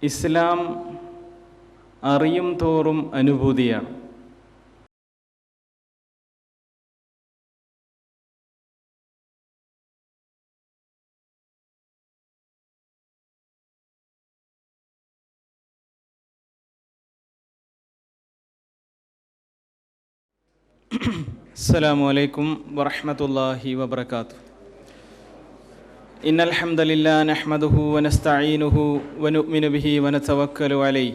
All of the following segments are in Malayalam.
ഇസ്ലാം അറിയും തോറും അനുഭൂതിയാണ്. അസ്സലാമു അലൈക്കും വറഹ്മത്തുള്ളാഹി വബറകാതുഹു. ഇന്നൽ ഹംദലില്ലാഹി നഹ്മദുഹു വനസ്തഈനുഹു വനുഅ്മിനു ബിഹി വനതവക്കലു അലൈഹി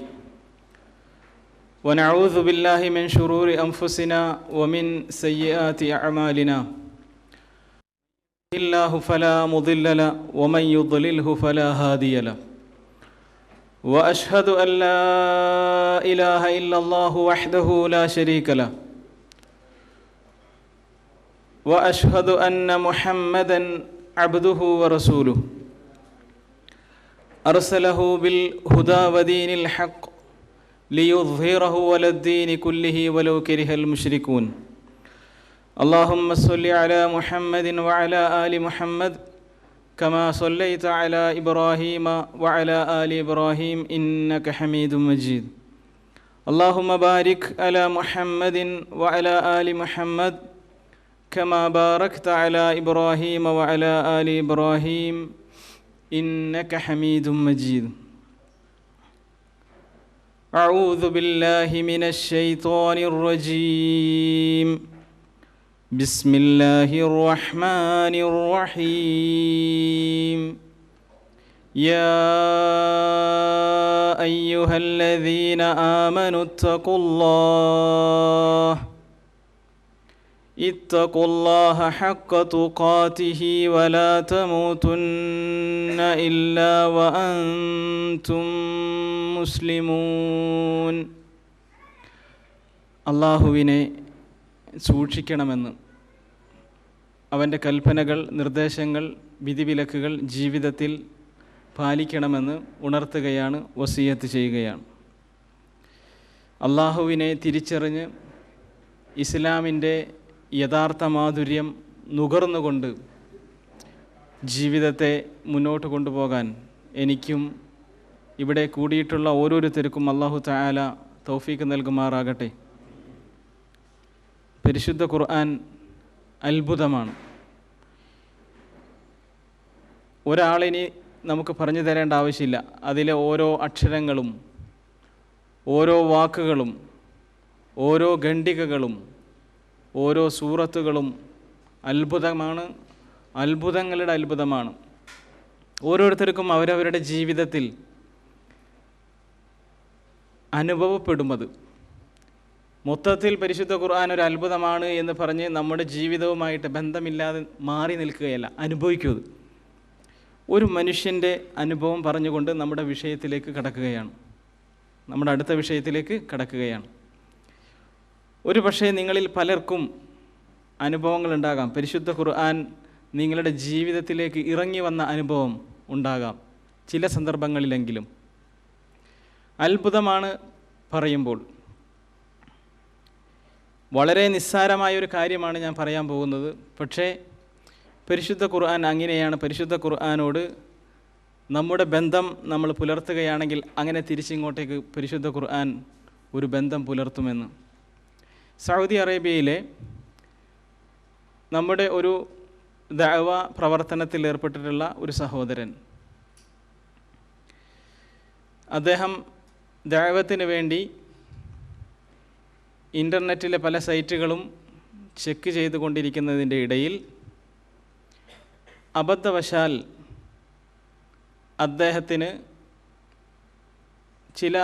വനഊദു ബില്ലാഹി മിൻ ശുറൂരി അൻഫുസിനാ വമിൻ സയ്യിആതി അഅമാലിനാ. ഇല്ലാഹു ഫലാ മുദില്ല ലഹു വമൻ യുദ്ലിൽഹു ഫലാ ഹാദിയ ലഹു. വഅശ്ഹദു അൻ ലാ ഇലാഹ ഇല്ലല്ലാഹു വഹ്ദഹു ലാ ശരീക ലഹു وأشهد أن محمدًا عبده ورسوله أرسله بالهدى ودين الحق ليظهره على الدين كله ولو كره المشركون. اللهم صل على محمد وعلى آل محمد كما صليت على إبراهيم وعلى آل إبراهيم إنك حميد مجيد. اللهم بارك على محمد وعلى آل محمد كما باركت على إبراهيم وعلى آل إبراهيم إنك حميد مجيد. أعوذ بالله من الشيطان الرجيم. بسم الله الرحمن الرحيم. يا أيها الذين آمنوا اتقوا الله حق تقاته ولا تموتن إلا وأنتم مسلمون. അള്ളാഹുവിനെ സൂക്ഷിക്കണമെന്ന്, അവൻ്റെ കൽപ്പനകൾ, നിർദ്ദേശങ്ങൾ, വിധിവിലക്കുകൾ ജീവിതത്തിൽ പാലിക്കണമെന്ന് ഉണർത്തുകയാണ്, വസിയത്ത് ചെയ്യുകയാണ്. അള്ളാഹുവിനെ തിരിച്ചറിഞ്ഞ് ഇസ്ലാമിൻ്റെ യഥാർത്ഥ മാധുര്യം നുകർന്നുകൊണ്ട് ജീവിതത്തെ മുന്നോട്ട് കൊണ്ടുപോകാൻ എനിക്കും ഇവിടെ കൂടിയിട്ടുള്ള ഓരോരുത്തർക്കും അല്ലാഹു തആല തൗഫീക്ക് നൽകുമാറാകട്ടെ. പരിശുദ്ധ ഖുർആൻ അത്ഭുതമാണ്. ഒരാളിനി നമുക്ക് പറഞ്ഞു തരേണ്ട ആവശ്യമില്ല. അതിലെ ഓരോ അക്ഷരങ്ങളും, ഓരോ വാക്കുകളും, ഓരോ ഖണ്ഡികകളും, ഓരോ സൂറത്തുകളും അത്ഭുതമാണ്, അത്ഭുതങ്ങളുടെ അത്ഭുതമാണ്. ഓരോരുത്തർക്കും അവരവരുടെ ജീവിതത്തിൽ അനുഭവപ്പെടുന്നത്. മൊത്തത്തിൽ പരിശുദ്ധ ഖുർആൻ ഒരു അത്ഭുതമാണ് എന്ന് പറഞ്ഞ് നമ്മുടെ ജീവിതവുമായിട്ട് ബന്ധമില്ലാതെ മാറി നിൽക്കുകയല്ല, അനുഭവിക്കുന്നത്. ഒരു മനുഷ്യൻ്റെ അനുഭവം പറഞ്ഞുകൊണ്ട് നമ്മുടെ വിഷയത്തിലേക്ക് കടക്കുകയാണ്, നമ്മുടെ അടുത്ത വിഷയത്തിലേക്ക് കടക്കുകയാണ്. ഒരു പക്ഷേ നിങ്ങളിൽ പലർക്കും അനുഭവങ്ങളുണ്ടാകാം. പരിശുദ്ധ ഖുർആൻ നിങ്ങളുടെ ജീവിതത്തിലേക്ക് ഇറങ്ങി വന്ന അനുഭവം ഉണ്ടാകാം, ചില സന്ദർഭങ്ങളിലെങ്കിലും. അത്ഭുതമാണ് പറയുമ്പോൾ വളരെ നിസ്സാരമായൊരു കാര്യമാണ് ഞാൻ പറയാൻ പോകുന്നത്. പക്ഷേ പരിശുദ്ധ ഖുർആൻ അങ്ങനെയാണ്. പരിശുദ്ധ ഖുർആനോട് നമ്മുടെ ബന്ധം നമ്മൾ പുലർത്തുകയാണെങ്കിൽ അങ്ങനെ തിരിച്ചിങ്ങോട്ടേക്ക് പരിശുദ്ധ ഖുർആൻ ഒരു ബന്ധം പുലർത്തുമെന്ന്. സൗദി അറേബ്യയിലെ നമ്മുടെ ഒരു ദഅവ പ്രവർത്തനത്തിൽ ഏർപ്പെട്ടിട്ടുള്ള ഒരു സഹോദരൻ, അദ്ദേഹം ദഅവത്തിന് വേണ്ടി ഇൻ്റർനെറ്റിലെ പല സൈറ്റുകളും ചെക്ക് ചെയ്തുകൊണ്ടിരിക്കുന്നതിൻ്റെ ഇടയിൽ അബദ്ധവശാൽ അദ്ദേഹത്തിന് ചില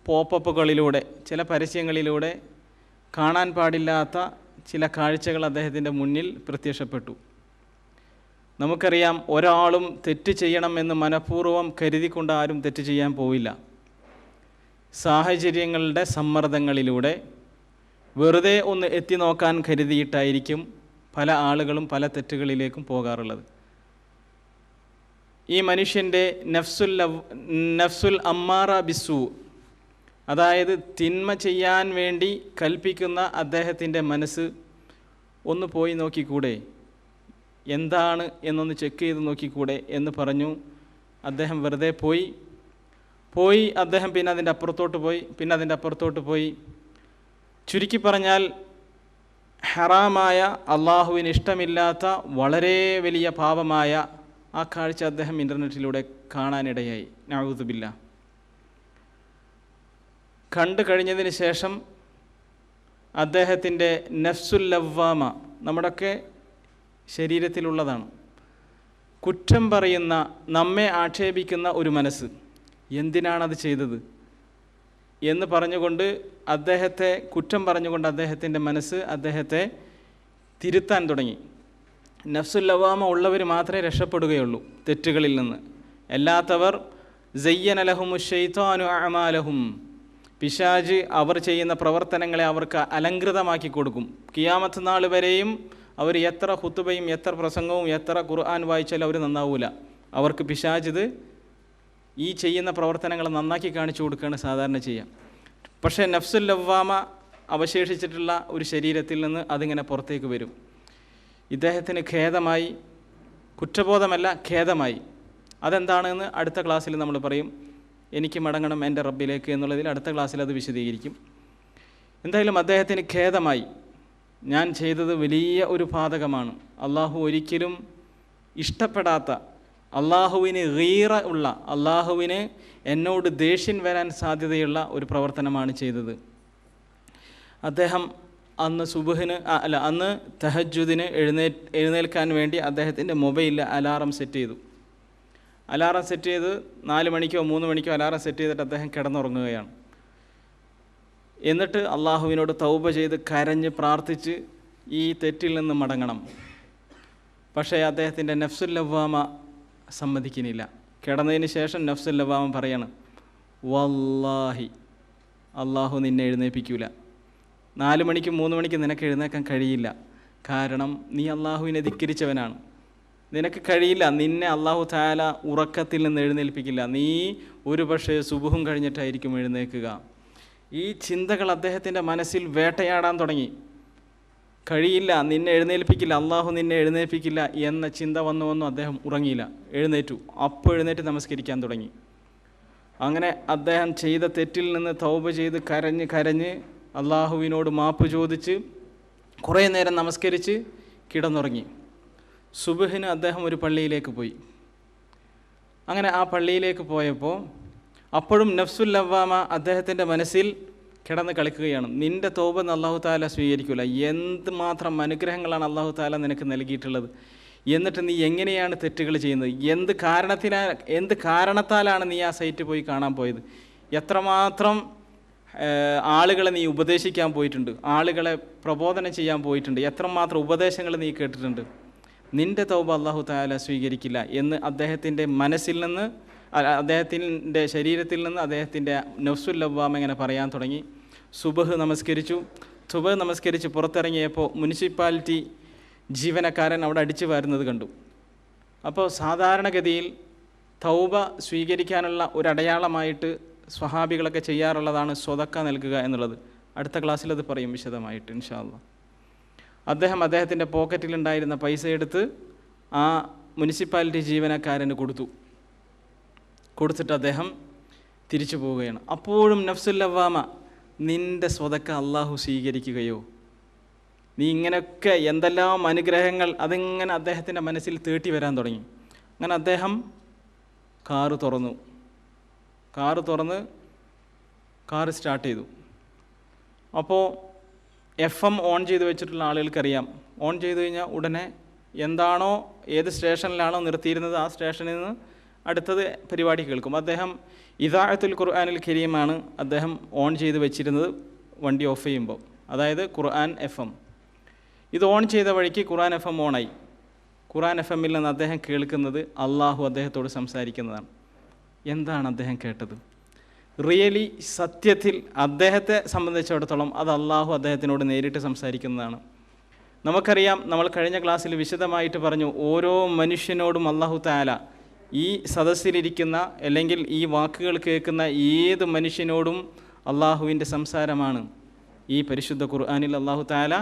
പോപ്പപ്പുകളിലൂടെ, ചില പരസ്യങ്ങളിലൂടെ കാണാൻ പാടില്ലാത്ത ചില കാഴ്ചകൾ അദ്ദേഹത്തിൻ്റെ മുന്നിൽ പ്രത്യക്ഷപ്പെട്ടു. നമുക്കറിയാം, ഒരാളും തെറ്റ് ചെയ്യണമെന്ന് മനഃപൂർവ്വം കരുതിക്കൊണ്ട് ആരും തെറ്റ് ചെയ്യാൻ പോവില്ല. സാഹചര്യങ്ങളുടെ സമ്മർദ്ദങ്ങളിലൂടെ വെറുതെ ഒന്ന് എത്തി നോക്കാൻ കരുതിയിട്ടായിരിക്കും പല ആളുകളും പല തെറ്റുകളിലേക്കും പോകാറുള്ളത്. ഈ മനുഷ്യൻ്റെ നഫ്സുൽ അമ്മാറ ബിസ്സൂ, അതായത് തിന്മ ചെയ്യാൻ വേണ്ടി കൽപ്പിക്കുന്ന അദ്ദേഹത്തിൻ്റെ മനസ്സ് ഒന്ന് പോയി നോക്കിക്കൂടെ, എന്താണ് എന്നൊന്ന് ചെക്ക് ചെയ്ത് നോക്കിക്കൂടെ എന്ന് പറഞ്ഞു. അദ്ദേഹം വെറുതെ പോയി അദ്ദേഹം പിന്നെ അതിൻ്റെ അപ്പുറത്തോട്ട് പോയി. ചുരുക്കി പറഞ്ഞാൽ ഹറാമായ, അള്ളാഹുവിന് ഇഷ്ടമില്ലാത്ത വളരെ വലിയ പാപമായ ആ കാഴ്ച അദ്ദേഹം ഇൻ്റർനെറ്റിലൂടെ കാണാനിടയായി. നഊദു ബില്ലാഹ്. കണ്ടു കഴിഞ്ഞതിന് ശേഷം അദ്ദേഹത്തിൻ്റെ നഫ്സുൽ ലവ്വാമ, നമ്മുടെയൊക്കെ ശരീരത്തിലുള്ളതാണ്, കുറ്റം പറയുന്ന, നമ്മെ ആക്ഷേപിക്കുന്ന ഒരു മനസ്സ്, എന്തിനാണത് ചെയ്തത് എന്ന് പറഞ്ഞുകൊണ്ട് അദ്ദേഹത്തെ കുറ്റം പറഞ്ഞുകൊണ്ട് അദ്ദേഹത്തിൻ്റെ മനസ്സ് അദ്ദേഹത്തെ തിരുത്താൻ തുടങ്ങി. നഫ്സുൽ ലവാമ ഉള്ളവർ മാത്രമേ രക്ഷപ്പെടുകയുള്ളൂ തെറ്റുകളിൽ നിന്ന്. അല്ലാത്തവർ സയ്യന ലഹുമു ശൈത്വാനു അഅമാലഹും, പിശാച് അവർ ചെയ്യുന്ന പ്രവർത്തനങ്ങളെ അവർക്ക് അലങ്കൃതമാക്കി കൊടുക്കും. ഖിയാമത്ത് നാൾ വരെയും അവർ എത്ര ഖുതുബയും എത്ര പ്രസംഗവും എത്ര ഖുർആൻ വായിച്ചാലും അവർ നന്നാവൂല. അവർക്ക് പിശാച് ഈ ചെയ്യുന്ന പ്രവർത്തനങ്ങൾ നന്നാക്കി കാണിച്ചു കൊടുക്കുകയാണ് സാധാരണ ചെയ്യുക. പക്ഷേ നഫ്സുൽ ലവ്വാമ അവശേഷിച്ചിട്ടുള്ള ഒരു ശരീരത്തിൽ നിന്ന് അതിങ്ങനെ പുറത്തേക്ക് വരും. ഇദ്ദേഹത്തിന് ഖേദമായി, കുറ്റബോധമല്ല ഖേദമായി. അതെന്താണെന്ന് അടുത്ത ക്ലാസ്സിൽ നമ്മൾ പറയും. എനിക്ക് മടങ്ങണം എൻ്റെ റബ്ബിലേക്ക് എന്നുള്ളതിൽ അടുത്ത ക്ലാസ്സിൽ അത് വിശദീകരിക്കും. എന്തായാലും അദ്ദേഹത്തിന് ഖേദമായി, ഞാൻ ചെയ്തത് വലിയ ഒരു പാതകമാണ്, അള്ളാഹു ഒരിക്കലും ഇഷ്ടപ്പെടാത്ത, അള്ളാഹുവിന് ഗീറ ഉള്ള, അള്ളാഹുവിന് എന്നോട് ദേഷ്യം വരാൻ സാധ്യതയുള്ള ഒരു പ്രവർത്തനമാണ് ചെയ്തത്. അദ്ദേഹം അന്ന് തഹജ്ജുദിന് എഴുന്നേൽക്കാൻ വേണ്ടി അദ്ദേഹത്തിൻ്റെ മൊബൈലിൽ അലാറം സെറ്റ് ചെയ്തു. അലാറം സെറ്റ് ചെയ്ത് 4 മണിക്കോ 3 മണിക്കോ അലാറം സെറ്റ് ചെയ്തിട്ട് അദ്ദേഹം കിടന്നുറങ്ങുകയാണ്. എന്നിട്ട് അള്ളാഹുവിനോട് തൗബ ചെയ്ത് കരഞ്ഞ് പ്രാർത്ഥിച്ച് ഈ തെറ്റിൽ നിന്ന് മടങ്ങണം. പക്ഷേ അദ്ദേഹത്തിൻ്റെ നഫ്സുൽ ലവ്വാമ സമ്മതിക്കുന്നില്ല. കിടന്നതിന് ശേഷം നഫ്സുൽ ലവ്വാമ പറയാണ്, വല്ലാഹി അള്ളാഹു നിന്നെ എഴുന്നേൽപ്പിക്കൂല, 4 മണിക്കും 3 മണിക്കും നിനക്ക് എഴുന്നേക്കാൻ കഴിയില്ല. കാരണം നീ അള്ളാഹുവിനെ ധിക്കരിച്ചവനാണ്, നിനക്ക് കഴിയില്ല, നിന്നെ അള്ളാഹു തആല ഉറക്കത്തിൽ നിന്ന് എഴുന്നേൽപ്പിക്കില്ല, നീ ഒരു പക്ഷേ സുബുഹും കഴിഞ്ഞിട്ടായിരിക്കും എഴുന്നേൽക്കുക. ഈ ചിന്തകൾ അദ്ദേഹത്തിൻ്റെ മനസ്സിൽ വേട്ടയാടാൻ തുടങ്ങി. കഴിയില്ല, നിന്നെ എഴുന്നേൽപ്പിക്കില്ല, അള്ളാഹു നിന്നെ എഴുന്നേൽപ്പിക്കില്ല എന്ന ചിന്ത വന്നു അദ്ദേഹം ഉറങ്ങിയില്ല, എഴുന്നേറ്റു. അപ്പോൾ എഴുന്നേറ്റ് നമസ്കരിക്കാൻ തുടങ്ങി. അങ്ങനെ അദ്ദേഹം ചെയ്ത തെറ്റിൽ നിന്ന് തൗബ ചെയ്ത് കരഞ്ഞ് അള്ളാഹുവിനോട് മാപ്പ് ചോദിച്ച് കുറേ നേരം നമസ്കരിച്ച് കിടന്നുറങ്ങി. സുബഹിന് അദ്ദേഹം ഒരു പള്ളിയിലേക്ക് പോയി. അങ്ങനെ ആ പള്ളിയിലേക്ക് പോയപ്പോൾ അപ്പോഴും നഫ്സുൽ ലവ്വാമ അദ്ദേഹത്തിൻ്റെ മനസ്സിൽ കിടന്ന് കളിക്കുകയാണ്. നിൻ്റെ തൗബ അല്ലാഹു തആല സ്വീകരിക്കില്ല, എന്തുമാത്രം അനുഗ്രഹങ്ങളാണ് അല്ലാഹു തആല നിനക്ക് നൽകിയിട്ടുള്ളത്, എന്നിട്ട് നീ എങ്ങനെയാണ് തെറ്റുകൾ ചെയ്യുന്നത്, എന്ത് കാരണത്താലാണ് നീ ആ സൈറ്റ് പോയി കാണാൻ പോയത്, എത്രമാത്രം ആളുകളെ നീ ഉപദേശിക്കാൻ പോയിട്ടുണ്ട്, ആളുകളെ പ്രബോധനം ചെയ്യാൻ പോയിട്ടുണ്ട്, എത്രമാത്രം ഉപദേശങ്ങൾ നീ കേട്ടിട്ടുണ്ട്, നിൻ്റെ തൗബ അല്ലാഹു തആല സ്വീകരിക്കില്ല എന്ന് അദ്ദേഹത്തിൻ്റെ മനസ്സിൽ നിന്ന്, അദ്ദേഹത്തിൻ്റെ ശരീരത്തിൽ നിന്ന് അദ്ദേഹത്തിൻ്റെ നഫ്സുൽ ലവ്വാമ ഇങ്ങനെ പറയാൻ തുടങ്ങി. സുബഹ് നമസ്കരിച്ച് പുറത്തിറങ്ങിയപ്പോൾ മുനിസിപ്പാലിറ്റി ജീവനക്കാരൻ അവിടെ അടിച്ചു വാരുന്നത് കണ്ടു. അപ്പോൾ സാധാരണഗതിയിൽ തൗബ സ്വീകരിക്കാനുള്ള ഒരു അടയാളമായിട്ട് സ്വഹാബികളൊക്കെ ചെയ്യാറുള്ളതാണ് സ്വതക്ക നൽകുക എന്നുള്ളത്. അടുത്ത ക്ലാസ്സിൽ അത് പറയും വിശദമായിട്ട് ഇൻഷാ അല്ലാഹ്. അദ്ദേഹത്തിൻ്റെ പോക്കറ്റിലുണ്ടായിരുന്ന പൈസ എടുത്ത് ആ മുനിസിപ്പാലിറ്റി ജീവനക്കാരന് കൊടുത്തിട്ട് അദ്ദേഹം തിരിച്ചു പോവുകയാണ്. അപ്പോഴും നഫ്സുൽ ലവ്വാമ, നിൻ്റെ സ്വതക്ക അള്ളാഹു സ്വീകരിക്കുകയോ, നീ ഇങ്ങനെയൊക്കെ എന്തെല്ലാം അനുഗ്രഹങ്ങൾ, അതിങ്ങനെ അദ്ദേഹത്തിൻ്റെ മനസ്സിൽ തേട്ടി വരാൻ തുടങ്ങി. അങ്ങനെ അദ്ദേഹം കാറ് തുറന്ന് കാറ് സ്റ്റാർട്ട് ചെയ്തു. അപ്പോൾ FM ഓൺ ചെയ്ത് വെച്ചിട്ടുള്ള ആളുകൾക്കറിയാം, ഓൺ ചെയ്ത് കഴിഞ്ഞാൽ ഉടനെ എന്താണോ ഏത് സ്റ്റേഷനിലാണോ നിർത്തിയിരുന്നത് ആ സ്റ്റേഷനിൽ നിന്ന് അടുത്തത് പരിപാടി കേൾക്കും. അദ്ദേഹം ഇദാഅത്തുൽ ഖുർആനിൽ കരീമാണ് അദ്ദേഹം ഓൺ ചെയ്ത് വെച്ചിരുന്നത് വണ്ടി ഓഫ് ചെയ്യുമ്പോൾ, അതായത് ഖുർആൻ FM. ഇത് ഓൺ ചെയ്ത വഴിക്ക് ഖുർആൻ FM ഓണായി. ഖുർആൻ FMൽ നിന്ന് അദ്ദേഹം കേൾക്കുന്നത് അള്ളാഹു അദ്ദേഹത്തോട് സംസാരിക്കുന്നതാണ്. എന്താണ് അദ്ദേഹം കേട്ടത്? റിയലി സത്യത്തിൽ അദ്ദേഹത്തെ സംബന്ധിച്ചിടത്തോളം അത് അള്ളാഹു അദ്ദേഹത്തിനോട് നേരിട്ട് സംസാരിക്കുന്നതാണ്. നമുക്കറിയാം, നമ്മൾ കഴിഞ്ഞ ക്ലാസ്സിൽ വിശദമായിട്ട് പറഞ്ഞു, ഓരോ മനുഷ്യനോടും അള്ളാഹു തആല, ഈ സദസ്സിലിരിക്കുന്ന അല്ലെങ്കിൽ ഈ വാക്കുകൾ കേൾക്കുന്ന ഏത് മനുഷ്യനോടും അള്ളാഹുവിൻ്റെ സംസാരമാണ് ഈ പരിശുദ്ധ ഖുർആനിൽ അള്ളാഹു തആല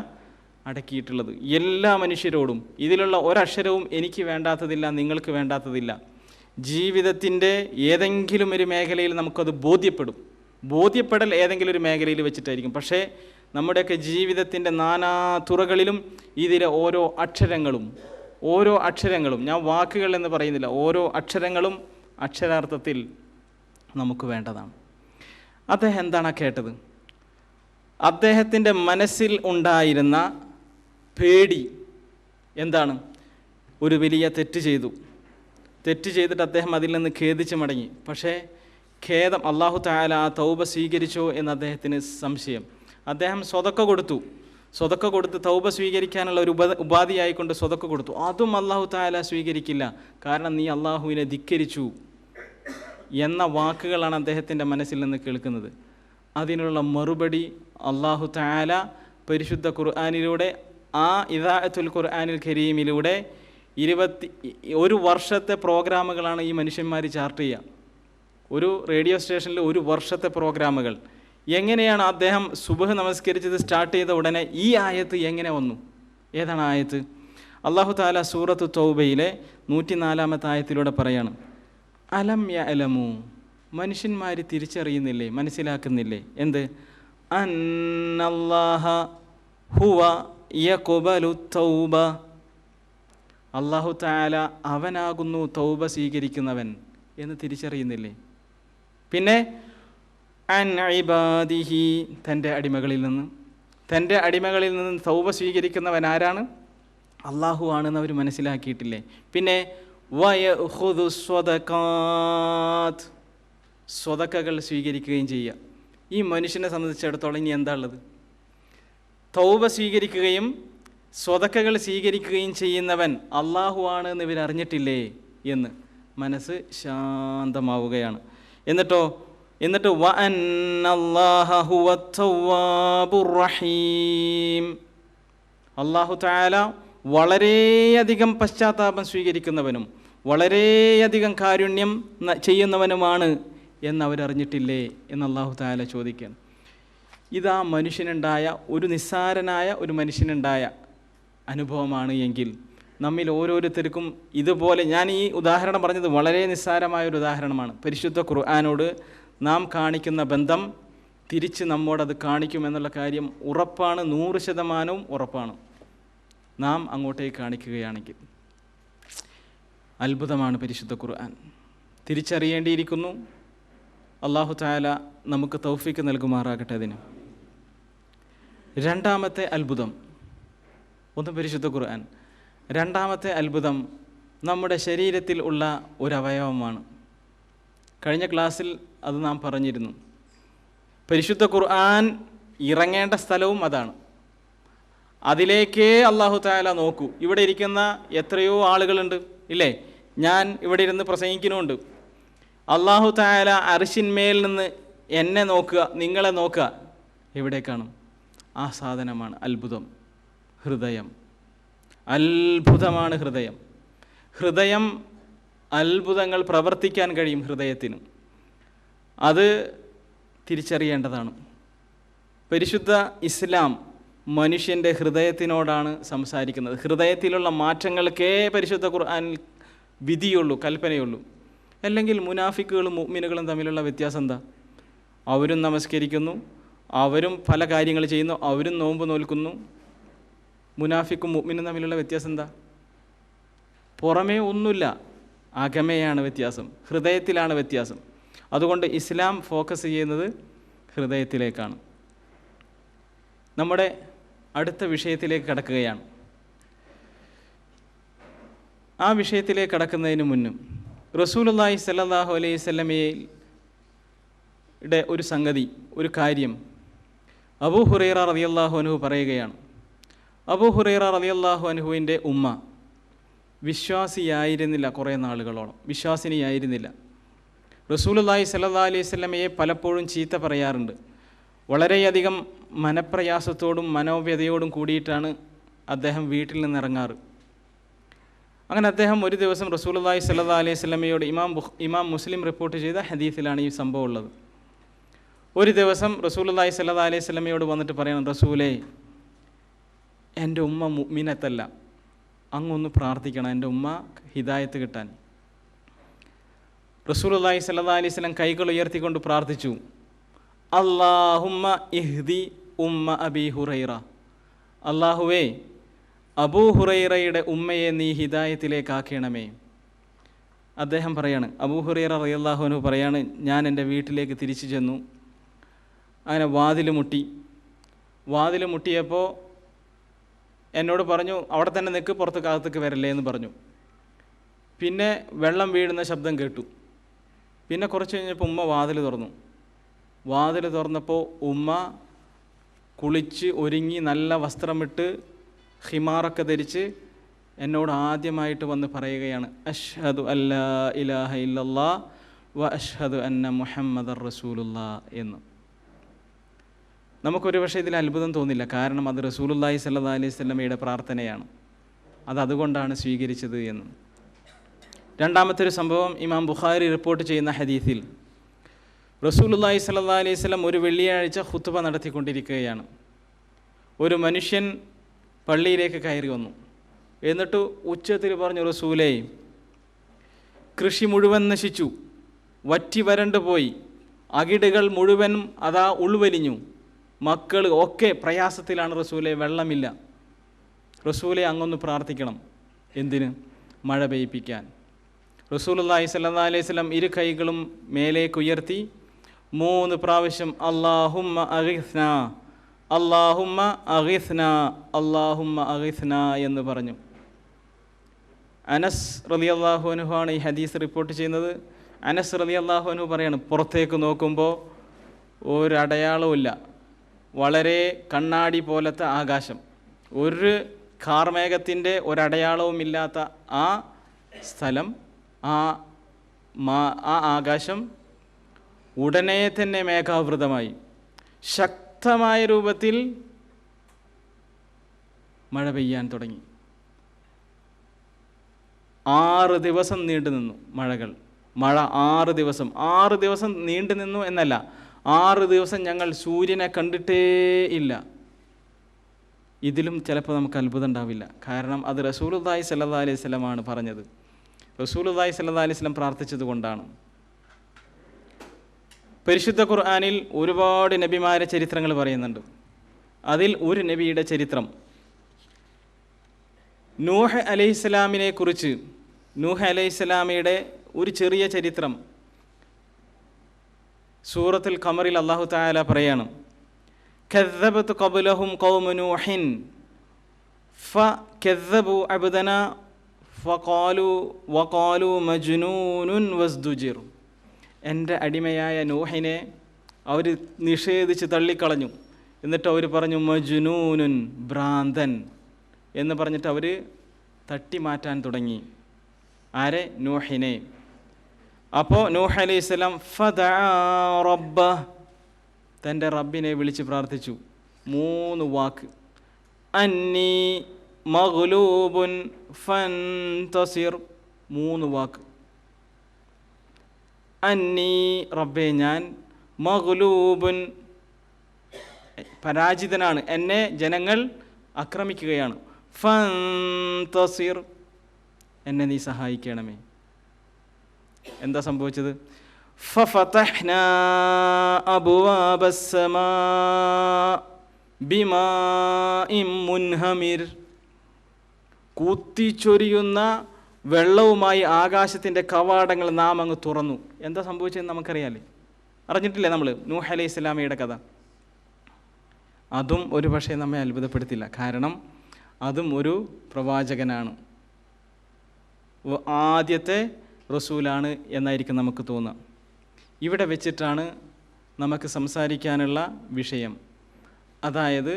അടക്കിയിട്ടുള്ളത്. എല്ലാ മനുഷ്യരോടും ഇതിലുള്ള ഒരക്ഷരവും എനിക്ക് വേണ്ടാത്തതില്ല, നിങ്ങൾക്ക് വേണ്ടാത്തതില്ല. ജീവിതത്തിൻ്റെ ഏതെങ്കിലും ഒരു മേഖലയിൽ നമുക്കത് ബോധ്യപ്പെടൽ ഏതെങ്കിലും ഒരു മേഖലയിൽ വെച്ചിട്ടായിരിക്കും. പക്ഷേ നമ്മുടെയൊക്കെ ജീവിതത്തിൻ്റെ നാനാ തുറകളിലും ഇതിലെ ഓരോ അക്ഷരങ്ങളും ഞാൻ വാക്കുകൾ എന്ന് പറയുന്നില്ല, ഓരോ അക്ഷരങ്ങളും അക്ഷരാർത്ഥത്തിൽ നമുക്ക് വേണ്ടതാണ്. അദ്ദേഹം എന്താണ് കേട്ടത്? അദ്ദേഹത്തിൻ്റെ മനസ്സിൽ ഉണ്ടായിരുന്ന പേടി എന്താണ്? ഒരു വലിയ തെറ്റ് ചെയ്തിട്ട് അദ്ദേഹം അതിൽ നിന്ന് ഖേദിച്ച് മടങ്ങി. പക്ഷേ ഖേദം അല്ലാഹു തആല ആ തൗബ സ്വീകരിച്ചോ എന്ന് അദ്ദേഹത്തിന് സംശയം. അദ്ദേഹം സ്വതക്ക കൊടുത്ത് തൗബ സ്വീകരിക്കാനുള്ള ഒരു ഉപാധിയായിക്കൊണ്ട് സ്വതക്ക കൊടുത്തു. അതും അല്ലാഹു തആല സ്വീകരിക്കില്ല, കാരണം നീ അല്ലാഹുവിനെ ധിക്കരിച്ചു എന്ന വാക്കുകളാണ് അദ്ദേഹത്തിൻ്റെ മനസ്സിൽ നിന്ന് കേൾക്കുന്നത്. അതിനുള്ള മറുപടി അല്ലാഹു തആല പരിശുദ്ധ ഖുർആനിലൂടെ, ആ ഇദാഅത്തുൽ ഖുർആനിൽ കരീമിലൂടെ 21 വർഷത്തെ പ്രോഗ്രാമുകളാണ് ഈ മനുഷ്യന്മാർ ചാർട്ട് ചെയ്യുക. ഒരു റേഡിയോ സ്റ്റേഷനിൽ 1 വർഷത്തെ പ്രോഗ്രാമുകൾ. എങ്ങനെയാണ് അദ്ദേഹം സുബ്ഹ് നമസ്കരിച്ചത് സ്റ്റാർട്ട് ചെയ്ത ഉടനെ ഈ ആയത്ത് എങ്ങനെ വന്നു? ഏതാണ് ആയത്ത്? അല്ലാഹു തആല സൂറത്തു തൗബയിലെ 104-ാമത്തെ ആയത്തിലൂടെ പറയാണ്, അലം യഅലമു, മനുഷ്യന്മാർ തിരിച്ചറിയുന്നില്ലേ, മനസ്സിലാക്കുന്നില്ലേ? എന്ത്? അന്നല്ലാഹ ഹുവ യഖ്ബലു തൗബ, അല്ലാഹു തആല അവനാകുന്നു തൗബ സ്വീകരിക്കുന്നവൻ എന്ന് തിരിച്ചറിയുന്നില്ലേ? പിന്നെ അൻ ഇബാദിഹി, തൻ്റെ അടിമകളിൽ നിന്ന് തൗബ സ്വീകരിക്കുന്നവൻ ആരാണ്? അല്ലാഹു ആണെന്ന് അവർ മനസ്സിലാക്കിയിട്ടില്ലേ? പിന്നെ വയഖുദു സ്വദഖാത്ത്, സ്വതക്കകൾ സ്വീകരിക്കുകയും ചെയ്യുക. ഈ മനുഷ്യനെ സംബന്ധിച്ചിടത്തോളം ഇനി എന്താ ഉള്ളത്? തൗബ സ്വീകരിക്കുകയും സ്വതക്കകൾ സ്വീകരിക്കുകയും ചെയ്യുന്നവൻ അല്ലാഹു ആണ് എന്ന് ഇവരറിഞ്ഞിട്ടില്ലേ എന്ന് മനസ്സ് ശാന്തമാവുകയാണ്. എന്നിട്ട് വഅന്നല്ലാഹ ഹുവത് തവ്വാബുർ റഹീം, അല്ലാഹു തആല വളരെയധികം പശ്ചാത്താപം സ്വീകരിക്കുന്നവനും വളരെയധികം കാരുണ്യം ചെയ്യുന്നവനുമാണ് എന്നവരറിഞ്ഞിട്ടില്ലേ എന്ന് അല്ലാഹു തആല ചോദിക്കുകയാണ്. ഇതാ മനുഷ്യനുണ്ടായ നിസ്സാരനായ ഒരു മനുഷ്യനുണ്ടായ അനുഭവമാണ് എങ്കിൽ നമ്മിൽ ഓരോരുത്തർക്കും ഇതുപോലെ, ഞാൻ ഈ ഉദാഹരണം പറഞ്ഞത് വളരെ നിസ്സാരമായൊരു ഉദാഹരണമാണ്. പരിശുദ്ധ ഖുർആനോട് നാം കാണിക്കുന്ന ബന്ധം തിരിച്ച് നമ്മോടത് കാണിക്കുമെന്നുള്ള കാര്യം ഉറപ്പാണ്, 100% ഉറപ്പാണ്. നാം അങ്ങോട്ടേക്ക് കാണിക്കുകയാണെങ്കിൽ അത്ഭുതമാണ് പരിശുദ്ധ ഖുർആൻ. തിരിച്ചറിയേണ്ടിയിരിക്കുന്നു. അല്ലാഹു തആല നമുക്ക് തൗഫീക്ക് നൽകുമാറാകട്ടെ. അതിന് രണ്ടാമത്തെ അത്ഭുതം, ഒന്ന് പരിശുദ്ധ ഖുർആൻ. രണ്ടാമത്തെ അത്ഭുതം നമ്മുടെ ശരീരത്തിൽ ഉള്ള ഒരു അവയവമാണ്. കഴിഞ്ഞ ക്ലാസ്സിൽ അത് നാം പറഞ്ഞിരുന്നു. പരിശുദ്ധ ഖുർആൻ ഇറങ്ങേണ്ട സ്ഥലവും അതാണ്. അതിലേക്കേ അല്ലാഹു തആല നോക്കൂ. ഇവിടെ ഇരിക്കുന്ന എത്രയോ ആളുകളുണ്ട് ഇല്ലേ? ഞാൻ ഇവിടെ ഇരുന്ന് പ്രസംഗിക്കുന്നുണ്ട്. അല്ലാഹു തആല അർശിന്മേൽ നിന്ന് എന്നെ നോക്കുക, നിങ്ങളെ നോക്കുക. എവിടേക്കാണ്? ആ സാധനമാണ് അത്ഭുതം, ഹൃദയം. അത്ഭുതമാണ് ഹൃദയം. അത്ഭുതങ്ങൾ പ്രവർത്തിക്കാൻ കഴിയും ഹൃദയത്തിന്. അത് തിരിച്ചറിയേണ്ടതാണ്. പരിശുദ്ധ ഇസ്ലാം മനുഷ്യൻ്റെ ഹൃദയത്തിനോടാണ് സംസാരിക്കുന്നത്. ഹൃദയത്തിലുള്ള മാറ്റങ്ങൾക്കേ പരിശുദ്ധ ഖുർആനിൽ വിധിയുള്ളൂ, കൽപ്പനയുള്ളൂ. അല്ലെങ്കിൽ മുനാഫിക്കുകളും മുഅ്മിനുകളും തമ്മിലുള്ള വ്യത്യാസം എന്താ? അവരും നമസ്കരിക്കുന്നു, അവരും പല കാര്യങ്ങൾ ചെയ്യുന്നു, അവരും നോമ്പ് നോൽക്കുന്നു. മുനാഫിക്കും മുഅ്മിനും തമ്മിലുള്ള വ്യത്യാസം എന്താ? പുറമേ ഒന്നുമില്ല, അകമയാണ് വ്യത്യാസം, ഹൃദയത്തിലാണ് വ്യത്യാസം. അതുകൊണ്ട് ഇസ്ലാം ഫോക്കസ് ചെയ്യുന്നത് ഹൃദയത്തിലേക്കാണ്. നമ്മുടെ അടുത്ത വിഷയത്തിലേക്ക് കടക്കുകയാണ്. ആ വിഷയത്തിലേക്ക് കടക്കുന്നതിന് മുന്നും റസൂലുള്ളാഹി സ്വല്ലല്ലാഹു അലൈഹി വസല്ലമയുടെ ഒരു സംഗതി, ഒരു കാര്യം അബൂ ഹുറൈറ റളിയല്ലാഹു അൻഹു പറയുകയാണ്. അബൂ ഹുറൈറ റളിയല്ലാഹു അൻഹുവിൻ്റെ ഉമ്മ വിശ്വാസിയായിരുന്നില്ല, കുറേ നാളുകളോളം വിശ്വാസിനിയായിരുന്നില്ല. റസൂലുള്ളാഹി സ്വല്ലല്ലാഹു അലൈഹി വസല്ലമയെ പലപ്പോഴും ചീത്ത പറയാറുണ്ട്. വളരെയധികം മനപ്രയാസത്തോടും മനോവ്യതയോടും കൂടിയിട്ടാണ് അദ്ദേഹം വീട്ടിൽ നിന്ന് ഇറങ്ങാറ്. അങ്ങനെ അദ്ദേഹം ഒരു ദിവസം റസൂലുള്ളാഹി സ്വല്ലല്ലാഹു അലൈഹി വസല്ലമയോട്, ഇമാം മുസ്ലിം റിപ്പോർട്ട് ചെയ്ത ഹദീസിലാണ് ഈ സംഭവം ഉള്ളത്. ഒരു ദിവസം റസൂലുള്ളാഹി സ്വല്ലല്ലാഹു അലൈഹി വസല്ലമയോട് വന്നിട്ട് പറയണം, റസൂലേ, എൻ്റെ ഉമ്മ മുഅ്മിനത്തല്ല, അങ്ങൊന്ന് പ്രാർത്ഥിക്കണം എൻ്റെ ഉമ്മ ഹിദായത്ത് കിട്ടാൻ. റസൂലുള്ളാഹി സ്വല്ലല്ലാഹി അലൈഹി വസല്ലം കൈകൾ ഉയർത്തിക്കൊണ്ട് പ്രാർത്ഥിച്ചു, അല്ലാഹുമ്മ ഇഹ്ദി ഉമ്മ അബീ ഹുറൈറ. അല്ലാഹുവേ, അബൂ ഹുറൈറയുടെ ഉമ്മയെ നീ ഹിദായത്തിലേക്കാക്കണമേ. അദ്ദേഹം പറയാണ്, അബൂ ഹുറൈറ റളിയല്ലാഹു അൻഹു പറയാണ്, ഞാൻ എൻ്റെ വീട്ടിലേക്ക് തിരിച്ചു ചെന്നു. അങ്ങനെ വാതിൽ മുട്ടിയപ്പോൾ എന്നോട് പറഞ്ഞു, അവിടെ തന്നെ നിൽക്ക്, പുറത്തേക്ക് വരല്ലേ എന്ന് പറഞ്ഞു. പിന്നെ വെള്ളം വീഴുന്ന ശബ്ദം കേട്ടു. പിന്നെ കുറച്ച് കഴിഞ്ഞപ്പോൾ ഉമ്മ വാതിൽ തുറന്നപ്പോൾ ഉമ്മ കുളിച്ച് ഒരുങ്ങി നല്ല വസ്ത്രമിട്ട് ഹിമാറൊക്കെ ധരിച്ച് എന്നോട് ആദ്യമായിട്ട് വന്ന് പറയുകയാണ്, അഷ്ഹദു അല്ലാ ഇലാഹ ഇല്ലല്ലാഹ് വ അഷ്ഹദു അന്ന മുഹമ്മദർ റസൂലുള്ളാഹ് എന്ന്. നമുക്കൊരു പക്ഷേ ഇതിൽ അത്ഭുതം തോന്നില്ല, കാരണം അത് റസൂലുള്ളാഹി സ്വല്ലല്ലാഹി അലൈഹി വസല്ലമയുടെ പ്രാർത്ഥനയാണ്, അതുകൊണ്ടാണ് സ്വീകരിച്ചത് എന്ന്. രണ്ടാമത്തെ ഒരു സംഭവം ഇമാം ബുഖാരി റിപ്പോർട്ട് ചെയ്യുന്ന ഹദീസിൽ റസൂലുള്ളാഹി സ്വല്ലല്ലാഹി അലൈഹി വസല്ലം ഒരു വെള്ളിയാഴ്ച ഖുത്ബ നടത്തിക്കൊണ്ടിരിക്കുകയാണ്. ഒരു മനുഷ്യൻ പള്ളിയിലേക്ക് കയറി വന്നു. എന്നിട്ട് ഉച്ചത്തിൽ പറഞ്ഞു, റസൂലേ, കൃഷി മുഴുവൻ നശിച്ചു, വറ്റി വരണ്ടു പോയി, അകിടുകൾ മുഴുവൻ അതാ ഉൾവലിഞ്ഞു, മക്കൾ ഒക്കെ പ്രയാസത്തിലാണ് റസൂലെ, വെള്ളമില്ല. റസൂലെ, അങ്ങൊന്ന് പ്രാർത്ഥിക്കണം. എന്തിന്? മഴ പെയ്യിപ്പിക്കാൻ. റസൂലുള്ളാഹി സ്വല്ലല്ലാഹി അലൈഹി വസല്ലം ഇരു കൈകളും മേലേക്ക് ഉയർത്തി 3 പ്രാവശ്യം അല്ലാഹുമ്മ അഗിസ്നാ, അല്ലാഹുമ്മ അഗിസ്നാ, അല്ലാഹുമ്മ അഗിസ്നാ എന്ന് പറഞ്ഞു. അനസ് റളിയല്ലാഹു അൻഹു ആണ് ഈ ഹദീസ് റിപ്പോർട്ട് ചെയ്യുന്നത്. അനസ് റളിയല്ലാഹു അൻഹു പറയാണ്, പുറത്തേക്ക് നോക്കുമ്പോൾ ഒരടയാളവുമില്ല, വളരെ കണ്ണാടി പോലത്തെ ആകാശം, ഒരു കാർമേഘത്തിൻ്റെ ഒരടയാളവുമില്ലാത്ത ആ സ്ഥലം, ആ ആകാശം ഉടനെ തന്നെ മേഘാവൃതമായി. ശക്തമായ രൂപത്തിൽ മഴ പെയ്യാൻ തുടങ്ങി. 6 ദിവസം നീണ്ടു നിന്നു മഴ 6 ദിവസം. 6 ദിവസം നീണ്ടു നിന്നു എന്നല്ല, 6 ദിവസം ഞങ്ങൾ സൂര്യനെ കണ്ടിട്ടേ ഇല്ല. ഇതിലും ചിലപ്പോൾ നമുക്ക് അത്ഭുതം ഉണ്ടാവില്ല, കാരണം അത് റസൂലുള്ളാഹി സ്വല്ലല്ലാഹി അലൈഹി വസല്ലമാണ് പറഞ്ഞത്. റസൂലുള്ളാഹി സ്വല്ലല്ലാഹി അലൈഹി വസല്ലം പ്രാർത്ഥിച്ചത് കൊണ്ടാണ്. പരിശുദ്ധ ഖുർആനിൽ ഒരുപാട് നബിമാരെ ചരിത്രങ്ങൾ പറയുന്നുണ്ട്. അതിൽ ഒരു നബിയുടെ ചരിത്രം, നൂഹ് അലൈഹിസ്സലാമിനെ കുറിച്ച്, നൂഹ് അലൈഹിസ്സലാമിയുടെ ഒരു ചെറിയ ചരിത്രം സൂറത്തുൽ ഖമറിൽ അല്ലാഹു തആല പറയാണ്, കദ്ദബത് ഖബ്ലഹും ഖൗമു നൂഹിൻ ഫകദ്ദബു അബ്ദനാ വഖാലു മജ്നൂനുൻ വസ്ദുജിർ. എൻ്റെ അടിമയായ നൂഹിനെ അവർ നിഷേധിച്ച് തള്ളിക്കളഞ്ഞു. എന്നിട്ട് അവർ പറഞ്ഞു മജ്നൂനുൻ, ഭ്രാന്തൻ എന്ന് പറഞ്ഞിട്ട് അവർ തട്ടി മാറ്റാൻ തുടങ്ങി. ആരെ? നൂഹിനെ. അപ്പോൾ നൂഹ് അലൈഹിസ്സലാം ഫദഅ റബ്ബഹ്, തൻ്റെ റബ്ബിനെ വിളിച്ച് പ്രാർത്ഥിച്ചു. 3 വാക്ക്, അന്നീ മഗ്ലൂബുൻ ഫൻതസിർ. 3 വാക്ക്, അന്നീ റബ്ബേ ഞാൻ, മഗ്ലൂബുൻ പരാജിതനാണ്, എന്നെ ജനങ്ങൾ ആക്രമിക്കുകയാണ്, ഫൻതസിർ എന്നെ നീ സഹായിക്കണമേ. എന്താ സംഭവിച്ചത്? ഫഫതഹ്നാ അബ്വാബസ്സമാ ബിമാഇൻ മുൻഹമിർ. കുത്തിച്ചൊരിയുന്ന വെള്ളവുമായി ആകാശത്തിൻ്റെ കവാടങ്ങൾ നാം അങ്ങ് തുറന്നു. എന്താ സംഭവിച്ചതെന്ന് നമുക്കറിയാമല്ലേ, അറിഞ്ഞിട്ടില്ലേ നമ്മൾ നൂഹ് അലൈഹിസ്സലാമയുടെ കഥ? അതും ഒരു പക്ഷേ നമ്മെ അത്ഭുതപ്പെടുത്തില്ല, കാരണം അതും ഒരു പ്രവാചകനാണ്, ആദ്യത്തെ റസൂലാണ് എന്നായിരിക്കും നമുക്ക് തോന്നുക. ഇവിടെ വെച്ചിട്ടാണ് നമുക്ക് സംസാരിക്കാനുള്ള വിഷയം, അതായത്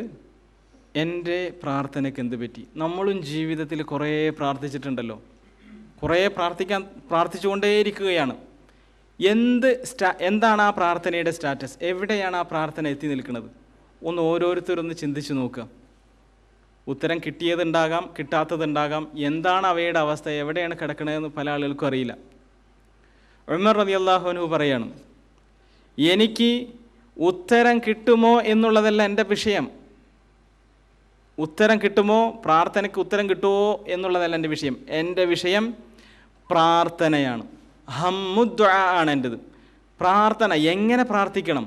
എൻ്റെ പ്രാർത്ഥനയ്ക്ക് എന്ത് പറ്റി? നമ്മളും ജീവിതത്തിൽ കുറേ പ്രാർത്ഥിച്ചിട്ടുണ്ടല്ലോ, കുറേ പ്രാർത്ഥിച്ചുകൊണ്ടേയിരിക്കുകയാണ്. എന്താണ് ആ പ്രാർത്ഥനയുടെ സ്റ്റാറ്റസ്? എവിടെയാണ് ആ പ്രാർത്ഥന എത്തി നിൽക്കുന്നത്? ഒന്ന് ഓരോരുത്തരൊന്ന് ചിന്തിച്ച് നോക്കുക. ഉത്തരം കിട്ടിയതുണ്ടാകാം, കിട്ടാത്തതുണ്ടാകാം. എന്താണ് അവയുടെ അവസ്ഥ, എവിടെയാണ് കിടക്കണതെന്ന് പല ആളുകൾക്കും അറിയില്ല. ഉമർ റളിയല്ലാഹു അൻഹു പറയാണ്, എനിക്ക് ഉത്തരം കിട്ടുമോ എന്നുള്ളതല്ല എൻ്റെ വിഷയം. ഉത്തരം കിട്ടുമോ, പ്രാർത്ഥനയ്ക്ക് ഉത്തരം കിട്ടുമോ എന്നുള്ളതല്ല എൻ്റെ വിഷയം. എൻ്റെ വിഷയം പ്രാർത്ഥനയാണ്. ഹമ്മുദ്ദുആ ആണ് എൻ്റെത്. പ്രാർത്ഥന എങ്ങനെ പ്രാർത്ഥിക്കണം,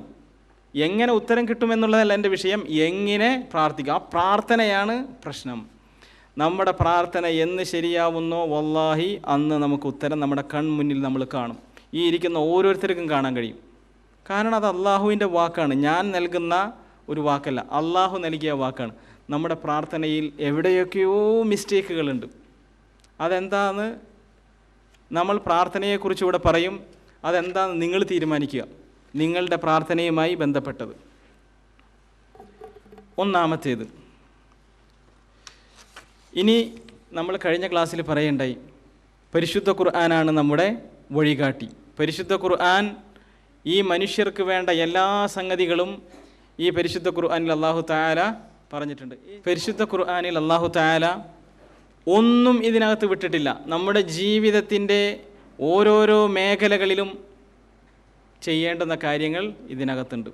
എങ്ങനെ ഉത്തരം കിട്ടുമെന്നുള്ളതല്ല എൻ്റെ വിഷയം, എങ്ങനെ പ്രാർത്ഥിക്കാം. ആ പ്രാർത്ഥനയാണ് പ്രശ്നം. നമ്മുടെ പ്രാർത്ഥന എന്ന് ശരിയാവുന്നോ വല്ലാഹി അന്ന് നമുക്ക് ഉത്തരം നമ്മുടെ കൺമുന്നിൽ നമ്മൾ കാണും. ഈ ഇരിക്കുന്ന ഓരോരുത്തർക്കും കാണാൻ കഴിയും. കാരണം അത് അള്ളാഹുവിൻ്റെ വാക്കാണ്, ഞാൻ നൽകുന്ന ഒരു വാക്കല്ല, അള്ളാഹു നൽകിയ വാക്കാണ്. നമ്മുടെ പ്രാർത്ഥനയിൽ എവിടെയൊക്കെയോ മിസ്റ്റേക്കുകളുണ്ട്. അതെന്താന്ന് നമ്മൾ പ്രാർത്ഥനയെക്കുറിച്ച് ഇവിടെ പറയും. അതെന്താന്ന് നിങ്ങൾ തീരുമാനിക്കുക, നിങ്ങളുടെ പ്രാർത്ഥനയുമായി ബന്ധപ്പെട്ടത്. ഒന്നാമത്തേത്, ഇനി നമ്മൾ കഴിഞ്ഞ ക്ലാസ്സിൽ പറയേണ്ടായി, പരിശുദ്ധ ഖുർആനാണ് നമ്മുടെ വഴികാട്ടി. പരിശുദ്ധ ഖുർആൻ ഈ മനുഷ്യർക്ക് വേണ്ട എല്ലാ സംഗതികളും ഈ പരിശുദ്ധ ഖുർആനിൽ അല്ലാഹു തആല പറഞ്ഞിട്ടുണ്ട്. പരിശുദ്ധ ഖുർആനിൽ അല്ലാഹു തആല ഒന്നും ഇതിനകത്ത് വിട്ടിട്ടില്ല. നമ്മുടെ ജീവിതത്തിൻ്റെ ഓരോരോ മേഖലകളിലും ചെയ്യേണ്ടുന്ന കാര്യങ്ങൾ ഇതിനകത്തുണ്ട്.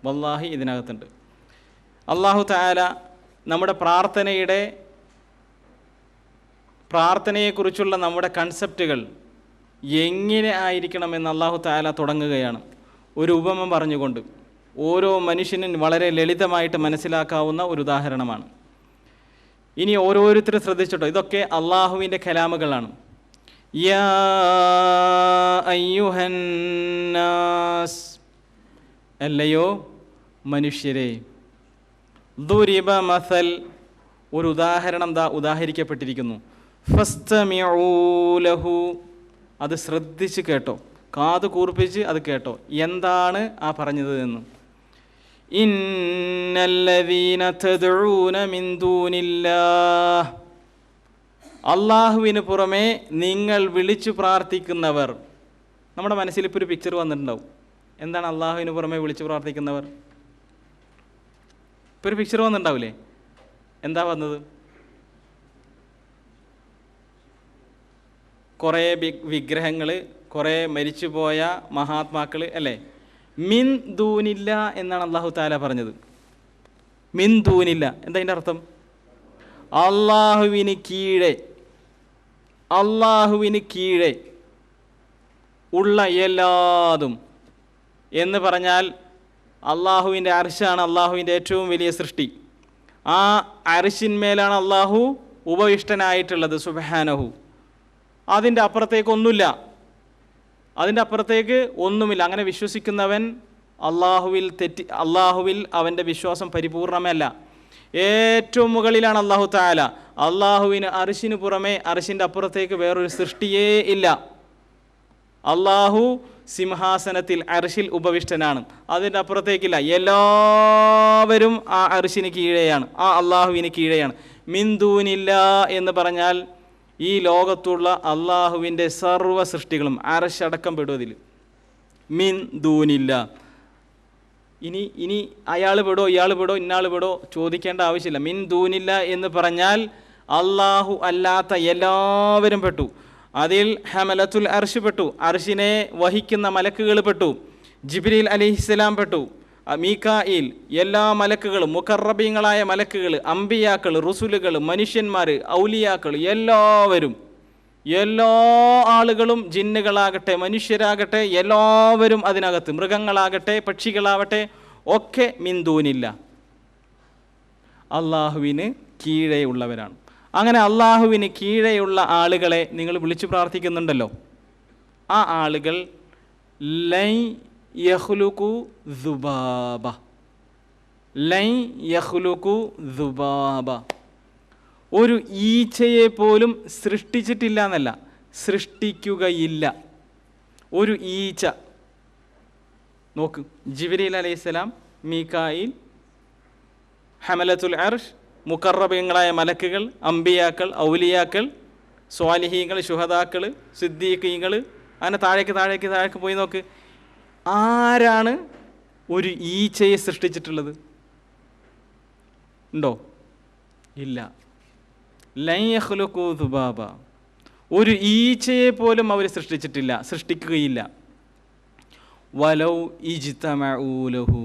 വല്ലാഹി ഇതിനകത്തുണ്ട്. അല്ലാഹു തആല നമ്മുടെ പ്രാർത്ഥനയെക്കുറിച്ചുള്ള നമ്മുടെ കൺസെപ്റ്റുകൾ എങ്ങനെ ആയിരിക്കണമെന്ന് അല്ലാഹു തആല തുടങ്ങുകയാണ് ഒരു ഉപമ പറഞ്ഞുകൊണ്ട്. ഓരോ മനുഷ്യനും വളരെ ലളിതമായിട്ട് മനസ്സിലാക്കാവുന്ന ഒരു ഉദാഹരണമാണ്. ഇനി ഓരോരുത്തരും ശ്രദ്ധിച്ചിട്ടോ, ഇതൊക്കെ അള്ളാഹുവിൻ്റെ കലാമുകളാണ്. യാ അയ്യുഹന്നാസ്, അല്ലയോ മനുഷ്യരെ, ദുരിബ മസൽ, ഒരു ഉദാഹരണം ഉദാഹരിക്കപ്പെട്ടിരിക്കുന്നു. ഫസ്തമിഊ ലഹു, അത് ശ്രദ്ധിച്ച് കേട്ടോ, കാത് കൂർപ്പിച്ച് അത് കേട്ടോ, എന്താണ് ആ പറഞ്ഞത് എന്ന്. ഇന്നല്ലദീന തദ്ഊന മിൻ ദൂനില്ലാഹ്, അള്ളാഹുവിന് പുറമെ നിങ്ങൾ വിളിച്ചു പ്രാർത്ഥിക്കുന്നവർ. നമ്മുടെ മനസ്സിൽ ഇപ്പോൾ ഒരു പിക്ചർ വന്നിട്ടുണ്ടാവും. എന്താണ് അള്ളാഹുവിന് പുറമെ വിളിച്ചു പ്രാർത്ഥിക്കുന്നവർ? ഇപ്പോൾ ഒരു പിക്ചർ വന്നിട്ടുണ്ടാവില്ലേ? എന്താ വന്നത്? കുറേ വിഗ്രഹങ്ങൾ, കുറേ മരിച്ചുപോയ മഹാത്മാക്കൾ അല്ലേ? മിൻ ദൂനില്ല എന്നാണ് അല്ലാഹു തആല പറഞ്ഞത്. മിൻ ദൂനില്ല എന്താ അതിൻ്റെ അർത്ഥം? അള്ളാഹുവിന് കീഴെ ഉള്ള എല്ലാതും എന്ന് പറഞ്ഞാൽ അള്ളാഹുവിൻ്റെ അർശാണ് അള്ളാഹുവിൻ്റെ ഏറ്റവും വലിയ സൃഷ്ടി. ആ അർശിന്മേലാണ് അള്ളാഹു ഉപവിഷ്ടനായിട്ടുള്ളത് സുബ്ഹാനഹു. അതിൻ്റെ അപ്പുറത്തേക്കൊന്നുമില്ല, അതിൻ്റെ അപ്പുറത്തേക്ക് ഒന്നുമില്ല. അങ്ങനെ വിശ്വസിക്കുന്നവൻ അള്ളാഹുവിൽ അവൻ്റെ വിശ്വാസം പരിപൂർണമല്ല. ഏറ്റവും മുകളിലാണ് അല്ലാഹു തആല. അള്ളാഹുവിന് അർശിന് പുറമെ അർശിൻ്റെ അപ്പുറത്തേക്ക് വേറൊരു സൃഷ്ടിയേ ഇല്ല. അള്ളാഹു സിംഹാസനത്തിൽ അർശിൽ ഉപവിഷ്ടനാണ്, അതിൻ്റെ അപ്പുറത്തേക്കില്ല. എല്ലാവരും ആ അർശിന് കീഴെയാണ്, ആ അള്ളാഹുവിന് കീഴെയാണ്. മിൻ ദൂനില്ല എന്ന് പറഞ്ഞാൽ ഈ ലോകത്തുള്ള അള്ളാഹുവിൻ്റെ സർവ്വ സൃഷ്ടികളും അർശടക്കം പെടും അതിൽ. മിൻ ദൂനില്ല. ഇനി അയാൾ പെടോ, ഇയാൾ പെടോ, ഇന്നാൾ പെടോ ചോദിക്കേണ്ട ആവശ്യമില്ല. മിൻ ദൂനില്ല എന്ന് പറഞ്ഞാൽ അള്ളാഹു അല്ലാത്ത എല്ലാവരും പെട്ടു. അതിൽ ഹമലത്തുൽ അർശ് പെട്ടു, അർശിനെ വഹിക്കുന്ന മലക്കുകൾ പെട്ടു, ജിബ്രീൽ അലൈഹിസ്സലാം പെട്ടു, മീകായിൽ, എല്ലാ മലക്കുകളും, മുഖറബീങ്ങളായ മലക്കുകൾ, അമ്പിയാക്കൾ, റുസുലുകൾ, മനുഷ്യന്മാർ, ഔലിയാക്കൾ, എല്ലാവരും, എല്ലാ ആളുകളും, ജിന്നുകളാകട്ടെ മനുഷ്യരാകട്ടെ എല്ലാവരും അതിനകത്ത്, മൃഗങ്ങളാകട്ടെ പക്ഷികളാവട്ടെ ഒക്കെ മിൻ ദൂനില്ല, അള്ളാഹുവിന് കീഴെയുള്ളവരാണ്. അങ്ങനെ അള്ളാഹുവിന് കീഴെയുള്ള ആളുകളെ നിങ്ങൾ വിളിച്ചു പ്രാർത്ഥിക്കുന്നുണ്ടല്ലോ, ആ ആളുകൾ ലൈ യഖ്ലുഖു ദുബാബ, ലൈ യഖ്ലുഖു ദുബാബ, ഒരു ഈച്ചയെ പോലും സൃഷ്ടിച്ചിട്ടില്ല എന്നല്ല, സൃഷ്ടിക്കുകയില്ല. ഒരു ഈച്ച നോക്ക്, ജിബ്രീൽ അലൈഹിസ്സലാം, മീകായിൽ, ഹമലത്തുൽ അർശ്, മുഖറബീങ്ങളായ മലക്കുകൾ, അമ്പിയാക്കൾ, ഔലിയാക്കൾ, സ്വാലിഹീങ്ങൾ, ശുഹദാക്കൾ, സിദ്ദീഖീങ്ങൾ, അങ്ങനെ താഴേക്ക് പോയി നോക്ക്. ആരാണ് ഒരു ഈച്ചയെ സൃഷ്ടിച്ചിട്ടുള്ളത്? ഉണ്ടോ? ഇല്ല. ലൻ യഖ്ലുഖു ദുബാബ, ഒരു ഈച്ചയെ പോലും അവർ സൃഷ്ടിച്ചിട്ടില്ല, സൃഷ്ടിക്കുകയില്ല. വലൗ ഇജ്തമഉ ലഹു,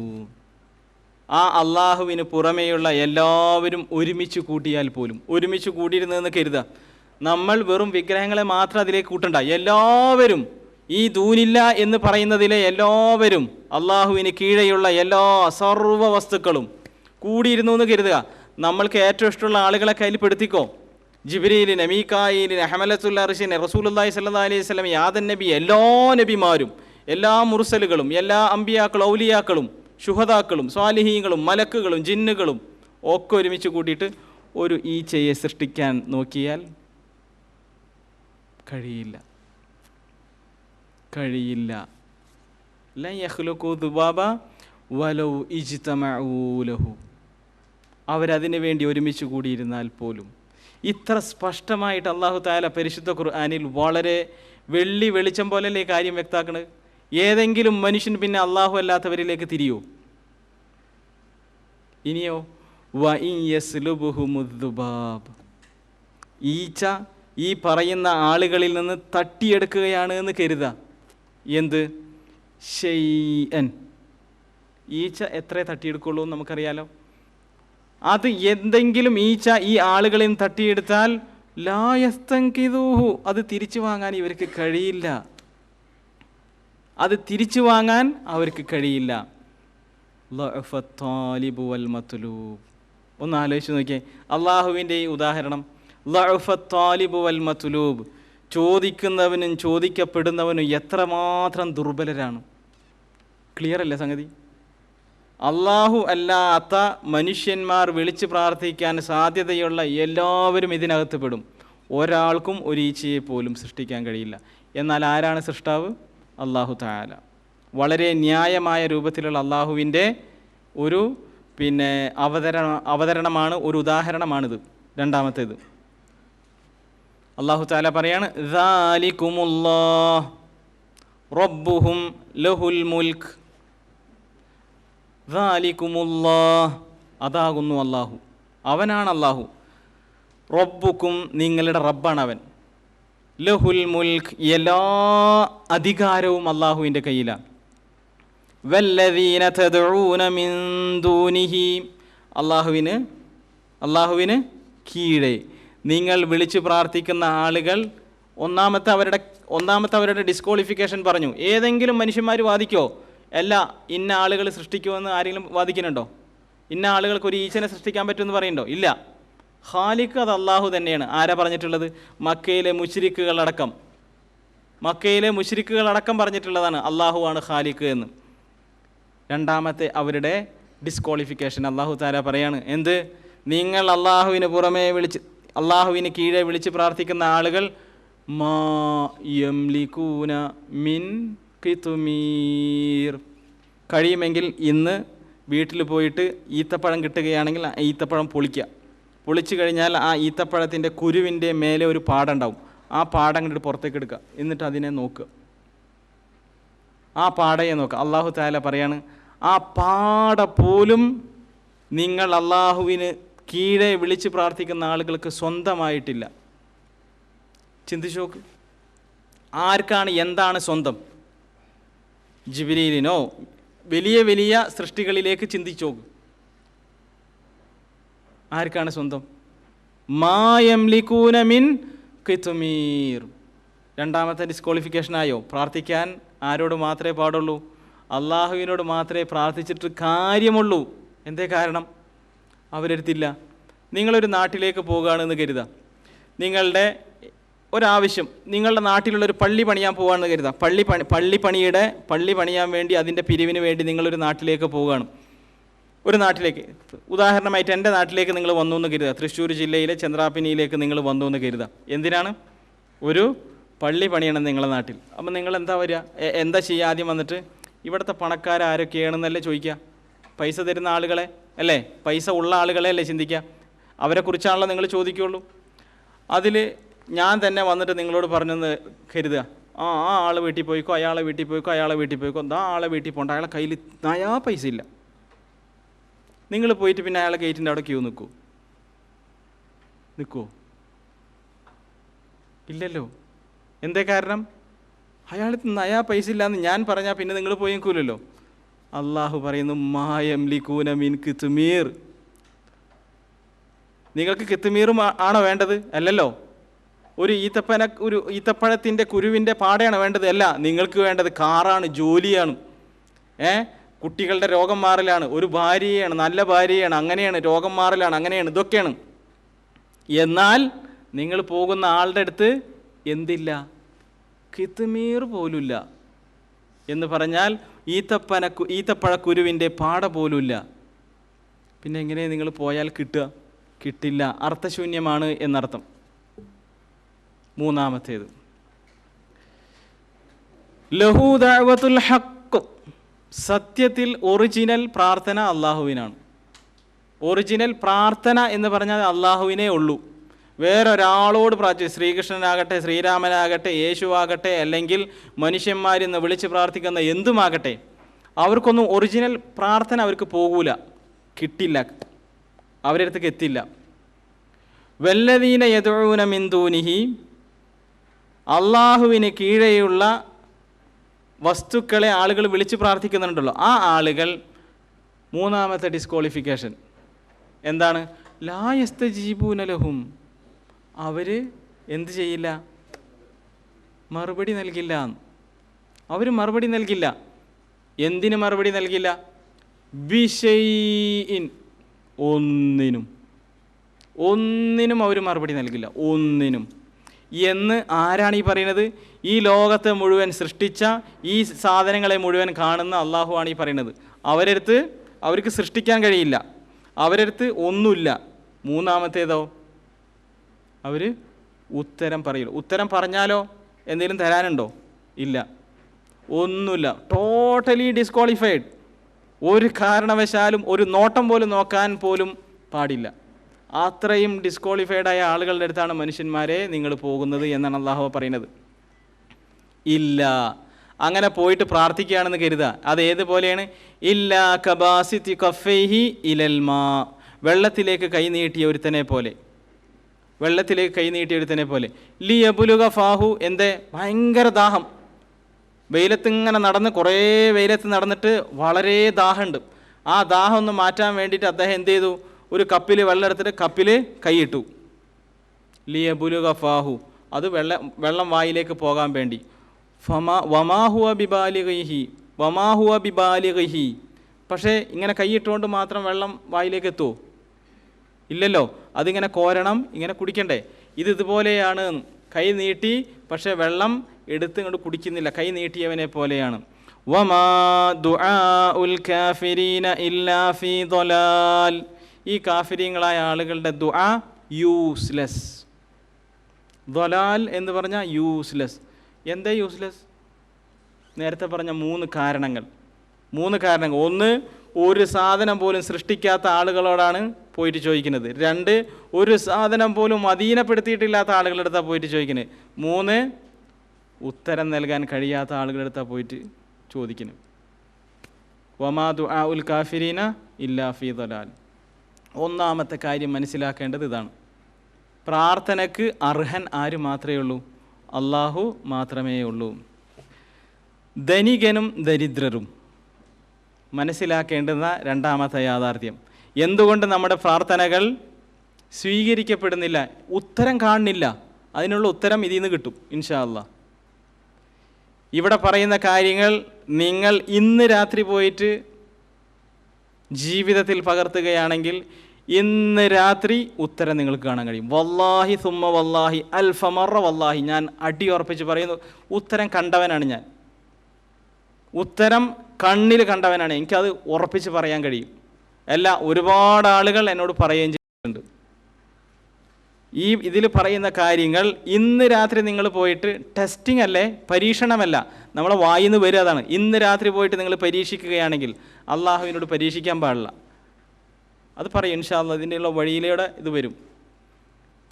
ആ അള്ളാഹുവിന് പുറമേയുള്ള എല്ലാവരും ഒരുമിച്ച് കൂട്ടിയാൽ പോലും, ഒരുമിച്ച് കൂടിയിരുന്നതെന്ന് കരുതുക. നമ്മൾ വെറും വിഗ്രഹങ്ങളെ മാത്രം അതിലേക്ക് കൂട്ടണ്ട. എല്ലാവരും ഈ ദൂനില്ല എന്ന് പറയുന്നതിലെ എല്ലാവരും അള്ളാഹുവിന് കീഴെയുള്ള എല്ലാ സർവ്വ വസ്തുക്കളും കൂടിയിരുന്നു എന്ന് കരുതുക. നമ്മൾക്ക് ഏറ്റവും ഇഷ്ടമുള്ള ആളുകളെ കയ്യിൽ പെടുത്തിക്കോ. ജിബ്രീലിനെ, മീകായിലിനെ, ഹമലത്തുൽ അർശിനെ, റസൂലുള്ളാഹി സ്വല്ലല്ലാഹി അലൈഹി വസല്ലം, യാദൻ നബി, എല്ലാ നബിമാരും, എല്ലാ മുർസലുകളും, എല്ലാ അമ്പിയാക്കളും, ഔലിയാക്കളും, ശുഹദാക്കളും, സ്വാലിഹീങ്ങളും, മലക്കുകളും, ജിന്നുകളും ഒക്കെ ഒരുമിച്ച് കൂട്ടിയിട്ട് ഒരു ഈച്ചയെ സൃഷ്ടിക്കാൻ നോക്കിയാൽ കഴിയില്ല. ലൻ യഖ്ലുഖു ദുബാബ വലൗ ഇജ്തമഉ ലഹു. അവരതിനു വേണ്ടി ഒരുമിച്ച് കൂടിയിരുന്നാൽ പോലും. ഇത്ര സ്പഷ്ടമായിട്ട് അല്ലാഹു തആല പരിശുദ്ധ ഖുർആനിൽ വളരെ വെളിച്ചം പോലല്ലേ കാര്യം വ്യക്തമാക്കുന്നത്. ഏതെങ്കിലും മനുഷ്യൻ പിന്നെ അള്ളാഹു അല്ലാത്തവരിലേക്ക് തിരിയോ? ഇനിയോ വഇൻ യസ്ലുബുഹുമുദ്ദുബാബ്, ഈച്ച ഈ പറയുന്ന ആളുകളിൽ നിന്ന് തട്ടിയെടുക്കുകയാണ് എന്ന് കരുതുക. എന്ത്? ഷൈഅൻ. ഈച്ച എത്ര തട്ടിയെടുക്കുള്ളൂ എന്ന് നമുക്കറിയാലോ. അത് എന്തെങ്കിലും ഈച്ച ഈ ആളുകളിൽ നിന്ന് തട്ടിയെടുത്താൽ ലാ യസ്തൻകിദൂഹു, അത് തിരിച്ചു വാങ്ങാൻ ഇവർക്ക് കഴിയില്ല. ലഅഫത് താലിബു വൽ മത്ലൂബ്. ഒന്ന് ആലോചിച്ച് നോക്കിയേ അള്ളാഹുവിൻ്റെ ഈ ഉദാഹരണം. ലഅഫത് താലിബു വൽ മത്ലൂബ്, ചോദിക്കുന്നവനും ചോദിക്കപ്പെടുന്നവനും എത്രമാത്രം ദുർബലരാണ്. ക്ലിയർ അല്ലേ സംഗതി? അള്ളാഹു അല്ലാത്ത മനുഷ്യന്മാർ വിളിച്ച് പ്രാർത്ഥിക്കാൻ സാധ്യതയുള്ള എല്ലാവരും ഇതിനകത്ത് പെടും. ഒരാൾക്കും ഒരു ഈച്ചയെ പോലും സൃഷ്ടിക്കാൻ കഴിയില്ല. എന്നാൽ ആരാണ് സൃഷ്ടാവ്? അള്ളാഹു തആല. വളരെ ന്യായമായ രൂപത്തിലുള്ള അള്ളാഹുവിൻ്റെ ഒരു അവതരണമാണ്, ഒരു ഉദാഹരണമാണിത്. രണ്ടാമത്തേത് അള്ളാഹു തആല പറയാണ് ദാലികുമുല്ലാഹ് റബ്ബുഹും ലഹുൽ മുൽക്ക്. ദാലികുമുല്ലാഹ്, അതാകുന്നു അള്ളാഹു, അവനാണ് അള്ളാഹു. റബ്ബുക്കും, നിങ്ങളുടെ റബ്ബാണ് അവൻ. ലഹുൽ മുൽക്ക്, എല്ലാ അധികാരവും അള്ളാഹുവിൻ്റെ കയ്യിലാണ്. വല്ലദീന തദ്ഊന മിൻ ദൂനിഹി, അള്ളാഹുവിന് കീഴെ നിങ്ങൾ വിളിച്ചു പ്രാർത്ഥിക്കുന്ന ആളുകൾ. ഒന്നാമത്തെ അവരുടെ ഡിസ്ക്വാളിഫിക്കേഷൻ പറഞ്ഞു. ഏതെങ്കിലും മനുഷ്യന്മാർ വാദിക്കോ? അല്ല, ഇന്ന ആളുകൾ സൃഷ്ടിക്കുമെന്ന് ആരെങ്കിലും വാദിക്കുന്നുണ്ടോ? ഇന്ന ആളുകൾക്ക് ഒരു ഈച്ചനെ സൃഷ്ടിക്കാൻ പറ്റുമെന്ന് പറയുന്നുണ്ടോ? ഇല്ല. ഖാലിഖ് അത് അള്ളാഹു തന്നെയാണ്. ആരാ പറഞ്ഞിട്ടുള്ളത്? മക്കയിലെ മുശ്രിക്കുകളടക്കം പറഞ്ഞിട്ടുള്ളതാണ് അള്ളാഹുവാണ് ഖാലിഖ് എന്ന്. രണ്ടാമത്തെ അവരുടെ ഡിസ്ക്വാളിഫിക്കേഷൻ അള്ളാഹു തആല പറയാണ്. എന്ത്? നിങ്ങൾ അള്ളാഹുവിന് കീഴെ വിളിച്ച് പ്രാർത്ഥിക്കുന്ന ആളുകൾ മാ യംലികൂന മിൻ ഖിത്മീർ, കഴിയുമെങ്കിൽ ഇന്ന് വീട്ടിൽ പോയിട്ട് ഈത്തപ്പഴം കിട്ടുകയാണെങ്കിൽ ആ ഈത്തപ്പഴം പൊളിച്ചു കഴിഞ്ഞാൽ ആ ഈത്തപ്പഴത്തിൻ്റെ കുരുവിൻ്റെ മേലെ ഒരു പാടുണ്ടാവും. ആ പാടം കണ്ടിട്ട് പുറത്തേക്ക് എടുക്കുക, എന്നിട്ട് അതിനെ നോക്കുക. ആ പാടയെ നോക്കുക. അള്ളാഹു തആല പറയാണ്, ആ പാട പോലും നിങ്ങൾ അള്ളാഹുവിന് കീഴെ വിളിച്ച് പ്രാർത്ഥിക്കുന്ന ആളുകൾക്ക് സ്വന്തമായിട്ടില്ല. ചിന്തിച്ചു നോക്ക്. ആർക്കാണ് എന്താണ് സ്വന്തം? ജിബ്രീലിനോ? വലിയ സൃഷ്ടികളിലേക്ക് ചിന്തിച്ചു നോക്ക്. ആർക്കാണ് സ്വന്തം? മാ യംലികൂന മിൻ ഖിത്മീർ. രണ്ടാമത്തെ ഡിസ്ക്വാളിഫിക്കേഷനായോ? പ്രാർത്ഥിക്കാൻ ആരോട് മാത്രമേ പാടുള്ളൂ? അള്ളാഹുവിനോട് മാത്രമേ പ്രാർത്ഥിച്ചിട്ട് കാര്യമുള്ളൂ. എന്തേ കാരണം? അവരെടുത്തില്ല. നിങ്ങളൊരു നാട്ടിലേക്ക് പോകുകയാണെന്ന് കരുതുക. നിങ്ങളുടെ ഒരാവശ്യം, നിങ്ങളുടെ നാട്ടിലുള്ളൊരു പള്ളി പണിയാൻ പോകുകയാണെന്ന് കരുതുക. പള്ളി പണിയാൻ വേണ്ടി, അതിൻ്റെ പിരിവിന് വേണ്ടി നിങ്ങളൊരു നാട്ടിലേക്ക് പോവുകയാണ്. ഒരു നാട്ടിലേക്ക്, ഉദാഹരണമായിട്ട് എൻ്റെ നാട്ടിലേക്ക് നിങ്ങൾ വന്നു എന്ന് കരുതുക. തൃശ്ശൂർ ജില്ലയിലെ ചന്ദ്രാപിനിയിലേക്ക് നിങ്ങൾ വന്നു എന്ന് കരുതുക. എന്തിനാണ്? ഒരു പള്ളി പണിയണം നിങ്ങളുടെ നാട്ടിൽ. അപ്പം നിങ്ങൾ എന്താ ചെയ്യുക? ആദ്യം വന്നിട്ട് ഇവിടുത്തെ പണക്കാരാരൊക്കെയാണെന്നല്ലേ ചോദിക്കുക. പൈസ തരുന്ന ആളുകളെ അല്ലേ, പൈസ ഉള്ള ആളുകളെ അല്ലേ ചിന്തിക്കുക. അവരെക്കുറിച്ചാണല്ലോ നിങ്ങൾ ചോദിക്കുകയുള്ളൂ. അതിൽ ഞാൻ തന്നെ വന്നിട്ട് നിങ്ങളോട് പറഞ്ഞെന്ന് കരുതുക. ആ ആളെ വീട്ടിൽ പോയിക്കോ, അയാളെ വീട്ടിൽ പോയിക്കോ, എന്താ ആളെ വീട്ടിൽ പോകണ്ട, അയാളെ കയ്യിൽ നയാ പൈസ ഇല്ല. നിങ്ങൾ പോയിട്ട് പിന്നെ അയാളെ ഗേറ്റിൻ്റെ അവിടെ ക്യൂ നിൽക്കുമോ? ഇല്ലല്ലോ. എന്തേ കാരണം? അയാൾ നയാ പൈസ ഇല്ലയെന്ന് ഞാൻ പറഞ്ഞാൽ പിന്നെ നിങ്ങൾ പോയി നിൽക്കൂലല്ലോ. അള്ളാഹു പറയുന്നു മാ യംലികൂന മിൻ ഖിത്മീർ. നിങ്ങൾക്ക് ഖിത്മീറും ആണോ വേണ്ടത്? അല്ലല്ലോ. ഒരു ഈത്തപ്പഴത്തിൻ്റെ കുരുവിൻ്റെ പാടയാണ് വേണ്ടത്. അല്ല, നിങ്ങൾക്ക് വേണ്ടത് കാറാണ്, ജോലിയാണ്, കുട്ടികളുടെ രോഗം മാറലാണ്, ഒരു ഭാര്യയാണ്, നല്ല ഭാര്യയാണ്, അങ്ങനെയാണ്, രോഗം മാറലാണ്, അങ്ങനെയാണ്, ഇതൊക്കെയാണ്. എന്നാൽ നിങ്ങൾ പോകുന്ന ആളുടെ അടുത്ത് എന്തില്ല? കിത്മീർ പോലുമില്ല. എന്ന് പറഞ്ഞാൽ ഈത്തപ്പഴക്കുരുവിൻ്റെ പാട പോലുമില്ല. പിന്നെ എങ്ങനെ നിങ്ങൾ പോയാൽ കിട്ടുക? കിട്ടില്ല, അർത്ഥശൂന്യമാണ് എന്നർത്ഥം. മൂന്നാമത്തേത്, ലഹു ദഅവത്തുൽ ഹഖ്, സത്യത്തിൽ ഒറിജിനൽ പ്രാർത്ഥന അള്ളാഹുവിനാണ്. ഒറിജിനൽ പ്രാർത്ഥന എന്ന് പറഞ്ഞാൽ അള്ളാഹുവിനേ ഉള്ളൂ. വേറൊരാളോട് പ്രാർത്ഥിച്ചു, ശ്രീകൃഷ്ണനാകട്ടെ, ശ്രീരാമനാകട്ടെ, യേശുവാകട്ടെ, അല്ലെങ്കിൽ മനുഷ്യന്മാരിന്ന് വിളിച്ച് പ്രാർത്ഥിക്കുന്ന എന്തുമാകട്ടെ, അവർക്കൊന്നും ഒറിജിനൽ പ്രാർത്ഥന അവർക്ക് പോകൂല, കിട്ടില്ല, അവരുടെ അടുത്തേക്ക് എത്തില്ല. വല്ലദീന യദ്ഊന മിൻ ദൂനിഹി, അള്ളാഹുവിന് കീഴെയുള്ള വസ്തുക്കളെ ആളുകൾ വിളിച്ച് പ്രാർത്ഥിക്കുന്നുണ്ടല്ലോ, ആ ആളുകൾ മൂന്നാമത്തെ ഡിസ്ക്വാളിഫിക്കേഷൻ എന്താണ്? ലാ യസ്തജീബൂന ലഹും, അവർ എന്ത് ചെയ്യില്ല? മറുപടി നൽകില്ല. അവർ മറുപടി നൽകില്ല. എന്തിന് മറുപടി നൽകില്ല? ബിശൈഇൻ, ഒന്നിനും അവർ മറുപടി നൽകില്ല, ഒന്നിനും. എന്ന് ആരാണ് ഈ പറയുന്നത്? ഈ ലോകത്തെ മുഴുവൻ സൃഷ്ടിച്ച, ഈ സാധനങ്ങളെ മുഴുവൻ കാണുന്ന അള്ളാഹു ആണ് ഈ പറയുന്നത്. അവർക്ക് സൃഷ്ടിക്കാൻ കഴിയില്ല, അവരടുത്ത് ഒന്നുമില്ല. മൂന്നാമത്തേതോ, അവർ ഉത്തരം പറയില്ല. ഉത്തരം പറഞ്ഞാലോ എന്തെങ്കിലും തരാനുണ്ടോ? ഇല്ല, ഒന്നുമില്ല. Totally disqualified. ഒരു കാരണവശാലും ഒരു നോട്ടം പോലും നോക്കാൻ പോലും പാടില്ല. അത്രയും ഡിസ്ക്വാളിഫൈഡായ ആളുകളുടെ അടുത്താണ് മനുഷ്യന്മാരെ നിങ്ങൾ പോകുന്നത് എന്നാണ് അള്ളാഹു പറയുന്നത്. ഇല്ല, അങ്ങനെ പോയിട്ട് പ്രാർത്ഥിക്കുകയാണെന്ന് കരുതുക. അത് ഏതുപോലെയാണ്? ഇല്ലാ കബാസിതി കഫൈഹി ഇലൽമാ, വെള്ളത്തിലേക്ക് കൈ നീട്ടിയ ഒരുത്തനെ പോലെ, വെള്ളത്തിലേക്ക് കൈ നീട്ടിയ ഒരുത്തനെ പോലെ. ലി യബുലുഗ ഫാഹു, എന്തേ? ഭയങ്കര ദാഹം, വെയിലത്തിങ്ങനെ നടന്ന്, കുറേ വെയിലത്ത് നടന്നിട്ട് വളരെ ദാഹമുണ്ട്. ആ ദാഹം ഒന്ന് മാറ്റാൻ വേണ്ടിയിട്ട് അദ്ദേഹം എന്ത് ചെയ്തു? ഒരു കപ്പിൽ വെള്ളം എടുത്തിട്ട് കപ്പിൽ കൈയിട്ടു. ലി യബുലുഗ ഫാഹു, അത് വെള്ളം വായിലേക്ക് പോകാൻ വേണ്ടി. വമാഹുവ ബിബാലിഗിഹി, പക്ഷേ ഇങ്ങനെ കൈയിട്ടുകൊണ്ട് മാത്രം വെള്ളം വായിലേക്ക് എത്തുമോ? ഇല്ലല്ലോ, അതിങ്ങനെ കോരണം, ഇങ്ങനെ കുടിക്കണ്ടേ. ഇതുപോലെയാണ്, കൈ നീട്ടി പക്ഷേ വെള്ളം എടുത്ത് ഇങ്ങോട്ട് കുടിക്കുന്നില്ല, കൈ നീട്ടിയവനെ പോലെയാണ്. വമാ ദുആഉൽ കാഫിരീന ഇല്ലാ ഫീ ളലാൽ, ഈ കാഫിരീങ്ങളായ ആളുകളുടെ ദുആ യൂസ്ലെസ്. ളലാൽ എന്ന് പറഞ്ഞാൽ യൂസ്ലെസ്. എന്താ യൂസ്ലെസ്? നേരത്തെ പറഞ്ഞ മൂന്ന് കാരണങ്ങൾ. ഒന്ന്, ഒരു സാധനം പോലും സൃഷ്ടിക്കാത്ത ആളുകളോടാണ് പോയിട്ട് ചോദിക്കുന്നത്. 2, ഒരു സാധനം പോലും അധീനപ്പെടുത്തിയിട്ടില്ലാത്ത ആളുകളുടെ അടുത്താണ് പോയിട്ട് ചോദിക്കുന്നത്. 3, ഉത്തരം നൽകാൻ കഴിയാത്ത ആളുകളുടെ അടുത്താണ് പോയിട്ട് ചോദിക്കുന്നത്. വമാ ദുആഉൽ കാഫിരീന ഇല്ലാ ഫീ ളലാൽ. ഒന്നാമത്തെ കാര്യം മനസ്സിലാക്കേണ്ടത് ഇതാണ്. പ്രാർത്ഥനയ്ക്ക് അർഹൻ ആര് മാത്രമേ ഉള്ളൂ? അള്ളാഹു മാത്രമേ ഉള്ളൂ. ധനികനും ദരിദ്രരും മനസ്സിലാക്കേണ്ടുന്ന രണ്ടാമത്തെ യാഥാർത്ഥ്യം. എന്തുകൊണ്ട് നമ്മുടെ പ്രാർത്ഥനകൾ സ്വീകരിക്കപ്പെടുന്നില്ല? ഉത്തരം കാണുന്നില്ല. അതിനുള്ള ഉത്തരം ഇതിൽ നിന്ന് കിട്ടും ഇൻഷാ അല്ലാഹ്. ഇവിടെ പറയുന്ന കാര്യങ്ങൾ നിങ്ങൾ ഇന്ന് രാത്രി പോയിട്ട് ജീവിതത്തിൽ പകർത്തുകയാണെങ്കിൽ ഇന്ന് രാത്രി ഉത്തരം നിങ്ങൾക്ക് കാണാൻ കഴിയും. വല്ലാഹി സുമ്മ വല്ലാഹി അൽഫമറ വല്ലാഹി, ഞാൻ അടിയുറപ്പിച്ച് പറയുന്നു, ഉത്തരം കണ്ടവനാണ് ഞാൻ. ഉത്തരം കണ്ണിൽ കണ്ടവനാണ്. എനിക്കത് ഉറപ്പിച്ച് പറയാൻ കഴിയും. ഒരുപാട് ആളുകൾ എന്നോട് പറയുകയും ചെയ്തിട്ടുണ്ട്. ഇതിൽ പറയുന്ന കാര്യങ്ങൾ ഇന്ന് രാത്രി നിങ്ങൾ പോയിട്ട്, ടെസ്റ്റിംഗ് അല്ലേ, പരീക്ഷണമല്ല, നമ്മളെ വായിന്ന് വരിക അതാണ്. ഇന്ന് രാത്രി പോയിട്ട് നിങ്ങൾ പരീക്ഷിക്കുകയാണെങ്കിൽ അള്ളാഹുവിനോട് പരീക്ഷിക്കാൻ പാടില്ല. അത് പറയും ഇൻഷാ അല്ലാഹ്, ഇതിൻ്റെയുള്ള വഴിയിലൂടെ ഇത് വരും.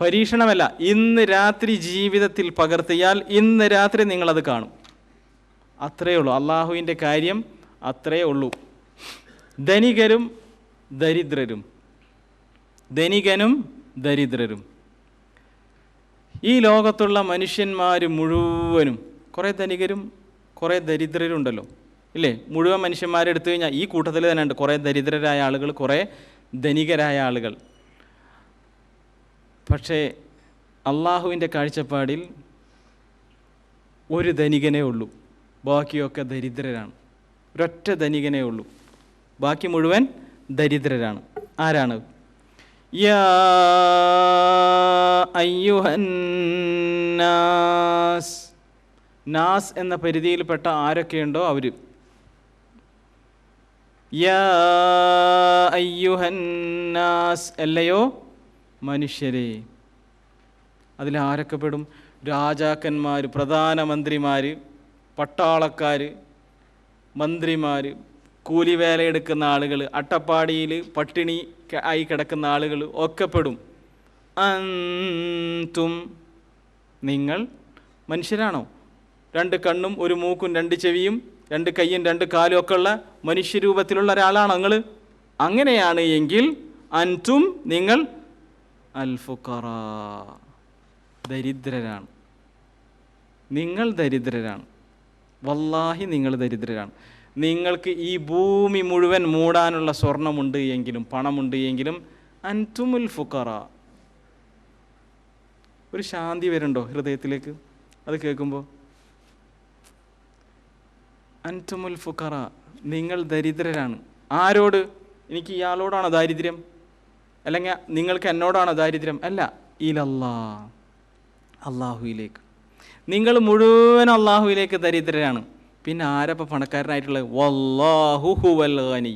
പരീക്ഷണമല്ല, ഇന്ന് രാത്രി ജീവിതത്തിൽ പകർത്തിയാൽ ഇന്ന് രാത്രി നിങ്ങളത് കാണും. അത്രയേ ഉള്ളൂ. അള്ളാഹുവിൻ്റെ കാര്യം അത്രയേ ഉള്ളൂ. ധനികനും ദരിദ്രരും ഈ ലോകത്തുള്ള മനുഷ്യന്മാർ മുഴുവനും, കുറേ ധനികരും കുറേ ദരിദ്രരും ഉണ്ടല്ലോ, ഇല്ലേ? മുഴുവൻ മനുഷ്യന്മാരെ എടുത്തു കഴിഞ്ഞാൽ ഈ കൂട്ടത്തിൽ തന്നെ ഉണ്ട് കുറേ ദരിദ്രരായ ആളുകൾ, കുറേ ധനികരായ ആളുകൾ. പക്ഷേ അള്ളാഹുവിൻ്റെ കാഴ്ചപ്പാടിൽ ഒരു ധനികനേ ഉള്ളൂ, ബാക്കിയൊക്കെ ദരിദ്രരാണ്. ഒരൊറ്റ ധനികനേ ഉള്ളൂ, ബാക്കി മുഴുവൻ ദരിദ്രരാണ്. ആരാണ്? യാ അയ്യുഹന്നാസ്, നാസ് എന്ന പരിധിയിൽപ്പെട്ട ആരൊക്കെയുണ്ടോ അവർ. യാ അയ്യുഹന്നാസ്, അല്ലയോ മനുഷ്യരെ. അതിലാരൊക്കെ പെടും? രാജാക്കന്മാർ, പ്രധാനമന്ത്രിമാർ, പട്ടാളക്കാർ, മന്ത്രിമാർ, കൂലിവേലയെടുക്കുന്ന ആളുകൾ, അട്ടപ്പാടിയിൽ പട്ടിണി ആയി കിടക്കുന്ന ആളുകൾ ഒക്കെ പെടും. അൻതും, നിങ്ങൾ മനുഷ്യരാണോ? 2 കണ്ണും 1 മൂക്കും 2 ചെവിയും 2 കയ്യും 2 കാലും ഒക്കെ ഉള്ള മനുഷ്യരൂപത്തിലുള്ള ഒരാളാണോ നിങ്ങൾ? അങ്ങനെയാണ് എങ്കിൽ അൻതും, നിങ്ങൾ അൽ ഫുഖറാ, ദരിദ്രരാണ്. നിങ്ങൾ ദരിദ്രരാണ്, വല്ലാഹി നിങ്ങൾ ദരിദ്രരാണ്. നിങ്ങൾക്ക് ഈ ഭൂമി മുഴുവൻ മൂടാനുള്ള സ്വർണമുണ്ട് എങ്കിലും പണമുണ്ട് എങ്കിലും അൻതുമുൽ ഫുഖറാ. ഒരു ശാന്തി വരുന്നുണ്ടോ ഹൃദയത്തിലേക്ക് അത് കേൾക്കുമ്പോൾ? അൻതുമുൽ ഫുഖറാ, നിങ്ങൾ ദരിദ്രരാണ്. ആരോട്? എനിക്ക് ഇയാളോടാണോ ദാരിദ്ര്യം? അല്ലെങ്കിൽ നിങ്ങൾക്ക് എന്നോടാണോ ദാരിദ്ര്യം? അല്ല, ഇലല്ലാ, അള്ളാഹുവിലേക്ക്. നിങ്ങൾ മുഴുവൻ അള്ളാഹുവിലേക്ക് ദരിദ്രരാണ്. പിന്നെ ആരപ്പോൾ പണക്കാരനായിട്ടുള്ളത്? വല്ലാഹു ഹുവൽ ഗനി.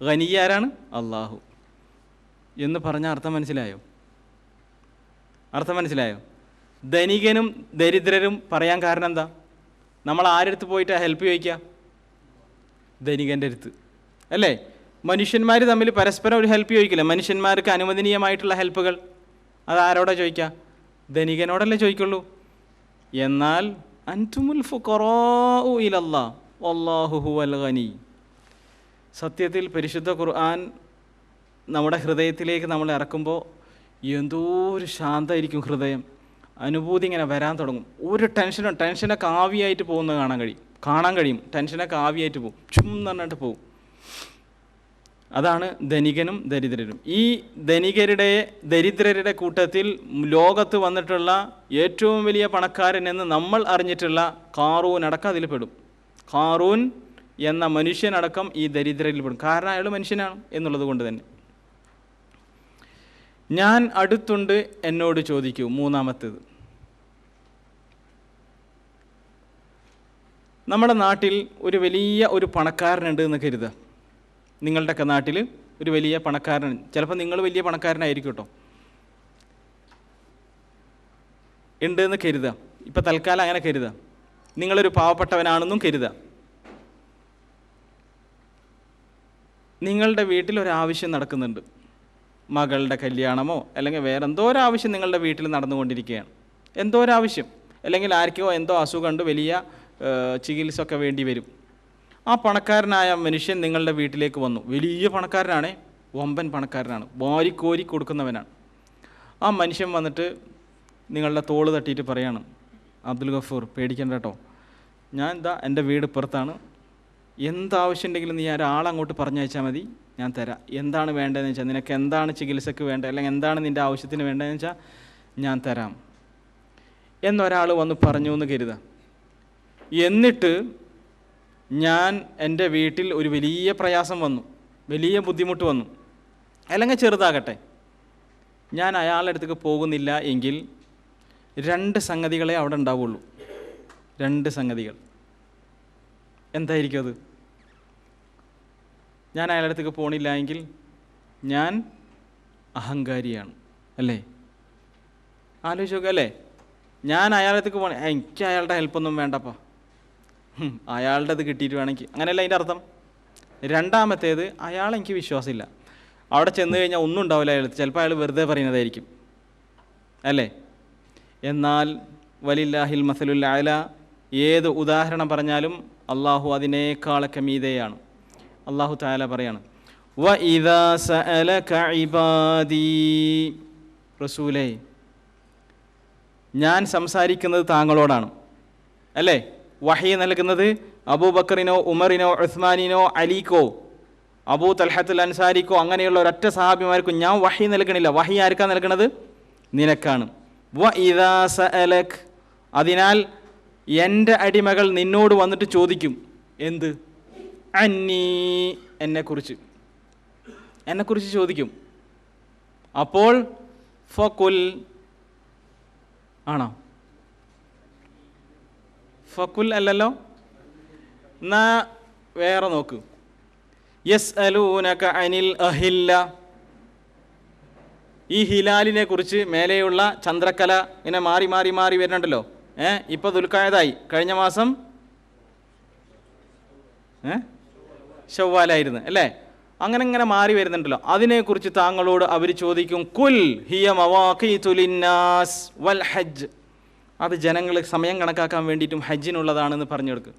ഗനി ആരാണ്? അള്ളാഹു എന്ന് പറഞ്ഞ അർത്ഥം മനസ്സിലായോ? അർത്ഥം മനസ്സിലായോ? ധനികനും ദരിദ്രരും പറയാൻ കാരണം എന്താ? നമ്മൾ ആരടുത്ത് പോയിട്ട് ഹെൽപ്പ് ചോദിക്കുക? ധനികൻ്റെ അടുത്ത്, അല്ലേ? മനുഷ്യന്മാർ തമ്മിൽ പരസ്പരം ഒരു ഹെൽപ്പ് ചോദിക്കില്ല. മനുഷ്യന്മാർക്ക് അനുവദനീയമായിട്ടുള്ള ഹെൽപ്പുകൾ അതാരോടാ ചോദിക്കുക? ധനികനോടല്ലേ ചോദിക്കുള്ളൂ. എന്നാൽ അൻതുമുൽ ഫുഖറാഉ ഇലല്ലാഹ് വല്ലാഹു ഹുവൽ ഗനി. സത്യത്തിൽ പരിശുദ്ധ ഖുർആൻ നമ്മുടെ ഹൃദയത്തിലേക്ക് നമ്മൾ ഇറക്കുമ്പോൾ എന്തോ ഒരു ശാന്തമായിരിക്കും ഹൃദയം. അനുഭൂതി ഇങ്ങനെ വരാൻ തുടങ്ങും. ഒരു ടെൻഷനൊക്കെ ആവിയായിട്ട് പോകുന്നത് കാണാൻ കഴിയും. ടെൻഷനൊക്കെ ആവിയായിട്ട് പോകും, ചുമ്ന്ന് പറഞ്ഞിട്ട് പോകും. അതാണ് ധനികനും ദരിദ്രരും. ഈ ദരിദ്രരുടെ കൂട്ടത്തിൽ ലോകത്ത് വന്നിട്ടുള്ള ഏറ്റവും വലിയ പണക്കാരൻ എന്ന് നമ്മൾ അറിഞ്ഞിട്ടുള്ള ഖാറൂൻ അടക്കം അതിൽ പെടും. ഖാറൂൻ എന്ന മനുഷ്യനടക്കം ഈ ദരിദ്രരിൽ പെടും. കാരണം അയാൾ മനുഷ്യനാണ് എന്നുള്ളത് കൊണ്ട് തന്നെ. ഞാൻ അടുത്തുണ്ട് എന്നോട് ചോദിക്കൂ. 3-ാമത്തേത്, നമ്മുടെ നാട്ടിൽ ഒരു വലിയ ഒരു പണക്കാരനുണ്ട് എന്ന് കരുതുക. നിങ്ങളുടെയൊക്കെ നാട്ടിൽ ഒരു വലിയ പണക്കാരൻ, ചിലപ്പോൾ നിങ്ങൾ വലിയ പണക്കാരനായിരിക്കും കേട്ടോ, ഉണ്ട് എന്ന് കരുതുക. ഇപ്പം തൽക്കാലം അങ്ങനെ കരുതുക. നിങ്ങളൊരു പാവപ്പെട്ടവനാണെന്നും കരുതുക. നിങ്ങളുടെ വീട്ടിൽ ഒരാവശ്യം നടക്കുന്നുണ്ട്. മകളുടെ കല്യാണമോ അല്ലെങ്കിൽ വേറെ എന്തോ ഒരാവശ്യം നിങ്ങളുടെ വീട്ടിൽ നടന്നുകൊണ്ടിരിക്കുകയാണ്. എന്തോ ഒരാവശ്യം, അല്ലെങ്കിൽ ആർക്കോ എന്തോ അസുഖമുണ്ട്, വലിയ ചികിത്സ ഒക്കെ വേണ്ടി വരും. ആ പണക്കാരനായ മനുഷ്യൻ നിങ്ങളുടെ വീട്ടിലേക്ക് വന്നു. വലിയ പണക്കാരനാണ്, വമ്പൻ പണക്കാരനാണ്, വാരിക്കോരി കൊടുക്കുന്നവനാണ്. ആ മനുഷ്യൻ വന്നിട്ട് നിങ്ങളുടെ തോള് തട്ടിയിട്ട് പറയാണ്, അബ്ദുൽ ഗഫൂർ പേടിക്കണ്ട കേട്ടോ, ഞാൻ എന്താ എൻ്റെ വീട് പുറത്താണ്, എന്താവശ്യം ഉണ്ടെങ്കിലും നീ ഒരാളങ്ങോട്ട് പറഞ്ഞയച്ചാൽ മതി, ഞാൻ തരാം. എന്താണ് വേണ്ടതെന്ന് വെച്ചാൽ, നിനക്ക് എന്താണ് ചികിത്സക്ക് വേണ്ടത് അല്ലെങ്കിൽ എന്താണ് നിൻ്റെ ആവശ്യത്തിന് വേണ്ടതെന്ന് വെച്ചാൽ ഞാൻ തരാം എന്നൊരാൾ വന്ന് പറഞ്ഞു എന്ന് കരുതാം. എന്നിട്ട് ഞാൻ എൻ്റെ വീട്ടിൽ ഒരു വലിയ പ്രയാസം വന്നു, വലിയ ബുദ്ധിമുട്ട് വന്നു, അല്ലെങ്കിൽ ചെറുതാകട്ടെ, ഞാൻ അയാളുടെ അടുത്തേക്ക് പോകുന്നില്ല എങ്കിൽ 2 സംഗതികളെ അവിടെ ഉണ്ടാവുള്ളൂ. 2 സംഗതികൾ. എന്തായിരിക്കും അത്? ഞാൻ അയാളുടെ അടുത്തേക്ക് പോകണില്ല എങ്കിൽ ഞാൻ അഹങ്കാരിയാണ്, അല്ലേ? ആലോചിച്ച് നോക്കുക, അല്ലേ? ഞാൻ അയാളുടെ അടുത്തേക്ക് പോകണേ, എനിക്ക് അയാളുടെ ഹെൽപ്പൊന്നും വേണ്ടപ്പാ, അയാളുടെ അത് കിട്ടിയിട്ട് വേണമെങ്കിൽ, അങ്ങനെയല്ല അതിൻ്റെ അർത്ഥം. 2-ാമത്തേത്, അയാളെനിക്ക് വിശ്വാസമില്ല, അവിടെ ചെന്ന് കഴിഞ്ഞാൽ ഒന്നും ഉണ്ടാവില്ല അയാൾ, ചിലപ്പോൾ അയാൾ വെറുതെ പറയുന്നതായിരിക്കും, അല്ലേ? എന്നാൽ വലില്ലാഹിൽ മസലുൽ അഅല, ഏത് ഉദാഹരണം പറഞ്ഞാലും അള്ളാഹു അതിനേക്കാളൊക്കെ മീതെയാണ്. അള്ളാഹു തആല പറയാണ്, വ ഇദാ സഅലക ഇബാദി, റസൂലേ ഞാൻ സംസാരിക്കുന്നത് താങ്കളോടാണ്, അല്ലേ? വഹി നൽകുന്നത് അബൂബക്കറിനോ ഉമറിനോ ഉസ്മാനിനോ അലിക്കോ അബൂ തൽഹത്തുൽ അൻസാരിക്കോ അങ്ങനെയുള്ള ഒരൊറ്റ സഹാബിമാർക്കും ഞാൻ വഹി നൽകണില്ല. വഹി ആർക്കാണ് നൽകണത്? നിനക്കാണ്. വ ഇദാ സഅലക്, അതിനാൽ എൻ്റെ അടിമകൾ നിന്നോട് വന്നിട്ട് ചോദിക്കും. എന്ത്? അന്നീ, എന്നെക്കുറിച്ച് ചോദിക്കും. അപ്പോൾ ഫകുൽ, ആണോ? ഫകുൽ അല്ലല്ലോ. എന്നാ വേറെ നോക്ക്. യസ്അലൂനക അനിൽ അഹില്ല, ഈ ഹിലാലിനെ കുറിച്ച് മേലെയുള്ള ചന്ദ്രക്കല ഇങ്ങനെ മാറി മാറി മാറി വരുന്നുണ്ടല്ലോ. ഇപ്പോൾ ദുൽഖഅദായി, കഴിഞ്ഞ മാസം ശവ്വാലായിരുന്നു അല്ലേ? അങ്ങനെ ഇങ്ങനെ മാറി വരുന്നുണ്ടല്ലോ. അതിനെക്കുറിച്ച് താങ്കളോട് അവർ ചോദിക്കും. കുൽ ഹിയ മവാഖീതു ലിന്നാസ് വൽ ഹജ്ജ്, അത് ജനങ്ങൾ സമയം കണക്കാക്കാൻ വേണ്ടിയിട്ടും ഹജ്ജിനുള്ളതാണെന്ന് പറഞ്ഞു കൊടുക്കുക.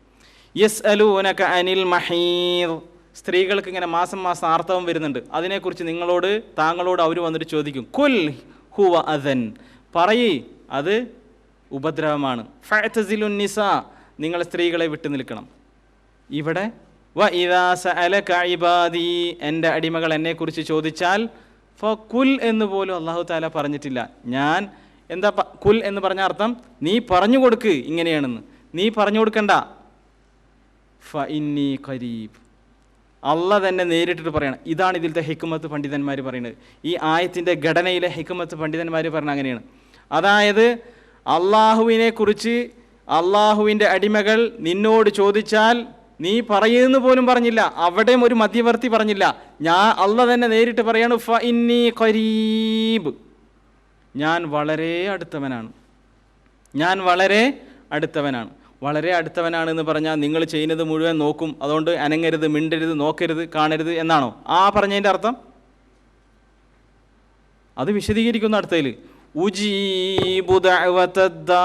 യസ്അലൂനക അനിൽ മഹീദ്, സ്ത്രീകൾക്ക് ഇങ്ങനെ മാസം മാസം ആർത്തവം വരുന്നുണ്ട്, അതിനെക്കുറിച്ച് താങ്കളോട് അവർ വന്നിട്ട് ചോദിക്കും. കുൽ ഹുവ അദൻ, പറയ് അത് ഉപദ്രവമാണ്. ഫഅ്തസിലുൻ നിസാ, നിങ്ങൾ സ്ത്രീകളെ വിട്ടു നിൽക്കണം. ഇവിടെ വ ഇദാ സഅലക ഇബാദി, എൻ്റെ അടിമകൾ എന്നെക്കുറിച്ച് ചോദിച്ചാൽ ഫകുൽ എന്ന് പോലും അല്ലാഹു തആല പറഞ്ഞിട്ടില്ല. ഞാൻ എന്താ കുൽ എന്ന് പറഞ്ഞ അർത്ഥം? നീ പറഞ്ഞു കൊടുക്ക് ഇങ്ങനെയാണെന്ന്. നീ പറഞ്ഞു കൊടുക്കണ്ട. ഫഇന്നി ഖരീബ്, അള്ളാഹ് തന്നെ നേരിട്ടിട്ട് പറയണം. ഇതാണ് ഇതിലത്തെ ഹിക്മത്ത് പണ്ഡിതന്മാർ പറയുന്നത്. ഈ ആയത്തിൻ്റെ ഘടനയിലെ ഹിക്മത്ത് പണ്ഡിതന്മാർ പറഞ്ഞ അങ്ങനെയാണ്. അതായത് അള്ളാഹുവിനെ കുറിച്ച് അള്ളാഹുവിൻ്റെ അടിമകൾ നിന്നോട് ചോദിച്ചാൽ നീ പറയുമെന്ന് പോലും പറഞ്ഞില്ല, അവിടെയും ഒരു മധ്യവർത്തി പറഞ്ഞില്ല. അള്ളാഹ് തന്നെ നേരിട്ട് പറയാണ് ഫഇന്നി ഖരീബ്, ഞാൻ വളരെ അടുത്തവനാണ്. വളരെ അടുത്തവനാണെന്ന് പറഞ്ഞാൽ നിങ്ങൾ ചെയ്യുന്നത് മുഴുവൻ നോക്കും, അതുകൊണ്ട് അനങ്ങരുത്, മിണ്ടരുത്, നോക്കരുത്, കാണരുത് എന്നാണോ ആ പറഞ്ഞതിൻ്റെ അർത്ഥം? അത് വിശദീകരിക്കുന്ന അടുത്തതിൽ ഉജീബു ദഅവതദ്ദാ,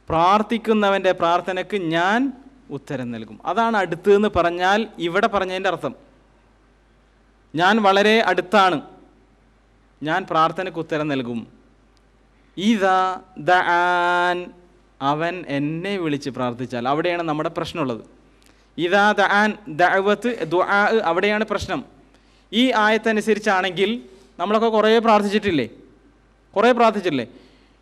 പ്രാർത്ഥിക്കുന്നവൻ്റെ പ്രാർത്ഥനയ്ക്ക് ഞാൻ ഉത്തരം നൽകും. അതാണ് അടുത്തെന്ന് പറഞ്ഞാൽ ഇവിടെ പറഞ്ഞതിൻ്റെ അർത്ഥം. ഞാൻ വളരെ അടുത്താണ്, ഞാൻ പ്രാർത്ഥനയ്ക്ക് ഉത്തരം നൽകും. ഇദാ ദഅാൻ, അവൻ എന്നെ വിളിച്ച് പ്രാർത്ഥിച്ചാൽ. അവിടെയാണ് നമ്മുടെ പ്രശ്നമുള്ളത്. ഇദാ ദഅാൻ, ദഅവത്ത് ദുആ, അവിടെയാണ് പ്രശ്നം. ഈ ആയത്തനുസരിച്ചാണെങ്കിൽ നമ്മളൊക്കെ കുറേ പ്രാർത്ഥിച്ചിട്ടില്ലേ?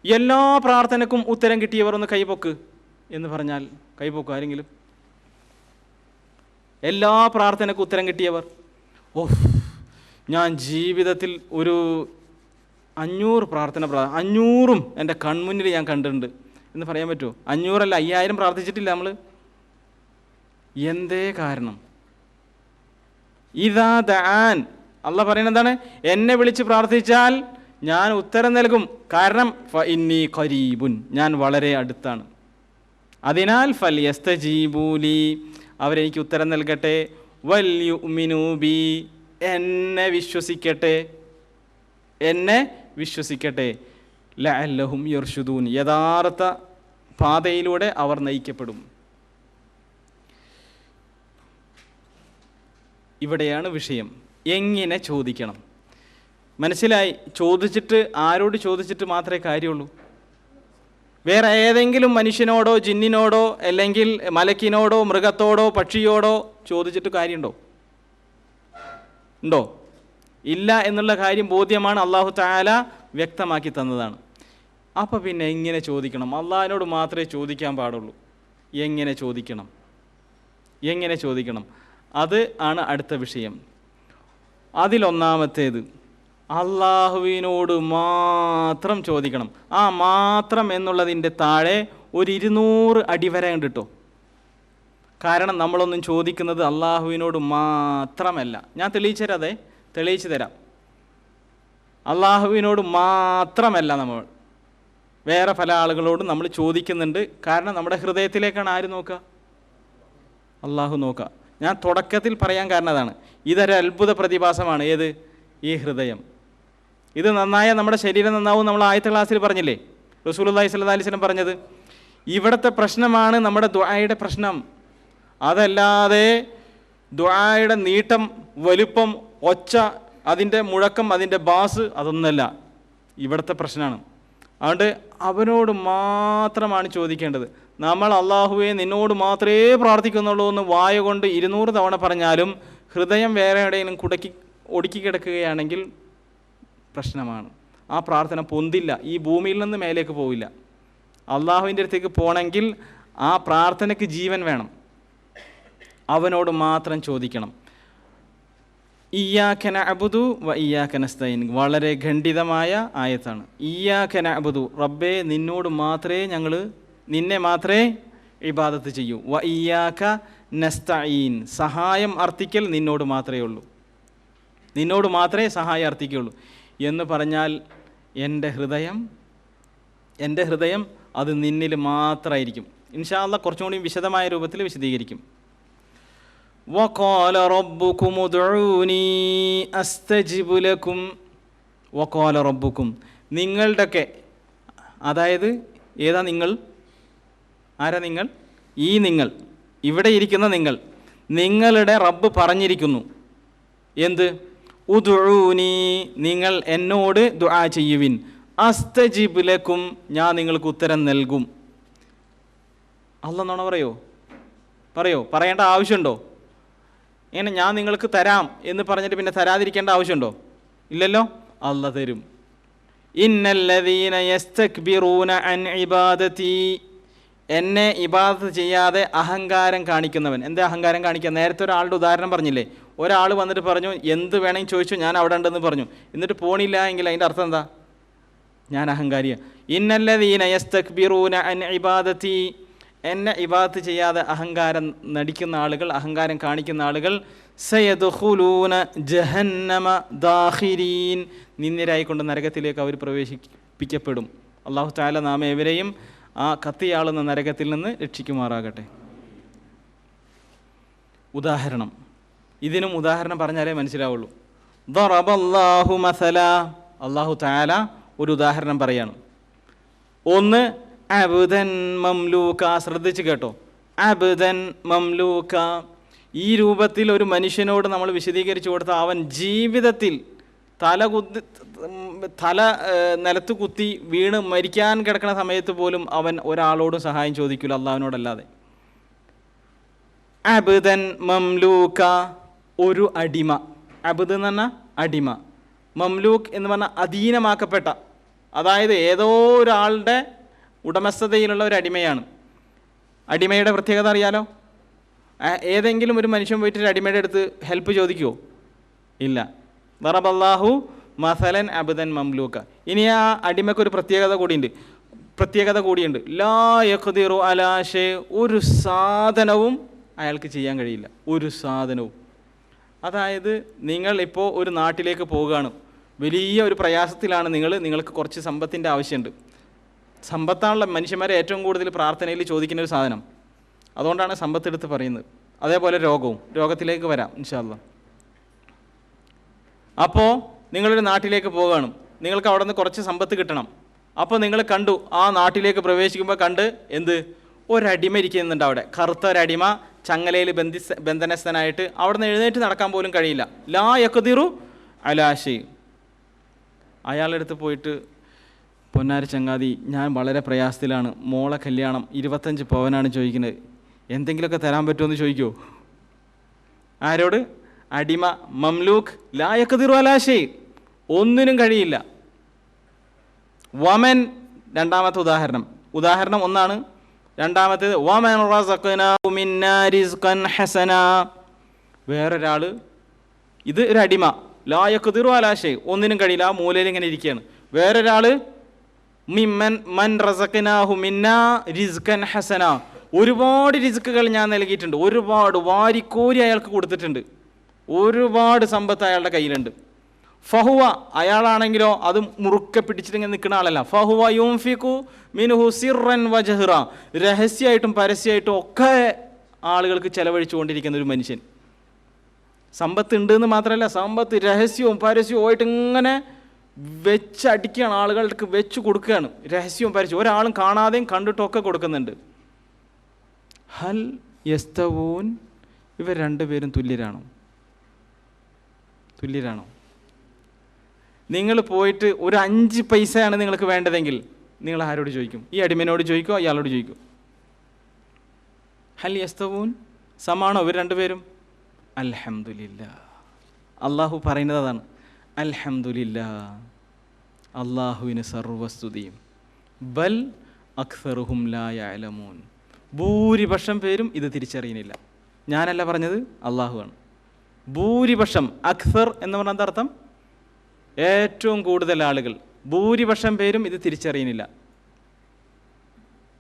എല്ലാ പ്രാർത്ഥനയ്ക്കും ഉത്തരം കിട്ടിയവർ ഒന്ന് കൈപൊക്ക് എന്ന് പറഞ്ഞാൽ കൈപൊക്ക് ആരെങ്കിലും? എല്ലാ പ്രാർത്ഥനയ്ക്കും ഉത്തരം കിട്ടിയവർ. ഞാൻ ജീവിതത്തിൽ ഒരു 500 500ഉം എൻ്റെ കൺമുന്നിൽ ഞാൻ കണ്ടിട്ടുണ്ട് എന്ന് പറയാൻ പറ്റുമോ? 500 അല്ല 5000 പ്രാർത്ഥിച്ചിട്ടില്ല നമ്മൾ. എന്തേ കാരണം? ഇദാ ദഅാൻ, അള്ളാഹ് പറയുന്നത് എന്താണ്? എന്നെ വിളിച്ച് പ്രാർത്ഥിച്ചാൽ ഞാൻ ഉത്തരം നൽകും. കാരണം ഫഇന്നി ഖരീബുൻ, ഞാൻ വളരെ അടുത്താണ്. അതിനാൽ ഫൽയസ്തജീബൂലി, അവരെനിക്ക് ഉത്തരം നൽകട്ടെ. വൽയുഅ്മിനൂ ബി, എന്നെ വിശ്വസിക്കട്ടെ. ലഅല്ലഹും യർഷുദൂൻ, യഥാർത്ഥ പാതയിലൂടെ അവർ നയിക്കപ്പെടും. ഇവിടെയാണ് വിഷയം. എങ്ങനെ ചോദിക്കണം? മനസ്സിലായി? ആരോട് ചോദിച്ചിട്ട് മാത്രമേ കാര്യമുള്ളൂ. വേറെ ഏതെങ്കിലും മനുഷ്യനോടോ ജിന്നിനോടോ അല്ലെങ്കിൽ മലക്കിനോടോ മൃഗത്തോടോ പക്ഷിയോടോ ചോദിച്ചിട്ട് കാര്യമുണ്ടോ? ഇല്ല എന്നുള്ള കാര്യം ബോധ്യമാണ്. അല്ലാഹു തആല വ്യക്തമാക്കി തന്നതാണ്. അപ്പോൾ പിന്നെ എങ്ങനെ ചോദിക്കണം? അള്ളാഹിനോട് മാത്രമേ ചോദിക്കാൻ പാടുള്ളൂ. എങ്ങനെ ചോദിക്കണം? അത് ആണ് അടുത്ത വിഷയം. അതിലൊന്നാമത്തേത് അള്ളാഹുവിനോട് മാത്രം ചോദിക്കണം. ആ മാത്രം എന്നുള്ളതിൻ്റെ താഴെ ഒരു 200 അടിവര കണ്ടിട്ടോ. കാരണം നമ്മളൊന്നും ചോദിക്കുന്നത് അള്ളാഹുവിനോട് മാത്രമല്ല. ഞാൻ തെളിയിച്ചു തരാം. അള്ളാഹുവിനോട് മാത്രമല്ല, നമ്മൾ വേറെ പല ആളുകളോടും നമ്മൾ ചോദിക്കുന്നുണ്ട്. കാരണം നമ്മുടെ ഹൃദയത്തിലേക്കാണ് ആര് നോക്കുക? അള്ളാഹു നോക്കുക. ഞാൻ തുടക്കത്തിൽ പറയാൻ കാരണം അതാണ്. ഇതൊരു അത്ഭുത പ്രതിഭാസമാണ്. ഏത്? ഈ ഹൃദയം. ഇത് നന്നായാൽ നമ്മുടെ ശരീരം നന്നാവും. നമ്മൾ ആദ്യത്തെ ക്ലാസ്സിൽ പറഞ്ഞില്ലേ, റസൂലുള്ളാഹി സ്വല്ലല്ലാഹി അലൈഹി വസല്ലം പറഞ്ഞത്. ഇവിടുത്തെ പ്രശ്നമാണ് നമ്മുടെ ദുആയുടെ പ്രശ്നം. അതല്ലാതെ ദുആയുടെ നീട്ടം, വലുപ്പം, ഒച്ച, അതിൻ്റെ മുഴക്കം, അതിൻ്റെ ബാസ്, അതൊന്നല്ല ഇവിടുത്തെ പ്രശ്നമാണ്. അതുകൊണ്ട് അവനോട് മാത്രമാണ് ചോദിക്കേണ്ടത്. നമ്മൾ അള്ളാഹുവെ നിന്നോട് മാത്രമേ പ്രാർത്ഥിക്കുന്നുള്ളൂ എന്ന് വായ കൊണ്ട് 200 തവണ പറഞ്ഞാലും ഹൃദയം വേറെ എവിടെയെങ്കിലും ഒടുക്കി കിടക്കുകയാണെങ്കിൽ പ്രശ്നമാണ്. ആ പ്രാർത്ഥന പൊന്തില്ല, ഈ ഭൂമിയിൽ നിന്ന് മേലേക്ക് പോവില്ല. അള്ളാഹുവിൻ്റെ അടുത്തേക്ക് പോകണമെങ്കിൽ ആ പ്രാർത്ഥനയ്ക്ക് ജീവൻ വേണം. അവനോട് മാത്രം ചോദിക്കണം. ഇയ്യാക നഅ്ബുദു വ ഇയ്യാക നസ്തഈൻ വളരെ ഖണ്ഡിതമായ ആയത്താണ്. ഇയ്യാക നഅ്ബുദു, റബ്ബേ നിന്നെ മാത്രമേ ഇബാദത്ത് ചെയ്യൂ. വ ഇയ്യാക നസ്തഈൻ, സഹായം അർത്ഥിക്കൽ നിന്നോട് മാത്രമേ ഉള്ളൂ, നിന്നോട് മാത്രമേ സഹായം അർത്ഥിക്കുകയുള്ളൂ എന്ന് പറഞ്ഞാൽ എൻ്റെ ഹൃദയം അത് നിന്നിൽ മാത്രമായിരിക്കും. ഇൻഷാ അല്ലാഹ് കുറച്ചും കൂടി വിശദമായ രൂപത്തിൽ വിശദീകരിക്കും. വഖാല റബ്ബുകും ഉദ്ഉനി അസ്തജിബ് ലക്കും. വഖാല റബ്ബുക്കും, നിങ്ങളുടെയൊക്കെ, അതായത് ഏതാ നിങ്ങൾ? ആരാ നിങ്ങൾ? ഈ നിങ്ങൾ, ഇവിടെ ഇരിക്കുന്ന നിങ്ങളുടെ റബ്ബ് പറഞ്ഞിരിക്കുന്നു. എന്ത്? ഉദ്ഉനി, നിങ്ങൾ എന്നോട് ദുആ ചെയ്യുവിൻ. അസ്തജിബ് ലക്കും, ഞാൻ നിങ്ങൾക്ക് ഉത്തരം നൽകും. അല്ലാഹ് നുണ പറയോ? പറയേണ്ട ആവശ്യമുണ്ടോ? ഇങ്ങനെ ഞാൻ നിങ്ങൾക്ക് തരാം എന്ന് പറഞ്ഞിട്ട് പിന്നെ തരാതിരിക്കേണ്ട ആവശ്യമുണ്ടോ? ഇല്ലല്ലോ, അല്ലാഹ് തരും. ഇന്നല്ലദീന യസ്തക്ബിറൂന അൻ ഇബാദതി, എന്നെ ഇബാദത്ത് ചെയ്യാതെ അഹങ്കാരം കാണിക്കുന്നവൻ. എന്താ അഹങ്കാരം കാണിക്കുക? നേരത്തെ ഒരാളുടെ ഉദാഹരണം പറഞ്ഞില്ലേ, ഒരാൾ വന്നിട്ട് പറഞ്ഞു എന്ത് വേണമെങ്കിൽ ചോദിച്ചു, ഞാൻ അവിടെ ഉണ്ടെന്ന് പറഞ്ഞു, എന്നിട്ട് പോണില്ല എങ്കിൽ അതിൻ്റെ അർത്ഥം എന്താ? ഞാൻ അഹങ്കാരിയാണ്. ഇന്നല്ലദീന യസ്തക്ബിറൂന അൻ ഇബാദതി, എന്നെ ഇബാദത്ത് ചെയ്യാതെ അഹങ്കാരം നടിക്കുന്ന ആളുകൾ, അഹങ്കാരം കാണിക്കുന്ന ആളുകൾ, സയദ്ഖുലൂന ജഹന്നമ ദാഖിരീൻ, നിന്ദ്യരായിക്കൊണ്ട് നരകത്തിലേക്ക് അവർ പ്രവേശിപ്പിക്കപ്പെടും. അല്ലാഹു തആല നാം ഏവരെയും ആ കത്തിയാളുന്ന നരകത്തിൽ നിന്ന് രക്ഷിക്കുമാറാകട്ടെ. ഉദാഹരണം, ഇതിനും ഉദാഹരണം പറഞ്ഞാലേ മനസ്സിലാവുള്ളൂ. ദറബല്ലാഹു മസല, അല്ലാഹു തആല ഒരു ഉദാഹരണം പറയാണ്. ഒന്ന് അബ്ദൻ മംലൂക, ശ്രദ്ധിച്ച് കേട്ടോ, അബ്ദൻ മംലൂക. ഈ രൂപത്തിൽ ഒരു മനുഷ്യനോട് നമ്മൾ വിശദീകരിച്ചു കൊടുത്താൽ അവൻ ജീവിതത്തിൽ തല നിലത്ത് കുത്തി വീണ് മരിക്കാൻ കിടക്കുന്ന സമയത്ത് പോലും അവൻ ഒരാളോടും സഹായം ചോദിക്കില്ല, അള്ളാഹുവിനോടല്ലാതെ. അബ്ദൻ മംലൂക, ഒരു അടിമ. അബ്ദ് എന്ന് പറഞ്ഞാൽ അടിമ, മംലൂക്ക് എന്ന് പറഞ്ഞാൽ അധീനമാക്കപ്പെട്ട, അതായത് ഏതോ ഒരാളുടെ ഉടമസ്ഥതയിലുള്ള ഒരു അടിമയാണ്. അടിമയുടെ പ്രത്യേകത അറിയാലോ? ഏതെങ്കിലും ഒരു മനുഷ്യൻ പോയിട്ട് ഒരു അടിമയുടെ അടുത്ത് ഹെൽപ്പ് ചോദിക്കുമോ? ഇല്ല. ദറബല്ലാഹു മസലൻ അബ്ദൻ മംലൂക. ഇനി ആ അടിമയ്ക്കൊരു പ്രത്യേകത കൂടിയുണ്ട്. ലാ യഖ്ദിറു അലാ ഷൈ, ഒരു സാധനവും അയാൾക്ക് ചെയ്യാൻ കഴിയില്ല, ഒരു സാധനവും. അതായത് നിങ്ങൾ ഇപ്പോൾ ഒരു നാട്ടിലേക്ക് പോവുകയാണ്, വലിയ ഒരു പ്രയാസത്തിലാണ് നിങ്ങൾക്ക് കുറച്ച് സമ്പത്തിൻ്റെ ആവശ്യമുണ്ട്. സമ്പത്താണല്ലോ മനുഷ്യന്മാരെ ഏറ്റവും കൂടുതൽ പ്രാർത്ഥനയിൽ ചോദിക്കുന്ന ഒരു സാധനം. അതുകൊണ്ടാണ് സമ്പത്തെടുത്ത് പറയുന്നത്. അതേപോലെ രോഗത്തിലേക്ക് വരാം ഇൻഷാ അല്ലാഹ്. അപ്പോൾ നിങ്ങളൊരു നാട്ടിലേക്ക് പോവുകയാണ്, നിങ്ങൾക്ക് അവിടെ നിന്ന് കുറച്ച് സമ്പത്ത് കിട്ടണം. അപ്പോൾ നിങ്ങൾ കണ്ടു, ആ നാട്ടിലേക്ക് പ്രവേശിക്കുമ്പോൾ എന്ത്, ഒരടിമ ഇരിക്കുന്നുണ്ട് അവിടെ, കറുത്ത ഒരടിമ, ചങ്ങലയിൽ ബന്ധനസ്ഥനായിട്ട്. അവിടെ നിന്ന് എഴുന്നേറ്റ് നടക്കാൻ പോലും കഴിയില്ല. ലാ യഖ്ദിറു അലാ ഷൈ. അയാളുടെ അടുത്ത് പോയിട്ട്, പൊന്നാരി ചങ്ങാതി, ഞാൻ വളരെ പ്രയാസത്തിലാണ്, മോളെ കല്യാണം 25 പവനാണ് ചോദിക്കുന്നത്, എന്തെങ്കിലുമൊക്കെ തരാൻ പറ്റുമെന്ന് ചോദിക്കുമോ? ആരോട്? അടിമ, മംലൂക്ക്. ലാ യഖ്ദിറു അലാ ഷൈ, ഒന്നിനും കഴിയില്ല. വമൻ, രണ്ടാമത്തെ ഉദാഹരണം ഒന്നാണ്. രണ്ടാമത്തേത് വമൻ റസഖനാഹു മിന്നാ റിസ്ഖൻ ഹസന. വേറൊരാൾ, ഇത് ഒരു അടിമ, ലാ യഖ്ദിറു അലാ ഷൈ, ഒന്നിനും കഴിയില്ല, ആ മൂലയിൽ ഇങ്ങനെ ഇരിക്കുകയാണ്. വേറൊരാൾ മൻ റസഖനാഹു മിന്നാ റിസ്ഖൻ ഹസന, ഒരുപാട് റിസ്ക്കുകൾ ഞാൻ നൽകിയിട്ടുണ്ട്, ഒരുപാട് വാരിക്കോരി അയാൾക്ക് കൊടുത്തിട്ടുണ്ട്, ഒരുപാട് സമ്പത്ത് അയാളുടെ കയ്യിലുണ്ട്. ഫഹുവ, അയാളാണെങ്കിലോ അത് മുറുക്കെ പിടിച്ചിട്ട് ഇങ്ങനെ നിൽക്കുന്ന ആളല്ല. ഫഹുവ യുൻഫിഖു മിൻഹു സിർറൻ വജഹ്റ, രഹസ്യമായിട്ടും പരസ്യമായിട്ടും ഒക്കെ ആളുകൾക്ക് ചെലവഴിച്ചു കൊണ്ടിരിക്കുന്ന ഒരു മനുഷ്യൻ. സമ്പത്ത് ഉണ്ട് എന്ന് മാത്രമല്ല, സമ്പത്ത് രഹസ്യവും പരസ്യവും ആയിട്ട് ഇങ്ങനെ വെച്ചടിക്കുകയാണ്, ആളുകൾക്ക് വെച്ച് കൊടുക്കുകയാണ്, രഹസ്യവും പരസ്യവും, ഒരാളും കാണാതെയും കണ്ടിട്ടൊക്കെ കൊടുക്കുന്നുണ്ട്. ഹൽ യസ്തവൂൻ, ഇവർ രണ്ടുപേരും തുല്യരാണോ? നിങ്ങൾ പോയിട്ട് ഒരു 5 പൈസയാണ് നിങ്ങൾക്ക് വേണ്ടതെങ്കിൽ നിങ്ങൾ ആരോട് ചോദിക്കും? ഈ അടിമനോട് ചോദിക്കുമോ, ഇയാളോട് ചോദിക്കും? ഹൽ യസ്തവൂൻ, സമാണോ ഇവർ രണ്ടുപേരും? അൽഹംദുലില്ലാ, അള്ളാഹു പറയുന്നത് അതാണ്, അൽഹംദുലില്ലാ. അള്ളാഹുവിന് സർവസ്തുതിയും. ബൽ അക്സറുഹും ലാ യഅലമൂൻ, ഭൂരിപക്ഷം പേരും ഇത് തിരിച്ചറിയുന്നില്ല. ഞാനല്ല പറഞ്ഞത്, അള്ളാഹുവാണ്. ഭൂരിപക്ഷം, അക്സർ എന്ന് പറഞ്ഞാൽ എന്താ അർത്ഥം? ഏറ്റവും കൂടുതൽ ആളുകൾ, ഭൂരിപക്ഷം പേരും ഇത് തിരിച്ചറിയുന്നില്ല.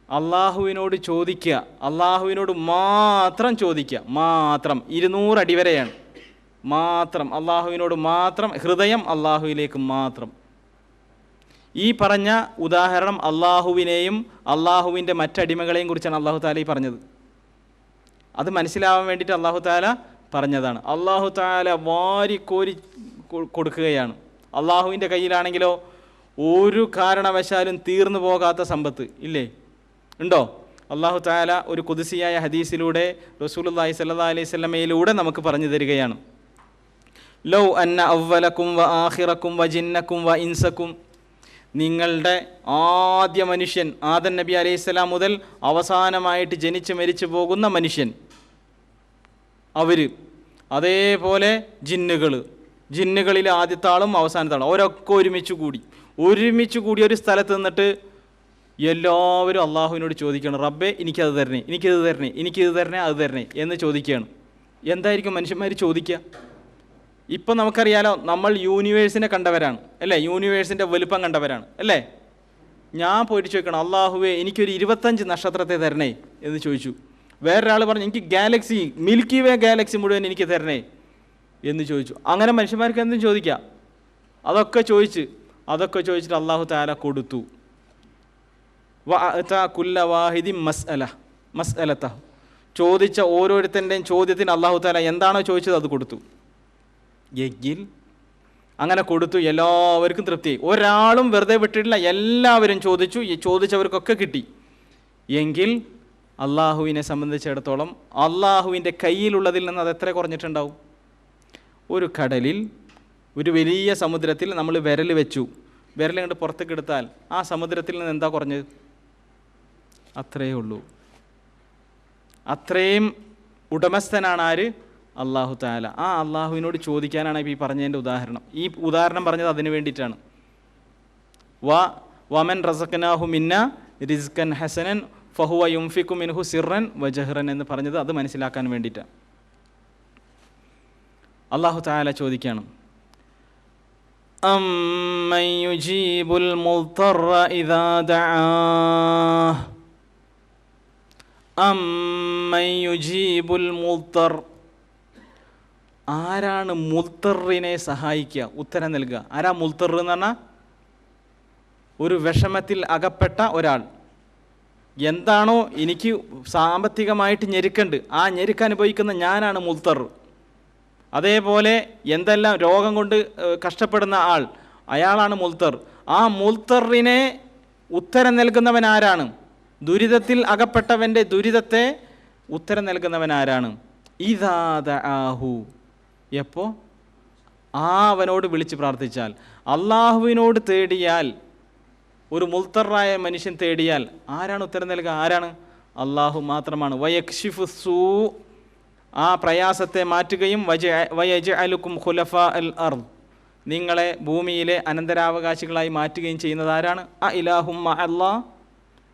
അള്ളാഹുവിനോട് ചോദിക്കുക, അള്ളാഹുവിനോട് മാത്രം ചോദിക്കുക, മാത്രം 200 അടി വരെയാണ്, മാത്രം അള്ളാഹുവിനോട് മാത്രം, ഹൃദയം അള്ളാഹുവിലേക്ക് മാത്രം. ഈ പറഞ്ഞ ഉദാഹരണം അള്ളാഹുവിനെയും അള്ളാഹുവിൻ്റെ മറ്റടിമകളെയും കുറിച്ചാണ് അള്ളാഹു താല ഈ പറഞ്ഞത്. അത് മനസ്സിലാവാൻ വേണ്ടിയിട്ട് അള്ളാഹു താല പറഞ്ഞതാണ്. അള്ളാഹു താല വാരിക്കോരി കൊടുക്കുകയാണ്. അള്ളാഹുവിൻ്റെ കയ്യിലാണെങ്കിലോ ഒരു കാരണവശാലും തീർന്നു പോകാത്ത സമ്പത്ത് ഇല്ലേ? ഉണ്ടോ? അള്ളാഹു താല ഒരു ഖുദ്സിയായ ഹദീസിലൂടെ റസൂലുള്ളാഹി സ്വല്ലല്ലാഹി അലൈഹി വസല്ലമയിലൂടെ നമുക്ക് പറഞ്ഞു തരികയാണ്. ലൗ അന്ന അവ്വലക്കും വ ആഖിറക്കും വ ജിന്നക്കും വ ഇൻസക്കും, നിങ്ങളുടെ ആദ്യ മനുഷ്യൻ ആദം നബി അലൈഹിസ്സലാം മുതൽ അവസാനമായിട്ട് ജനിച്ച് മരിച്ചു പോകുന്ന മനുഷ്യൻ, അവർ, അതേപോലെ ജിന്നുകളിൽ ആദ്യത്തെ ആളും അവസാനത്തെ ആളും, അവരൊക്കെ ഒരുമിച്ച് കൂടി ഒരു സ്ഥലത്ത് നിന്നിട്ട് എല്ലാവരും അള്ളാഹുവിനോട് ചോദിക്കണം, റബ്ബേ എനിക്കത് തരണേ, എനിക്കിത് തരണേ അത് തരണേ എന്ന് ചോദിക്കുകയാണ്. എന്തായിരിക്കും മനുഷ്യന്മാർ ചോദിക്കുക? ഇപ്പം നമുക്കറിയാലോ, നമ്മൾ യൂണിവേഴ്സിനെ കണ്ടവരാണ് അല്ലേ? യൂണിവേഴ്സിൻ്റെ വലുപ്പം കണ്ടവരാണ് അല്ലേ? ഞാൻ പോയിട്ട് ചോദിക്കണം, അള്ളാഹുവേ എനിക്കൊരു 25 നക്ഷത്രത്തെ തരണേ എന്ന് ചോദിച്ചു. വേറൊരാൾ പറഞ്ഞു, എനിക്ക് ഗാലക്സി, മിൽക്കി വേ ഗാലക്സി മുഴുവൻ എനിക്ക് തരണേ എന്ന് ചോദിച്ചു. അങ്ങനെ മനുഷ്യന്മാർക്ക് എന്തും ചോദിക്കാം. അതൊക്കെ ചോദിച്ചിട്ട് അള്ളാഹു താല കൊടുത്തു. വഅത കുല്ല വാഹിദി മസ്അലത, ചോദിച്ച ഓരോരുത്തൻ്റെയും ചോദ്യത്തിന് അള്ളാഹു താല എന്താണോ ചോദിച്ചത് അത് കൊടുത്തു. എങ്കിൽ അങ്ങനെ കൊടുത്തു, എല്ലാവർക്കും തൃപ്തിയായി. ഒരാളും വെറുതെ വിട്ടിട്ടില്ല, എല്ലാവരും ചോദിച്ചു, ചോദിച്ചവർക്കൊക്കെ കിട്ടി. എങ്കിൽ അള്ളാഹുവിനെ സംബന്ധിച്ചിടത്തോളം അള്ളാഹുവിൻ്റെ കയ്യിലുള്ളതിൽ നിന്ന് അത് എത്ര കുറഞ്ഞിട്ടുണ്ടാവും? ഒരു കടലിൽ, ഒരു വലിയ സമുദ്രത്തിൽ നമ്മൾ വിരൽ വെച്ചു, വിരൽ കണ്ട് പുറത്തേക്ക് എടുത്താൽ ആ സമുദ്രത്തിൽ നിന്ന് എന്താ കുറഞ്ഞത്? അത്രയേ ഉള്ളൂ. അത്രയും ഉടമസ്ഥനാണ് ആര്? അള്ളാഹു താല. ആ അള്ളാഹുവിനോട് ചോദിക്കാനാണ് ഇപ്പോൾ ഈ പറഞ്ഞതിൻ്റെ ഉദാഹരണം. ഈ ഉദാഹരണം പറഞ്ഞത് അതിന് വേണ്ടിയിട്ടാണ്. വമൻ റസഖ്നാഹു മിന്ന റിസ്കൻ ഹസനൻ ഫഹുവ യുംഫിഖു മിൻഹു സിർറൻ വജഹ്റൻ എന്ന് പറഞ്ഞത് അത് മനസ്സിലാക്കാൻ വേണ്ടിയിട്ടാണ്. അള്ളാഹു താല ചോദിക്കുകയാണ്, അമ്മൻ യുജീബുൽ മുദ്തറ ഇദാ ദആഹ്, അമ്മൻ യുജീബുൽ മുദ്തർ, ആരാണ് മുൽത്തറിനെ സഹായിക്കുക, ഉത്തരം നൽകുക? ആരാ മുൽത്തർ എന്ന് പറഞ്ഞാൽ? ഒരു വിഷമത്തിൽ അകപ്പെട്ട ഒരാൾ. എന്താണോ എനിക്ക് സാമ്പത്തികമായിട്ട് ഞെരുക്കുണ്ട്, ആ ഞെരുക്ക് അനുഭവിക്കുന്ന ഞാനാണ് മുൽത്തർ. അതേപോലെ എന്തെല്ലാം രോഗം കൊണ്ട് കഷ്ടപ്പെടുന്ന ആൾ, അയാളാണ് മുൽത്തർ. ആ മുൽത്തറിനെ ഉത്തരം നൽകുന്നവൻ ആരാണ്? ദുരിതത്തിൽ അകപ്പെട്ടവൻ്റെ ദുരിതത്തെ ഉത്തരം നൽകുന്നവൻ ആരാണ്? ഇദാ ദആഹു, എപ്പോൾ? അവനോട് വിളിച്ച് പ്രാർത്ഥിച്ചാൽ, അള്ളാഹുവിനോട് തേടിയാൽ, ഒരു മുൽത്തറായ മനുഷ്യൻ തേടിയാൽ ആരാണ് ഉത്തരം നൽകുക? ആരാണ്? അള്ളാഹു മാത്രമാണ്. വയക്ഷിഫു സൂ, ആ പ്രയാസത്തെ മാറ്റുകയും വയജ്അലുക്കും ഖുലഫാ അൽ അർദ്, നിങ്ങളെ ഭൂമിയിലെ അനന്തരാവകാശികളായി മാറ്റുകയും ചെയ്യുന്നത് ആരാണ്? ഇലാഹും മഅല്ലാഹ്,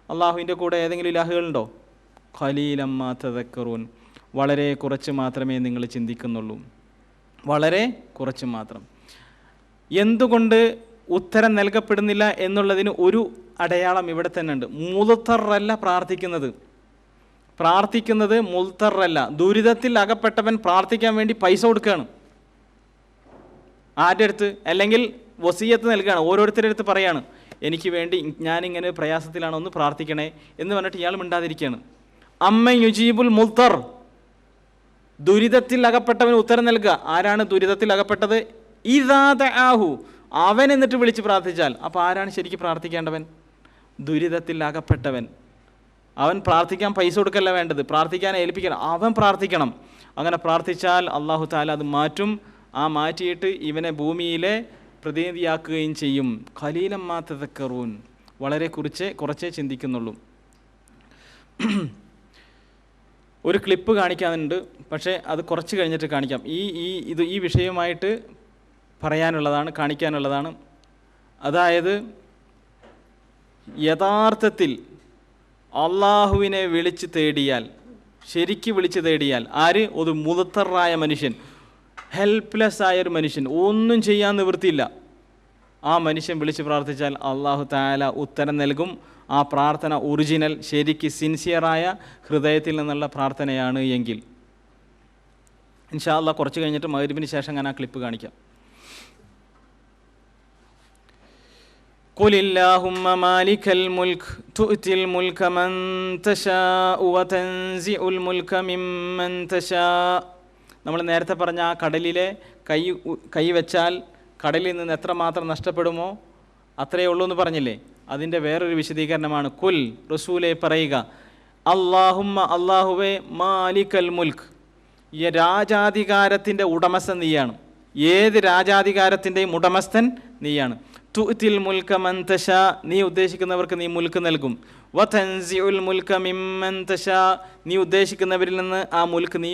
അള്ളാഹുവിൻ്റെ കൂടെ ഏതെങ്കിലും ഇലാഹുകളുണ്ടോ? ഖലീലം മാ തദക്കറൂൻ, വളരെ കുറച്ച് മാത്രമേ നിങ്ങൾ ചിന്തിക്കുന്നുള്ളൂ, വളരെ കുറച്ച് മാത്രം. എന്തുകൊണ്ട് ഉത്തരം നൽകപ്പെടുന്നില്ല എന്നുള്ളതിന് ഒരു അടയാളം ഇവിടെ തന്നെ ഉണ്ട്. മുൽത്തറല്ല പ്രാർത്ഥിക്കുന്നത് മുൽത്തറല്ല. ദുരിതത്തിൽ അകപ്പെട്ടവൻ പ്രാർത്ഥിക്കാൻ വേണ്ടി പൈസ കൊടുക്കുകയാണ്. ആരുടെ അടുത്ത്? അല്ലെങ്കിൽ വസിയത്ത് നൽകുകയാണ്. ഓരോരുത്തരുടെ അടുത്ത് പറയാണ്, എനിക്ക് വേണ്ടി ഞാനിങ്ങനെ പ്രയാസത്തിലാണ്, ഒന്ന് പ്രാർത്ഥിക്കണേ എന്ന് പറഞ്ഞിട്ട് ഇയാൾ മിണ്ടാതിരിക്കുകയാണ്. അമ്മ യുജീബുൽ മുൽത്തർ, ദുരിതത്തിൽ അകപ്പെട്ടവന് ഉത്തരം നൽകുക. ആരാണ് ദുരിതത്തിൽ അകപ്പെട്ടത്? ഇദാ ദആഹു, അവൻ എന്നിട്ട് വിളിച്ച് പ്രാർത്ഥിച്ചാൽ. അപ്പോൾ ആരാണ് ശരിക്കും പ്രാർത്ഥിക്കേണ്ടവൻ? ദുരിതത്തിൽ അകപ്പെട്ടവൻ. അവൻ പ്രാർത്ഥിക്കാൻ പൈസ കൊടുക്കല്ല വേണ്ടത്, പ്രാർത്ഥിക്കാൻ ഏൽപ്പിക്കണം, അവൻ പ്രാർത്ഥിക്കണം. അങ്ങനെ പ്രാർത്ഥിച്ചാൽ അള്ളാഹു താല അത് മാറ്റും. ആ മാറ്റിയിട്ട് ഇവനെ ഭൂമിയിലെ പ്രതിനിധിയാക്കുകയും ചെയ്യും. ഖലീലം മാ തദക്കറൂൻ, വളരെ കുറച്ചേ ചിന്തിക്കുന്നുള്ളൂ. ഒരു ക്ലിപ്പ് കാണിക്കാനുണ്ട്, പക്ഷേ അത് കുറച്ച് കഴിഞ്ഞിട്ട് കാണിക്കാം. ഈ വിഷയവുമായിട്ട് പറയാനുള്ളതാണ്, കാണിക്കാനുള്ളതാണ്. അതായത് യഥാർത്ഥത്തിൽ അള്ളാഹുവിനെ വിളിച്ച് തേടിയാൽ, ശരിക്ക് വിളിച്ച് തേടിയാൽ, ആര്? ഒരു മുദത്തറായ മനുഷ്യൻ, ഹെൽപ്ലെസ് ആയൊരു മനുഷ്യൻ, ഒന്നും ചെയ്യാൻ നിവൃത്തിയില്ല, ആ മനുഷ്യൻ വിളിച്ച് പ്രാർത്ഥിച്ചാൽ അള്ളാഹു തആല ഉത്തരം നൽകും. ആ പ്രാർത്ഥന ഒറിജിനൽ, ശരിക്ക് സിൻസിയറായ ഹൃദയത്തിൽ നിന്നുള്ള പ്രാർത്ഥനയാണ് എങ്കിൽ. ഇൻഷാ അല്ലാഹ് കുറച്ച് കഴിഞ്ഞിട്ട് മഗ്‌രിബിന് ശേഷം ഞാൻ ആ ക്ലിപ്പ് കാണിക്കാം. ഖുലില്ലാഹുമ്മ മാലിക്കൽ മുൽക്ക് തുഅ്തിൽ മുൽക മൻ തശാഉ വതൻസിഉൽ മുൽക മിമ്മൻ തശാ. നമ്മൾ നേരത്തെ പറഞ്ഞ ആ കടലിലെ കൈ വെച്ചാൽ കടലിൽ നിന്ന് എത്രമാത്രം നഷ്ടപ്പെടുമോ അത്രയേ ഉള്ളൂ എന്ന് പറഞ്ഞില്ലേ? അതിൻ്റെ വേറൊരു വിശദീകരണമാണ് കുൽ, റസൂലേ പറയുക, അല്ലാഹുമ്മ, അല്ലാഹുവേ, മാലിക്കൽ മുൽക്ക്, ഈ രാജാധികാരത്തിൻ്റെ ഉടമസ്ഥൻ നീയാണ്. ഏത് രാജാധികാരത്തിൻ്റെയും ഉടമസ്ഥൻ നീയാണ്. തുഅ്തിൽ മുൽക മൻ തശാ, നീ ഉദ്ദേശിക്കുന്നവർക്ക് നീ മുൽക്ക് നൽകും. വതൻസിഉൽ മുൽക മിമ്മൻ തശാ, നീ ഉദ്ദേശിക്കുന്നവരിൽ നിന്ന് ആ മുൽക്ക് നീ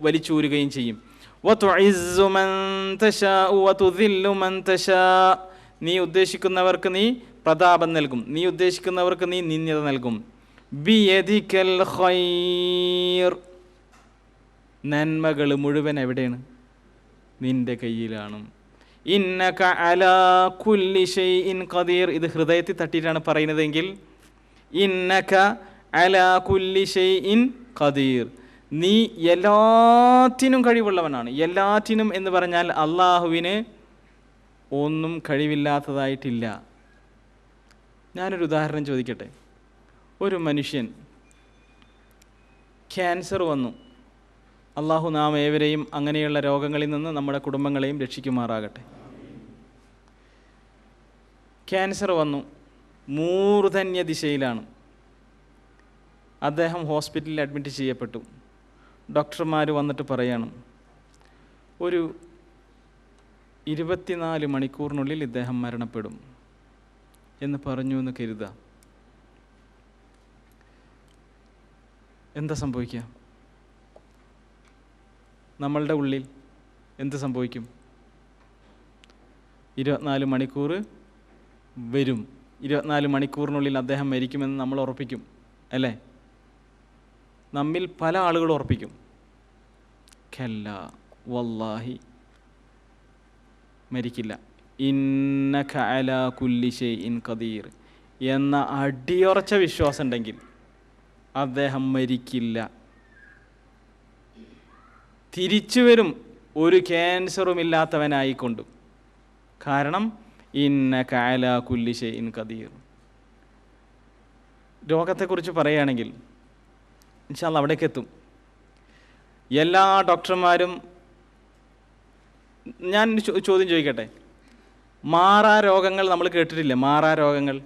വലിച്ചൂരുകയും ചെയ്യും. വതുഇസ്സു മൻ തശാ വതുദില്ലു മൻ തശാ, നീ ഉദ്ദേശിക്കുന്നവർക്ക് നീ പ്രതാപം നൽകും, നീ ഉദ്ദേശിക്കുന്നവർക്ക് നീ നിന്ദ്യത നൽകും. ബിയദിക്കൽ ഖൈർ, നന്മകൾ മുഴുവൻ എവിടെയാണ്? നിൻ്റെ കയ്യിലാണ്. ഇന്നക അലാ കുല്ലി ഷൈഇൻ ഖദീർ, ഇത് ഹൃദയത്തിൽ തട്ടിയിട്ടാണ് പറയുന്നതെങ്കിൽ ഇന്നക അലാ കുല്ലി ഷൈഇൻ ഖദീർ, നീ എല്ലാത്തിനും കഴിവുള്ളവനാണ്. എല്ലാത്തിനും എന്ന് പറഞ്ഞാൽ അള്ളാഹുവിന് ഒന്നും കഴിവില്ലാത്തതായിട്ടില്ല. ഞാനൊരു ഉദാഹരണം ചോദിക്കട്ടെ. ഒരു മനുഷ്യൻ ക്യാൻസർ വന്നു. അള്ളാഹു നാം ഏവരെയും അങ്ങനെയുള്ള രോഗങ്ങളിൽ നിന്ന് നമ്മുടെ കുടുംബങ്ങളെയും രക്ഷിക്കുമാറാകട്ടെ. ക്യാൻസർ വന്നു, മൂർധന്യ ദിശയിലാണ്. അദ്ദേഹം ഹോസ്പിറ്റലിൽ അഡ്മിറ്റ് ചെയ്യപ്പെട്ടു. ഡോക്ടർമാർ വന്നിട്ട് പറയാണ്, ഒരു 24 മണിക്കൂറിനുള്ളിൽ ഇദ്ദേഹം മരണപ്പെടും എന്ന് പറഞ്ഞു എന്ന് കരുതാം. എന്താ സംഭവിക്കുക? നമ്മളുടെ ഉള്ളിൽ എന്ത് സംഭവിക്കും? 24 മണിക്കൂർ വരും, 24 മണിക്കൂറിനുള്ളിൽ അദ്ദേഹം മരിക്കുമെന്ന് നമ്മൾ ഉറപ്പിക്കും, അല്ലേ? നമ്മിൽ പല ആളുകളും ഉറപ്പിക്കും. കല്ല, വല്ലാഹി മരിക്കില്ല. ഇന്നക അലാ കുല്ലി ഷൈഇൻ ഖദീർ എന്ന അടിയുറച്ച വിശ്വാസം ഉണ്ടെങ്കിൽ അദ്ദേഹം മരിക്കില്ല, തിരിച്ചു വരും, ഒരു ക്യാൻസറും ഇല്ലാത്തവനായിക്കൊണ്ടും. കാരണം ഇന്നക അലാ കുല്ലി ഷൈഇൻ ഖദീർ. രോഗത്തെക്കുറിച്ച് പറയുകയാണെങ്കിൽ ഇൻഷാ അല്ലാഹ് അവിടേക്ക് എത്തും. എല്ലാ ഡോക്ടർമാരും, ഞാൻ ചോദ്യം ചോദിക്കട്ടെ, മാറാ രോഗങ്ങൾ നമ്മൾ കേട്ടിട്ടില്ലേ? മാറാ രോഗങ്ങൾ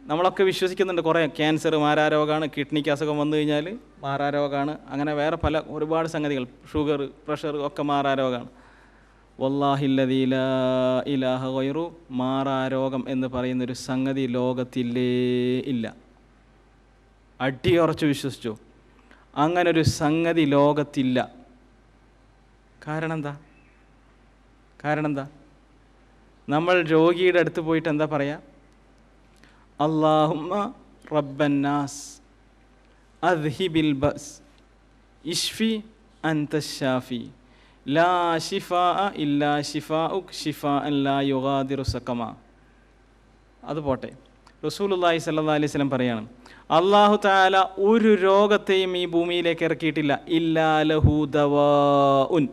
നമ്മളൊക്കെ വിശ്വസിക്കുന്നുണ്ട്. കുറേ ക്യാൻസർ മാറാരോഗമാണ്, കിഡ്നിക്ക് അസുഖം വന്നു കഴിഞ്ഞാൽ മാറാരോഗമാണ്, അങ്ങനെ വേറെ ഒരുപാട് സംഗതികൾ, ഷുഗർ, പ്രഷർ ഒക്കെ മാറാരോഗമാണ്. വല്ലാഹില്ലദീ ലാ ഇലാഹ ഗൈറു, മാറാരോഗം എന്ന് പറയുന്നൊരു സംഗതി ലോകത്തിലേ ഇല്ല. അടിയുറച്ച് വിശ്വസിച്ചു, അങ്ങനൊരു സംഗതി ലോകത്തില്ല. കാരണം എന്താ? നമ്മൾ രോഗിയുടെ അടുത്ത് പോയിട്ട് എന്താ പറയുക? അല്ലാഹുമ്മ റബ്ബന്നാസ് അദ്ഹിബിൽ ബസ് ഇഷ്ഫി അൻത ഷാഫി ലാ ഷിഫാഅ ഇല്ലാ ഷിഫാഉക് ഷിഫാഅൻ ലാ യുഗാദിറു സഖമ. അത് പോട്ടെ, റസൂലുള്ളാഹി സ്വല്ലല്ലാഹി അലൈഹി വസല്ലം പറയാണ്, അല്ലാഹു തആല ഒരു രോഗത്തെയും ഈ ഭൂമിയിലേക്ക് ഇറക്കിയിട്ടില്ല ഇല്ലാ ലഹു ദവാഉൻ,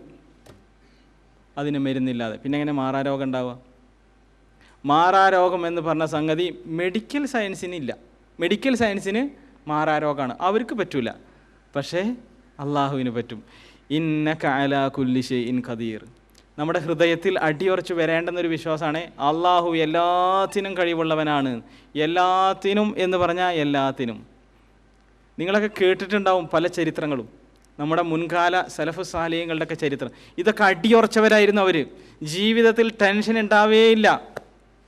അതിന് മരുന്നില്ലാതെ. പിന്നെ എങ്ങനെ മാറാരോഗം ഉണ്ടാവുക? മാറാരോഗം എന്ന് പറഞ്ഞ സംഗതി മെഡിക്കൽ സയൻസിനില്ല. മെഡിക്കൽ സയൻസിന് മാറാരോഗമാണ്, അവർക്ക് പറ്റൂല. പക്ഷേ അള്ളാഹുവിന് പറ്റും. ഇന്നക അലാ കുല്ലി ഷൈഇൻ ഖദീർ. നമ്മുടെ ഹൃദയത്തിൽ അടിയുറച്ച് വരേണ്ടുന്നൊരു വിശ്വാസമാണ് അള്ളാഹു എല്ലാത്തിനും കഴിവുള്ളവനാണ്. എല്ലാത്തിനും എന്ന് പറഞ്ഞാൽ എല്ലാത്തിനും. നിങ്ങളൊക്കെ കേട്ടിട്ടുണ്ടാവും പല ചരിത്രങ്ങളും, നമ്മുടെ മുൻകാല സലഫ് സാലിഹ്യങ്ങളുടെയൊക്കെ ചരിത്രം. ഇതൊക്കെ അടിയുറച്ചവരായിരുന്നു അവർ. ജീവിതത്തിൽ ടെൻഷൻ ഉണ്ടാവേയില്ല.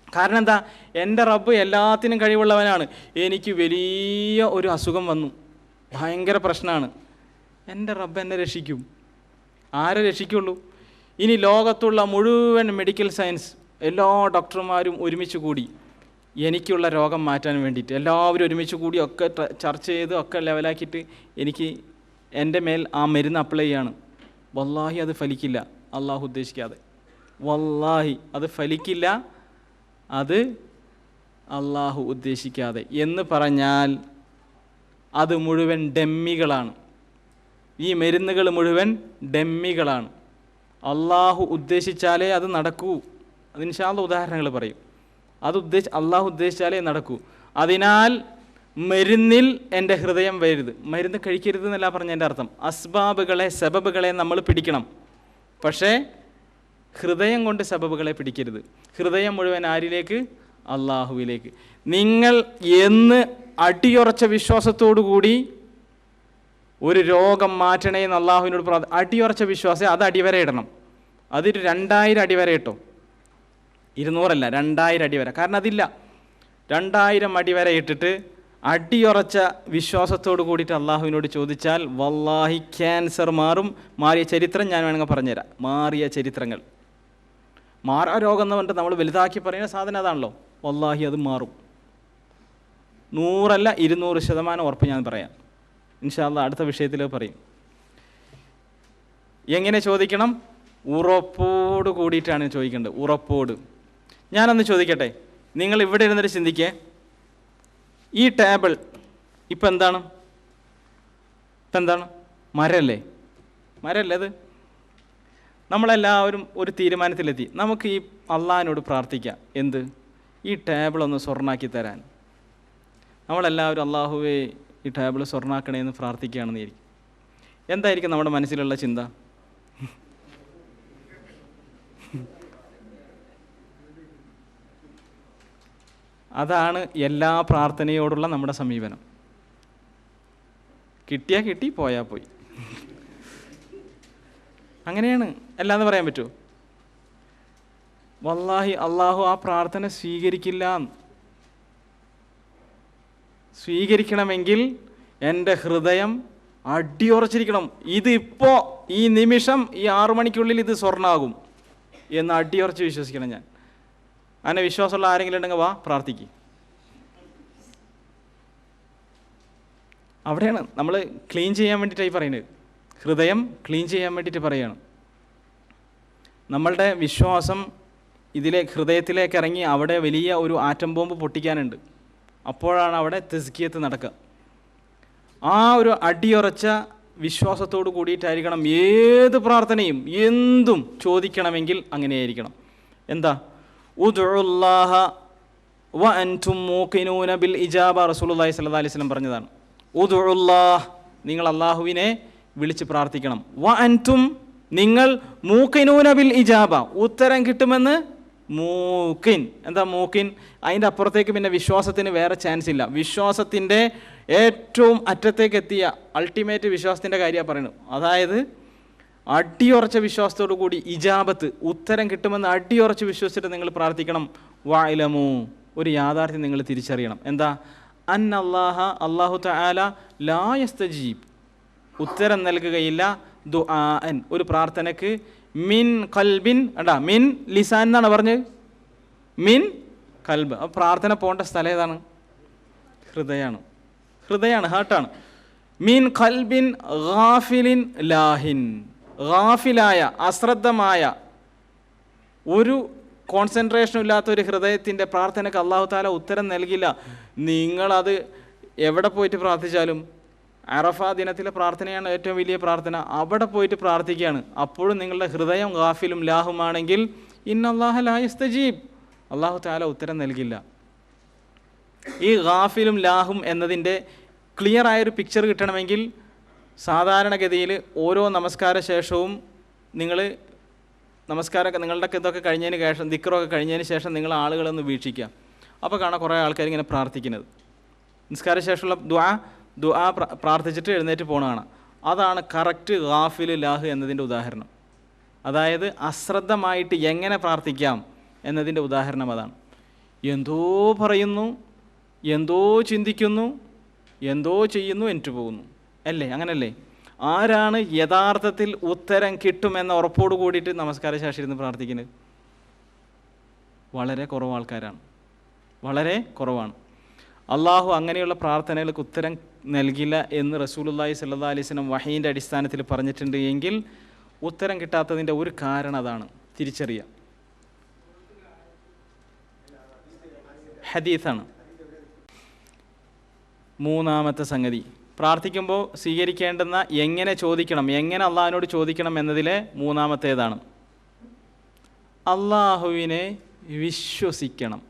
കാരണം എന്താ? എൻ്റെ റബ്ബ് എല്ലാത്തിനും കഴിവുള്ളവനാണ്. എനിക്ക് വലിയ ഒരു അസുഖം വന്നു, ഭയങ്കര പ്രശ്നമാണ്, എൻ്റെ റബ്ബ് എന്നെ രക്ഷിക്കും. ആരെ രക്ഷിക്കുള്ളൂ? ഇനി ലോകത്തുള്ള മുഴുവൻ മെഡിക്കൽ സയൻസ് എല്ലാ ഡോക്ടർമാരും ഒരുമിച്ച് കൂടി എനിക്കുള്ള രോഗം മാറ്റാൻ വേണ്ടിയിട്ട് എല്ലാവരും ഒരുമിച്ച് കൂടി ഒക്കെ ചർച്ച ചെയ്ത് ഒക്കെ ലെവലാക്കിയിട്ട് എനിക്ക് എൻ്റെ മേൽ ആ മരുന്ന് അപ്ലൈ ചെയ്യാണ്. വല്ലാഹി അത് ഫലിക്കില്ല, അള്ളാഹു ഉദ്ദേശിക്കാതെ. വല്ലാഹി അത് ഫലിക്കില്ല, അത് അള്ളാഹു ഉദ്ദേശിക്കാതെ എന്ന് പറഞ്ഞാൽ അത് മുഴുവൻ ഡെമ്മികളാണ്. ഈ മരുന്നുകൾ മുഴുവൻ ഡെമ്മികളാണ്. അള്ളാഹു ഉദ്ദേശിച്ചാലേ അത് നടക്കൂ. അത് ഇൻഷാ അല്ലാഹ് ഉദാഹരണങ്ങൾ പറയും. അള്ളാഹു ഉദ്ദേശിച്ചാലേ നടക്കൂ. അതിനാൽ മരുന്നിൽ എൻ്റെ ഹൃദയം വരരുത്. മരുന്ന് കഴിക്കരുത് എന്നല്ല പറഞ്ഞതിൻ്റെ അർത്ഥം. അസ്ബാബുകളെ, സബബുകളെ നമ്മൾ പിടിക്കണം, പക്ഷേ ഹൃദയം കൊണ്ട് സബബുകളെ പിടിക്കരുത്. ഹൃദയം മുഴുവൻ ആരിലേക്ക്? അള്ളാഹുവിലേക്ക്. നിങ്ങൾ എന്ന് അടിയുറച്ച വിശ്വാസത്തോടു കൂടി ഒരു രോഗം മാറ്റണേ എന്ന് അള്ളാഹുവിനോട് അടിയുറച്ച വിശ്വാസം, അത് അടിവര ഇടണം. അതൊരു 2000 അടിവര ഇട്ടോ, 200 അല്ല, 2000 അടിവര. കാരണം അതില്ല. 2000 അടിവര ഇട്ടിട്ട് അടിയുറച്ച വിശ്വാസത്തോട് കൂടിയിട്ട് അള്ളാഹുവിനോട് ചോദിച്ചാൽ വല്ലാഹി ക്യാൻസർ മാറും. മാറിയ ചരിത്രം ഞാൻ വേണമെങ്കിൽ പറഞ്ഞുതരാം. മാറിയ ചരിത്രങ്ങൾ. മാറാ രോഗം എന്ന് പറഞ്ഞിട്ട് നമ്മൾ വലുതാക്കി പറയുന്ന സാധനം അതാണല്ലോ. വല്ലാഹി അത് മാറും. 100 അല്ല 200% ഉറപ്പ് ഞാൻ പറയാം. ഇൻഷാ അല്ലാഹ് അടുത്ത വിഷയത്തിൽ പറയും. എങ്ങനെ ചോദിക്കണം? ഉറപ്പോട് കൂടിയിട്ടാണ് ചോദിക്കേണ്ടത്. ഉറപ്പോട്. ഞാനൊന്ന് ചോദിക്കട്ടെ, നിങ്ങൾ ഇവിടെ ഇരുന്നിട്ട് ചിന്തിക്കേ, ഈ ടേബിൾ ഇപ്പം എന്താണ്? മരല്ലേ? അത് നമ്മളെല്ലാവരും ഒരു തീരുമാനത്തിലെത്തി. നമുക്ക് ഈ അള്ളാഹിനോട് പ്രാർത്ഥിക്കാം. എന്ത്? ഈ ടേബിളൊന്ന് സ്വർണ്ണാക്കി തരാൻ. നമ്മളെല്ലാവരും അള്ളാഹുവേ ഈ ടേബിൾ സ്വർണ്ണാക്കണേ എന്ന് പ്രാർത്ഥിക്കുകയാണെന്ന് വിചാരിക്കും. എന്തായിരിക്കും നമ്മുടെ മനസ്സിലുള്ള ചിന്ത? അതാണ് എല്ലാ പ്രാർത്ഥനയോടുള്ള നമ്മുടെ സമീപനം. കിട്ടിയാൽ കിട്ടി, പോയാൽ പോയി. അങ്ങനെയാണ്. അല്ലാന്ന് പറയാൻ പറ്റുമോ? വല്ലാഹി അള്ളാഹു ആ പ്രാർത്ഥന സ്വീകരിക്കില്ല. സ്വീകരിക്കണമെങ്കിൽ എൻ്റെ ഹൃദയം അടിയുറച്ചിരിക്കണം. ഇതിപ്പോൾ ഈ നിമിഷം ഈ 6 മണിക്കുള്ളിൽ ഇത് സ്വർണ്ണമാകും എന്ന് അടിയുറച്ച് വിശ്വസിക്കണം ഞാൻ. അങ്ങനെ വിശ്വാസമുള്ള ആരെങ്കിലും ഉണ്ടെങ്കിൽ വാ പ്രാർത്ഥിക്കും. അവിടെയാണ് നമ്മൾ ക്ലീൻ ചെയ്യാൻ വേണ്ടിയിട്ടായി പറയുന്നത്. ഹൃദയം ക്ലീൻ ചെയ്യാൻ വേണ്ടിയിട്ട് പറയുകയാണ്. നമ്മളുടെ വിശ്വാസം ഹൃദയത്തിലേക്ക് ഇറങ്ങി അവിടെ വലിയ ഒരു ആറ്റം ബോംബ് പൊട്ടിക്കാനുണ്ട്. അപ്പോഴാണ് അവിടെ തസ്കിയത്ത് നടക്കുക. ആ ഒരു അടിയുറച്ച വിശ്വാസത്തോട് കൂടിയിട്ടായിരിക്കണം ഏത് പ്രാർത്ഥനയും എന്തും ചോദിക്കണമെങ്കിൽ അങ്ങനെയായിരിക്കണം. എന്താ? ഉദ്ഉല്ലാഹ വ അൻതും മൂഖിനൂന ബിൽ ഇജാബ. റസൂലുള്ളാഹി സ്വല്ലല്ലാഹി അലൈഹി വസല്ലം പറഞ്ഞതാണ്. ഉദ്ഉല്ലാഹ്, നിങ്ങൾ അള്ളാഹുവിനെ വിളിച്ച് പ്രാർത്ഥിക്കണം. വ അൻതും, നിങ്ങൾ മൂഖിനൂന ബിൽ ഇജാബ, ഉത്തരം കിട്ടുമെന്ന്. മൂക്കിൻ, എന്താ മൂക്കിൻ? അതിൻ്റെ അപ്പുറത്തേക്ക് പിന്നെ വിശ്വാസത്തിന് വേറെ ചാൻസ് ഇല്ല. വിശ്വാസത്തിൻ്റെ ഏറ്റവും അറ്റത്തേക്ക് എത്തിയ അൾട്ടിമേറ്റ് വിശ്വാസത്തിൻ്റെ കാര്യമാണ് പറയുന്നത്. അതായത് അടിയുറച്ച വിശ്വാസത്തോടു കൂടി ഇജാബത്ത്, ഉത്തരം കിട്ടുമെന്ന് അടിയുറച്ച് വിശ്വസിച്ചിട്ട് നിങ്ങൾ പ്രാർത്ഥിക്കണം. വഅലമു, ഒരു യാഥാർത്ഥ്യം നിങ്ങൾ തിരിച്ചറിയണം. എന്താ? അല്ലാഹു തആല ലാ യസ്തജീബ്, ഉത്തരം നൽകുകയില്ല. ദുആൻ, ഒരു പ്രാർത്ഥനക്ക്. മിൻ ഖൽബിൻ, മിൻ ലിസാൻ എന്നാണ് പറഞ്ഞത്. മിൻ ഖൽബ്. അപ്പോൾ പ്രാർത്ഥന പോകേണ്ട സ്ഥലം ഏതാണ്? ഹൃദയമാണ്, ഹാർട്ടാണ്. മിൻ ഖൽബിൻ ഗാഫിലിൻ ലാഹിൻ, ഗാഫിലായ, അശ്രദ്ധമായ, ഒരു കോൺസെൻട്രേഷനും ഇല്ലാത്ത ഒരു ഹൃദയത്തിൻ്റെ പ്രാർത്ഥനയ്ക്ക് അല്ലാഹു തആല ഉത്തരം നൽകില്ല. നിങ്ങളത് എവിടെ പോയിട്ട് പ്രാർത്ഥിച്ചാലും, അറഫ ദിനത്തിലെ പ്രാർത്ഥനയാണ് ഏറ്റവും വലിയ പ്രാർത്ഥന, അവിടെ പോയിട്ട് പ്രാർത്ഥിക്കുകയാണ്. അപ്പോഴും നിങ്ങളുടെ ഹൃദയം ഗാഫിലും ലാഹുമാണെങ്കിൽ ഇന്നല്ലാഹ ലാ യസ്തജീബ്, അല്ലാഹു തആല ഉത്തരം നൽകില്ല. ഈ ഗാഫിലും ലാഹും എന്നതിൻ്റെ ക്ലിയർ ആയൊരു പിക്ചർ കിട്ടണമെങ്കിൽ സാധാരണഗതിയിൽ ഓരോ നമസ്കാര ശേഷവും നമസ്കാരമൊക്കെ നിങ്ങളുടെ ഇതൊക്കെ കഴിഞ്ഞതിന് ശേഷം, ദിക്റൊക്കെ കഴിഞ്ഞതിന് ശേഷം നിങ്ങൾ ആളുകളൊന്ന് വീക്ഷിക്കുക. അപ്പോൾ കാണാം കുറേ ആൾക്കാർ ഇങ്ങനെ പ്രാർത്ഥിക്കുന്നത്. നിസ്കാര ശേഷമുള്ള ദുആ പ്രാർത്ഥിച്ചിട്ട് എഴുന്നേറ്റ് പോകണതാണ്. അതാണ് കറക്റ്റ് ഗാഫിൽ ലാഹ് എന്നതിൻ്റെ ഉദാഹരണം. അതായത് അശ്രദ്ധമായിട്ട് എങ്ങനെ പ്രാർത്ഥിക്കാം എന്നതിൻ്റെ ഉദാഹരണം അതാണ്. എന്തോ പറയുന്നു, എന്തോ ചിന്തിക്കുന്നു, എന്തോ ചെയ്യുന്നു, എനിക്ക് പോകുന്നു, അല്ലേ? അങ്ങനല്ലേ? ആരാണ് യഥാർത്ഥത്തിൽ ഉത്തരം കിട്ടുമെന്ന ഉറപ്പോട് കൂടിയിട്ട് നമസ്കാര ശേഷം ഇരുന്ന് പ്രാർത്ഥിക്കുന്നത്? വളരെ കുറവ് ആൾക്കാരാണ്, വളരെ കുറവാണ്. അള്ളാഹു അങ്ങനെയുള്ള പ്രാർത്ഥനകൾക്ക് ഉത്തരം നൽകില്ല എന്ന് റസൂലുള്ളാഹി സ്വല്ലല്ലാഹു അലൈഹി വസല്ലം വഹീൻ്റെ അടിസ്ഥാനത്തിൽ പറഞ്ഞിട്ടുണ്ട് എങ്കിൽ ഉത്തരം കിട്ടാത്തതിൻ്റെ ഒരു കാരണം അതാണ്, തിരിച്ചറിയുക. ഹദീസാണ്. മൂന്നാമത്തെ സംഗതി, പ്രാർത്ഥിക്കുമ്പോൾ സ്വീകരിക്കേണ്ടുന്ന എങ്ങനെ ചോദിക്കണം, എങ്ങനെ അള്ളാഹുവിനോട് ചോദിക്കണം എന്നതിലെ മൂന്നാമത്തേതാണ് അള്ളാഹുവിനെ വിശ്വസിക്കണം.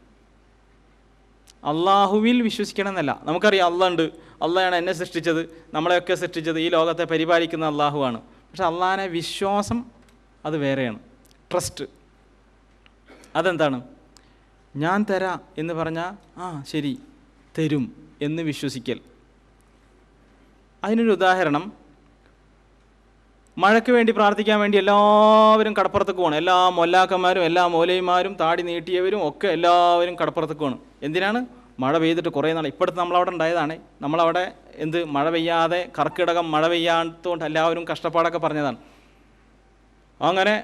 അള്ളാഹുവിൽ വിശ്വസിക്കണം എന്നല്ല, നമുക്കറിയാം അള്ളാഹ് ഉണ്ട്, അള്ളാഹാണ് എന്നെ സൃഷ്ടിച്ചത്, നമ്മളെയൊക്കെ സൃഷ്ടിച്ചത്, ഈ ലോകത്തെ പരിപാലിക്കുന്ന അള്ളാഹുവാണ്. പക്ഷെ അള്ളാഹിനെ വിശ്വാസം അത് വേറെയാണ്. ട്രസ്റ്റ് അതെന്താണ്? ഞാൻ തരാം എന്ന് പറഞ്ഞാൽ ശരി തരും എന്ന് വിശ്വസിക്കൽ. അതിനൊരു ഉദാഹരണം, മഴയ്ക്ക് വേണ്ടി പ്രാർത്ഥിക്കാൻ വേണ്ടി എല്ലാവരും കടപ്പുറത്തേക്ക് പോകണം. എല്ലാ മൊല്ലാക്കന്മാരും എല്ലാ മൗലവിമാരും താടി നീട്ടിയവരും ഒക്കെ എല്ലാവരും കടപ്പുറത്തേക്ക് പോകണം. എന്തിനാണ്? മഴ പെയ്തിട്ട് കുറേ നാൾ, ഇപ്പോഴത്തെ നമ്മളവിടെ ഉണ്ടായതാണ്. നമ്മളവിടെ മഴ പെയ്യാതെ, കർക്കിടകം മഴ പെയ്യാത്തതുകൊണ്ട് എല്ലാവരും കഷ്ടപ്പാടൊക്കെ പറഞ്ഞതാണ്. അങ്ങനെ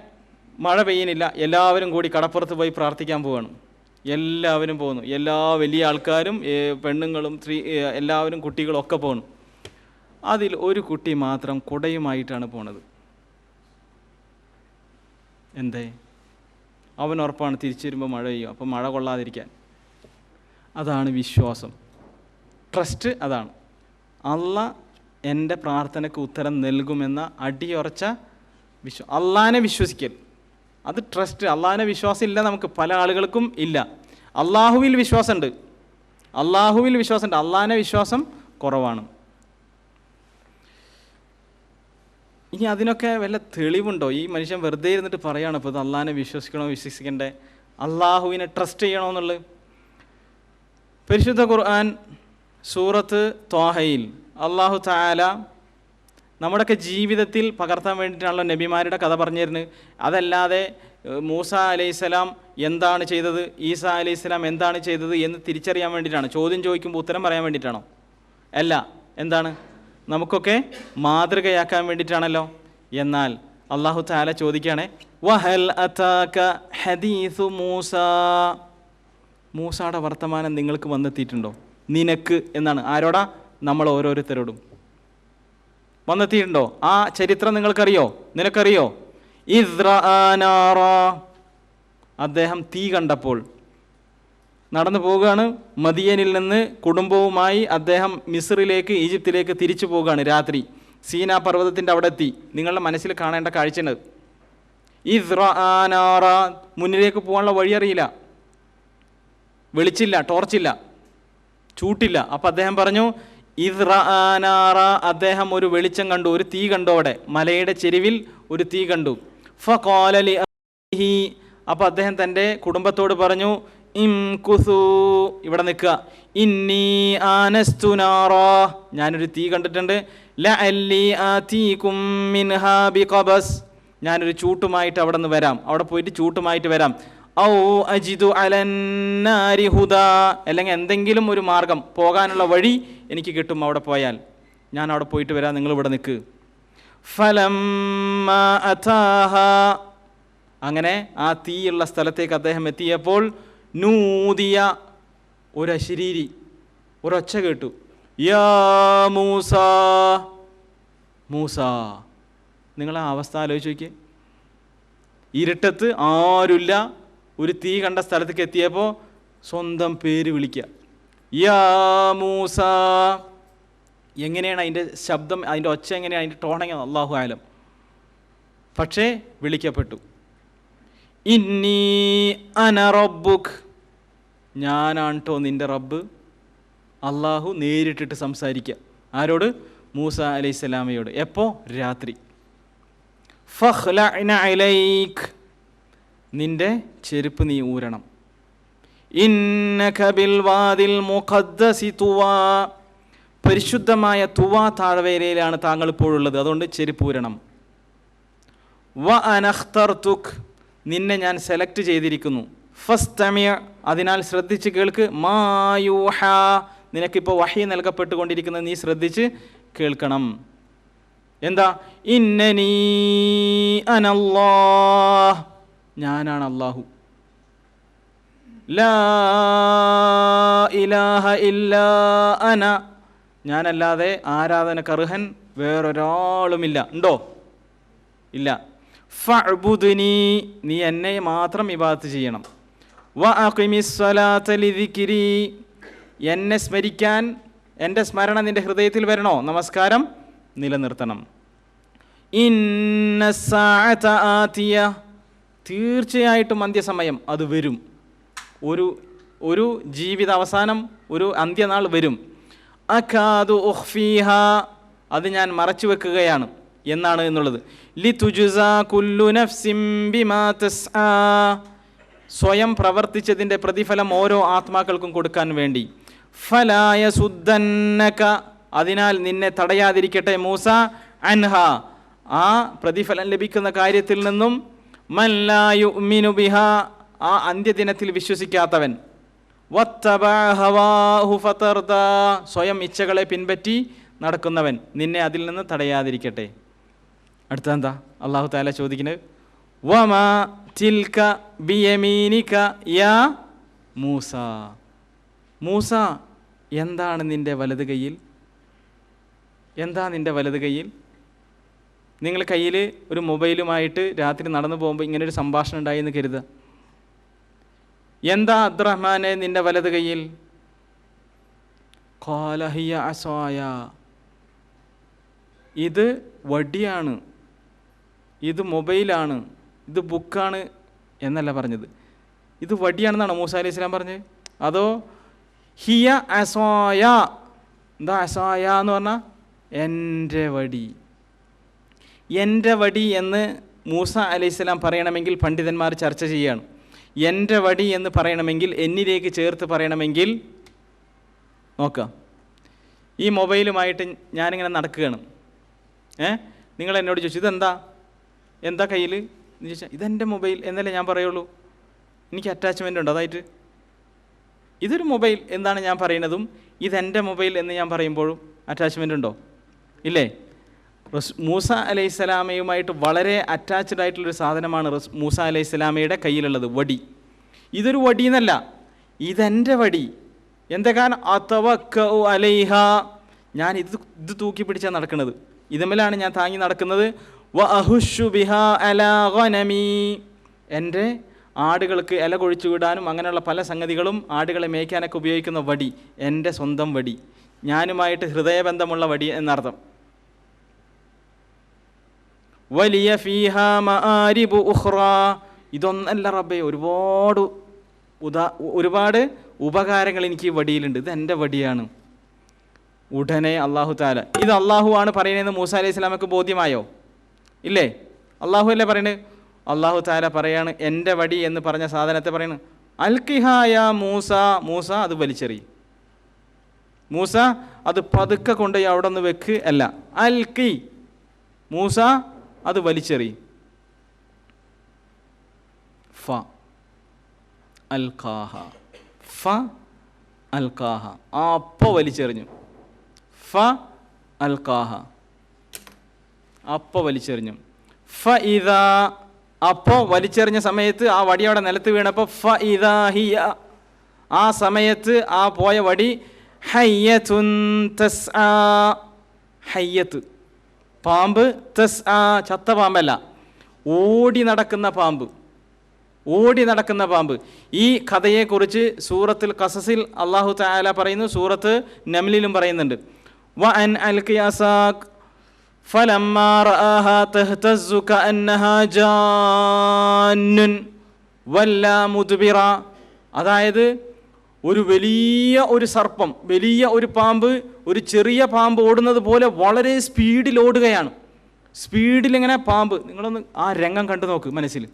മഴ പെയ്യുന്നില്ല, എല്ലാവരും കൂടി കടപ്പുറത്ത് പോയി പ്രാർത്ഥിക്കാൻ പോവുകയാണ്. എല്ലാവരും പോകുന്നു, എല്ലാ വലിയ ആൾക്കാരും പെണ്ണുങ്ങളും എല്ലാവരും കുട്ടികളും ഒക്കെ പോകുന്നു. അതിൽ ഒരു കുട്ടി മാത്രം കുടയുമായിട്ടാണ് പോണത്. എന്തേ? അവൻ ഉറപ്പാണ് തിരിച്ചു വരുമ്പോൾ മഴ പെയ്യും, അപ്പം മഴ കൊള്ളാതിരിക്കാൻ. അതാണ് വിശ്വാസം, ട്രസ്റ്റ്. അതാണ് അള്ളാഹ് എൻ്റെ പ്രാർത്ഥനയ്ക്ക് ഉത്തരം നൽകുമെന്ന അടിയുറച്ച അള്ളാഹിനെ വിശ്വസിക്കൽ, അത് ട്രസ്റ്റ്. അള്ളാഹിനെ വിശ്വാസം ഇല്ല, നമുക്ക് പല ആളുകൾക്കും ഇല്ല. അള്ളാഹുവിൽ വിശ്വാസമുണ്ട്, അള്ളാഹിനെ വിശ്വാസം കുറവാണ്. ഇനി അതിനൊക്കെ വല്ല തെളിവുണ്ടോ? ഈ മനുഷ്യൻ വെറുതെ ഇരുന്നിട്ട് പറയുകയാണ് ഇപ്പോൾ ഇത് അള്ളാഹിനെ വിശ്വസിക്കണോ വിശ്വസിക്കണ്ടേ, അള്ളാഹുവിനെ ട്രസ്റ്റ് ചെയ്യണോ എന്നുള്ളത്. പരിശുദ്ധ ഖുർആൻ സൂറത്ത് ത്വാഹയിൽ അള്ളാഹു തആല നമ്മുടെയൊക്കെ ജീവിതത്തിൽ പകർത്താൻ വേണ്ടിയിട്ടാണല്ലോ നബിമാരുടെ കഥ പറഞ്ഞു തരുന്നത്. അതല്ലാതെ മൂസ അലൈഹിസ്സലാം എന്താണ് ചെയ്തത്, ഈസ അലൈഹിസ്സലാം എന്താണ് ചെയ്തത് എന്ന് തിരിച്ചറിയാൻ വേണ്ടിയിട്ടാണ്. ചോദ്യം ചോദിക്കുമ്പോൾ ഉത്തരം പറയാൻ വേണ്ടിയിട്ടാണോ? അല്ല. എന്താണ്? നമുക്കൊക്കെ മാതൃകയാക്കാൻ വേണ്ടിയിട്ടാണല്ലോ. എന്നാൽ അള്ളാഹു തആല ചോദിക്കുകയാണ്, വഹൽ അതാക ഹദീസു മൂസ, മൂസയുടെ വർത്തമാനം നിങ്ങൾക്ക് വന്നെത്തിയിട്ടുണ്ടോ? നിനക്ക് എന്നാണ്. ആരോടാ? നമ്മൾ ഓരോരുത്തരോടും വന്നെത്തിയിട്ടുണ്ടോ? ആ ചരിത്രം നിങ്ങൾക്കറിയോ? നിനക്കറിയോ? അദ്ദേഹം തീ കണ്ടപ്പോൾ നടന്നു പോവുകയാണ്. മദിയനിൽ നിന്ന് കുടുംബവുമായി അദ്ദേഹം മിസ്റിലേക്ക്, ഈജിപ്തിലേക്ക് തിരിച്ചു പോവുകയാണ്. രാത്രി സീനാ പർവ്വതത്തിൻ്റെ അവിടെ എത്തി. നിങ്ങളുടെ മനസ്സിൽ കാണേണ്ട കാഴ്ചയുണ്ട്. മുന്നിലേക്ക് പോകാനുള്ള വഴി അറിയില്ല, വെളിച്ചില്ല, ടോർച്ചില്ല, ചൂട്ടില്ല. അപ്പം അദ്ദേഹം പറഞ്ഞു അദ്ദേഹം ഒരു വെളിച്ചം കണ്ടു, ഒരു തീ കണ്ടു. അവിടെ മലയുടെ ചെരുവിൽ ഒരു തീ കണ്ടു. ഫഖാല ലിഅഹ്ലിഹി, അപ്പോൾ അദ്ദേഹം തൻ്റെ കുടുംബത്തോട് പറഞ്ഞു, ഇംകുസൂ, ഇവിടെ നിൽക്കുക. ഇന്നി ആനസ്തു നാറാ, ഞാനൊരു തീ കണ്ടിട്ടുണ്ട്. ലഅല്ലി ആതീകും മിൻഹാ ബിഖബസ്, ഞാനൊരു ചൂട്ടുമായിട്ട് അവിടെ നിന്ന് വരാം, അവിടെ പോയിട്ട് ചൂട്ടുമായിട്ട് വരാം. ഔ അജിദു അലന്നാരി ഹുദാ, അല്ലെങ്കിൽ എന്തെങ്കിലും ഒരു മാർഗം, പോകാനുള്ള വഴി എനിക്ക് കിട്ടും അവിടെ പോയാൽ. ഞാൻ അവിടെ പോയിട്ട് വരാം, നിങ്ങളിവിടെ നിൽക്ക്. ഫലമ്മ അതാഹ, അങ്ങനെ ആ തീയുള്ള സ്ഥലത്തേക്ക് അദ്ദേഹം എത്തിയപ്പോൾ നൂദിയ, ഒരു അശരീരി, ഒരൊച്ച കേട്ടു. യാ മൂസ, മൂസ. നിങ്ങളാ അവസ്ഥ ആലോചിച്ച് നോക്കിയേ. ഇരുട്ടത്ത് ആരുമില്ല, ഒരു തീ കണ്ട സ്ഥലത്തേക്ക് എത്തിയപ്പോൾ സ്വന്തം പേര് വിളിക്കുക, യാ മൂസ. എങ്ങനെയാണ് അതിൻ്റെ ശബ്ദം, അതിൻ്റെ ഒച്ച എങ്ങനെയാണ്, അതിൻ്റെ ടോണെങ്ങനെ, അല്ലാഹു ആലം. പക്ഷേ വിളിക്കപ്പെട്ടു. ഇന്നി അന റബ്ബുക്, ഞാനാണ് ട്ടോ നിൻ്റെ റബ്ബ്. അള്ളാഹു നേരിട്ടിട്ട് സംസാരിക്കുക. ആരോട്? മൂസ അലൈഹിസ്സലാമയോട്. എപ്പോൾ? രാത്രി. ഫഖ്ലഅന അലൈക്, നിൻ്റെ ചെരുപ്പ് നീ ഊരണം. ഇന്നക ബിൽ വാദിൽ മുഖദ്ദസി തുവാ, പരിശുദ്ധമായ തുവാ താഴ്വരയിലാണ് താങ്കൾ ഇപ്പോഴുള്ളത്, അതുകൊണ്ട് ചെരുപ്പ് ഊരണം. വ അനഖ്തർതുക്, നിന്നെ ഞാൻ സെലക്ട് ചെയ്തിരിക്കുന്നു. ഫസ്തമി, അതിനാൽ ശ്രദ്ധിച്ച് കേൾക്ക്. മാ യൂഹാ, നിനക്കിപ്പോൾ വഹി നൽകപ്പെട്ടുകൊണ്ടിരിക്കുന്നത് നീ ശ്രദ്ധിച്ച് കേൾക്കണം. എന്താ? ഇന്നനീ അനല്ലാഹ്, ഞാനാണ് അള്ളാഹു. ലാ ഇലാഹ ഇല്ലാ അന, ഞാനല്ലാതെ ആരാധനക്കർഹൻ വേറൊരാളുമില്ല. ഉണ്ടോ? ഇല്ല. ഫഅ്ബുദ്നി, നീ എന്നെ മാത്രം ഇബാദത്ത് ചെയ്യണം. വഅഖിമിസ്സലാത ലിദിക്രി, എന്നെ സ്മരിക്കാൻ എൻ്റെ സ്മരണ നിൻ്റെ ഹൃദയത്തിൽ വരണോ? നമസ്കാരം നിലനിർത്തണം. ഇന്നസ്സാഅത ആതിയ, തീർച്ചയായിട്ടും അന്ത്യസമയം അത് വരും. ഒരു ജീവിത അവസാനം, ഒരു അന്ത്യനാൾ വരും. അകാദു ഉഖ്ഫീഹ, അത് ഞാൻ മറച്ചു വെക്കുകയാണ് എന്നാണ് എന്നുള്ളത്. ലിതുജ്സാ കുല്ലു നഫ്സിൻ ബിമാ തസ്ആ, സ്വയം പ്രവർത്തിച്ചതിൻ്റെ പ്രതിഫലം ഓരോ ആത്മാക്കൾക്കും കൊടുക്കാൻ വേണ്ടി. ഫലാ യസുദ്ദന്നക, അതിനാൽ നിന്നെ തടയാതിരിക്കട്ടെ മൂസ, അൻഹ, ആ പ്രതിഫലം ലഭിക്കുന്ന കാര്യത്തിൽ നിന്നും. മൻ ലാ യുഅ്മിനു ബിഹാ, ആ അന്ത്യദിനത്തിൽ വിശ്വസിക്കാത്തവൻ. വത്തബഅ ഹവാഹു ഫതർദാ, സ്വയം ഇച്ഛകളെ പിൻപറ്റി നടക്കുന്നവൻ, നിന്നെ അതിൽ നിന്ന് തടയാതിരിക്കട്ടെ. അടുത്തതെന്താ അല്ലാഹു തആല ചോദിക്കുന്നത്? വമാ തിൽക ബിയമീനിക യാ മൂസ, മൂസ എന്താണ് നിൻ്റെ വലത് കയ്യിൽ? എന്താ നിൻ്റെ വലത് കയ്യിൽ? നിങ്ങൾ കയ്യിൽ ഒരു മൊബൈലുമായിട്ട് രാത്രി നടന്നു പോകുമ്പോൾ ഇങ്ങനൊരു സംഭാഷണം ഉണ്ടായി എന്ന് കരുതുക. എന്താ അബ്ദുറഹ്മാനെ നിൻ്റെ വലത് കയ്യിൽ? ഖാല ഹിയ അസായ, ഇത് വടിയാണ്, ഇത് മൊബൈലാണ്, ഇത് ബുക്കാണ് എന്നല്ല പറഞ്ഞത്. ഇത് വടിയാണെന്നാണ് മൂസ അലൈഹി സ്വലാം പറഞ്ഞത്? അതോ ഹിയ അസായ, എന്താ അസായ എന്ന് പറഞ്ഞാൽ എൻ്റെ വടി. എൻ്റെ വടി എന്ന് മൂസ അലൈഹി സ്വലാം പറയണമെങ്കിൽ പണ്ഡിതന്മാർ ചർച്ച ചെയ്യുകയാണ്. എൻ്റെ വടി എന്ന് പറയണമെങ്കിൽ, എന്നിലേക്ക് ചേർത്ത് പറയണമെങ്കിൽ, നോക്കാം, ഈ മൊബൈലുമായിട്ട് ഞാനിങ്ങനെ നടക്കുകയാണ്. നിങ്ങൾ എന്നോട് ചോദിച്ചു ഇതെന്താ, എന്താ കയ്യിൽ എന്ന് ചോദിച്ചാൽ ഇതെൻ്റെ മൊബൈൽ എന്നല്ലേ ഞാൻ പറയുള്ളൂ. എനിക്ക് അറ്റാച്ച്മെൻ്റ് ഉണ്ടോ അതായിട്ട്? ഇതൊരു മൊബൈൽ എന്താണ് ഞാൻ പറയുന്നതും ഇതെൻ്റെ മൊബൈൽ എന്ന് ഞാൻ പറയുമ്പോഴും അറ്റാച്ച്മെൻ്റ് ഉണ്ടോ? ഇല്ലേ? മൂസ അലൈഹി സ്വലാമയുമായിട്ട് വളരെ അറ്റാച്ച്ഡ് ആയിട്ടുള്ളൊരു സാധനമാണ് മൂസ അലൈഹി സ്വലാമയുടെ കയ്യിലുള്ളത്, വടി. ഇതൊരു വടി എന്നല്ല, ഇതെൻ്റെ വടി. എന്താ കാരണം? അതവക്കഉ അലൈഹ, ഞാൻ ഇത് തൂക്കി പിടിച്ചാണ് നടക്കുന്നത്, ഇതുമേലാണ് ഞാൻ താങ്ങി നടക്കുന്നത്. വ അഹുഷു ബിഹാ അലാ ഗനമി, എൻ്റെ ആടുകൾക്ക് ഇല കൊഴിച്ചു വിടാനും അങ്ങനെയുള്ള പല സംഗതികളും ആടുകളെ മേയ്ക്കാനൊക്കെ ഉപയോഗിക്കുന്ന വടി എൻ്റെ സ്വന്തം വടി, ഞാനുമായിട്ട് ഹൃദയബന്ധമുള്ള വടി എന്നർത്ഥം. വലിയ ഫീഹ മആരിബു ഉഖ്റ, ഇതൊന്നല്ല റബ്ബേ, ഒരുപാട് ഉപകാരങ്ങൾ എനിക്ക് ഈ വടിയിലുണ്ട്, ഇത് എൻ്റെ വടിയാണ്. ഉടനെ അള്ളാഹു താല, ഇത് അള്ളാഹു ആണ് പറയുന്നതെന്ന് മൂസ അലൈഹി സ്വലാമക്ക് ബോധ്യമായോ? ഇല്ലേ? അള്ളാഹു അല്ലേ പറയുന്നത്? അള്ളാഹു താല പറയാണ്, എൻ്റെ വടി എന്ന് പറഞ്ഞ സാധനത്തെ പറയുന്നത് അൽക്കിഹായ മൂസ, മൂസ അത് വലിച്ചെറിയും. മൂസ അത് പതുക്കെ കൊണ്ടുപോയി അവിടെ നിന്ന് വെക്ക് അല്ല, അൽക്കി, മൂസ അത് വലിച്ചെറിയും. ഫ അൽഖാഹ, ഫ അൽഖാഹ, അപ്പോൾ വലിച്ചെറിഞ്ഞു. ഫ അൽഖാഹ, അപ്പോൾ വലിച്ചെറിഞ്ഞു. ഫ ഇദാ, അപ്പോൾ വലിച്ചെറിഞ്ഞ സമയത്ത് ആ വടി അവിടെ നിലത്ത് വീണപ്പോൾ ഫ ഇദാ ഹിയ, ആ സമയത്ത് ആ പോയ വടി ഹയ്യത്തുൻ തസ്ആ, ഹയ്യത്ത് പാമ്പ്, തസ്ആ ചത്ത പാമ്പല്ല, ഓടി നടക്കുന്ന പാമ്പ്, ഓടി നടക്കുന്ന പാമ്പ്. ഈ കഥയെക്കുറിച്ച് സൂറത്തുൽ ഖസസിൽ അല്ലാഹു തആല പറയുന്നു, സൂറത്ത് നംലിലും പറയുന്നുണ്ട്. വ അൻ അൽഖി അസാക് ഫലമ്മാ റആഹാ തഹ്തസ്സു കഅന്നഹാ ജാന്നുൻ വല്ലാ മുദ്ബിറ, അതായത് ഒരു വലിയ ഒരു സർപ്പം, വലിയ ഒരു പാമ്പ് ഒരു ചെറിയ പാമ്പ് ഓടുന്നത് പോലെ വളരെ സ്പീഡിൽ ഓടുകയാണ്. സ്പീഡിൽ ഇങ്ങനെ പാമ്പ്, നിങ്ങളൊന്ന് ആ രംഗം കണ്ടു നോക്ക് മനസ്സിൽ.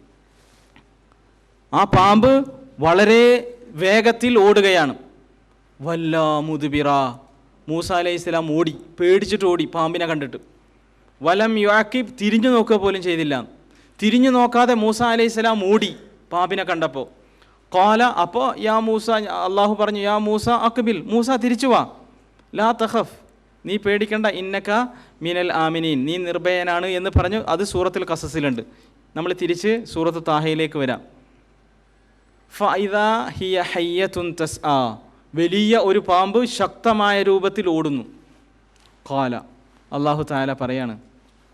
ആ പാമ്പ് വളരെ വേഗത്തിൽ ഓടുകയാണ്. വല്ലാ മുദ്ബിറ, മൂസ അലൈഹി സ്വലാം ഓടി, പേടിച്ചിട്ട് ഓടി പാമ്പിനെ കണ്ടിട്ട്. വലം യുഅഖിബ്, തിരിഞ്ഞു നോക്കുക പോലും ചെയ്തില്ല. തിരിഞ്ഞു നോക്കാതെ മൂസ അലൈഹി സ്വലാം ഓടി പാമ്പിനെ കണ്ടപ്പോൾ. ഖാല, അപ്പോൾ യാ മൂസ, അള്ളാഹു പറഞ്ഞു, യാ മൂസ അഖ്ബിൽ, മൂസ തിരിച്ചു വാ, ലാ തഖഫ്, നീ പേടിക്കണ്ട, ഇന്നക മിനൽ ആമിനീൻ, നീ നിർഭയനാണ് എന്ന് പറഞ്ഞു. അത് സൂറത്തുൽ ഖസസിലുണ്ട്. നമ്മൾ തിരിച്ച് സൂറത്ത് താഹയിലേക്ക് വരാം. ഫഇദാ ഹിയ ഹയ്യത്തുൻ തസ്ആ, വലിയ ഒരു പാമ്പ് ശക്തമായ രൂപത്തിൽ ഓടുന്നു. ഖാല, അല്ലാഹു തആല പറയാണ്,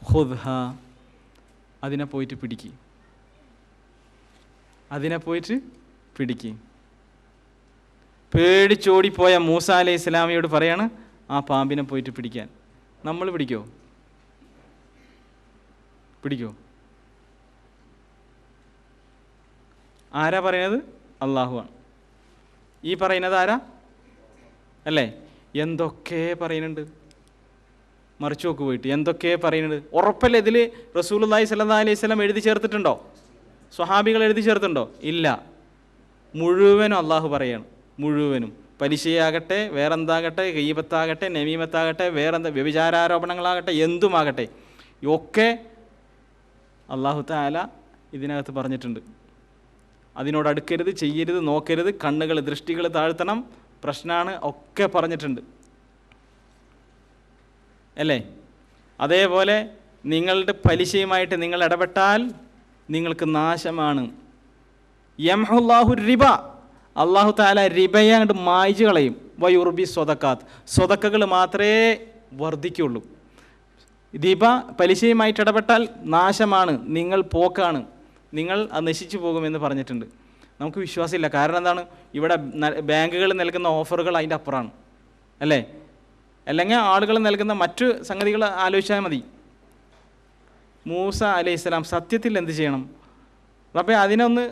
ഖുദ്ഹാ, അതിനെ പോയിട്ട് പിടിക്ക്, അതിനെ പോയിട്ട് പിടിക്ക്. പേടിച്ചോടിപ്പോയ മൂസ അലൈഹി ഇസ്ലാമിയോട് പറയാണ് ആ പാമ്പിനെ പോയിട്ട് പിടിക്കാൻ. നമ്മൾ പിടിക്കോ? പിടിക്കോ? ആരാ പറയുന്നത്? അള്ളാഹുവാണ്. ഈ പറയുന്നത് ആരാ? അല്ലേ? എന്തൊക്കെ പറയുന്നുണ്ട്, മറിച്ചു നോക്ക് പോയിട്ട് എന്തൊക്കെ പറയുന്നുണ്ട്. ഉറപ്പല്ലേ ഇതിൽ റസൂലുള്ളാഹി സ്വല്ലല്ലാഹി അലൈഹി വസല്ലം എഴുതി ചേർത്തിട്ടുണ്ടോ? സ്വഹാബികൾ എഴുതി ചേർത്തിട്ടുണ്ടോ? ഇല്ല. മുഴുവനും അള്ളാഹു പറയാണ്, മുഴുവനും. പലിശയാകട്ടെ, വേറെന്താകട്ടെ, ഗീബത്താകട്ടെ, നമീമത്താകട്ടെ, വേറെന്താ വ്യഭിചാരാരോപണങ്ങളാകട്ടെ, എന്തുമാകട്ടെ, ഒക്കെ അള്ളാഹു തആല ഇതിനകത്ത് പറഞ്ഞിട്ടുണ്ട്. അതിനോട് അടുക്കരുത്, ചെയ്യരുത്, നോക്കരുത്, കണ്ണുകൾ ദൃഷ്ടികൾ താഴ്ത്തണം, പ്രശ്നമാണ്, ഒക്കെ പറഞ്ഞിട്ടുണ്ട് അല്ലേ? അതേപോലെ നിങ്ങളുടെ പലിശയുമായിട്ട് നിങ്ങൾ ഇടപെട്ടാൽ നിങ്ങൾക്ക് നാശമാണ്. യംഹുല്ലാഹു റിബ, അള്ളാഹു തആല റിബയെ അങ്ങോട്ട് മായ്ച്ചു കളയും. വയുർബി സ്വതക്കാത്ത്, സ്വതക്കകൾ മാത്രമേ വർദ്ധിക്കുള്ളൂ. റിബ, പലിശയുമായിട്ട് ഇടപെട്ടാൽ നാശമാണ്, നിങ്ങൾ പോക്കാണ്, നിങ്ങൾ അത് നശിച്ചു പോകുമെന്ന് പറഞ്ഞിട്ടുണ്ട്. നമുക്ക് വിശ്വാസമില്ല. കാരണം എന്താണ്? ഇവിടെ ബാങ്കുകൾ നൽകുന്ന ഓഫറുകൾ അതിൻ്റെ അപ്പുറമാണ് അല്ലേ? അല്ലെങ്കിൽ ആളുകൾ നൽകുന്ന മറ്റു സംഗതികൾ ആലോചിച്ചാൽ മതി. മൂസ അലൈഹി സ്വലാം സത്യത്തിൽ എന്ത് ചെയ്യണം? റബ്ബേ അതിനൊന്ന്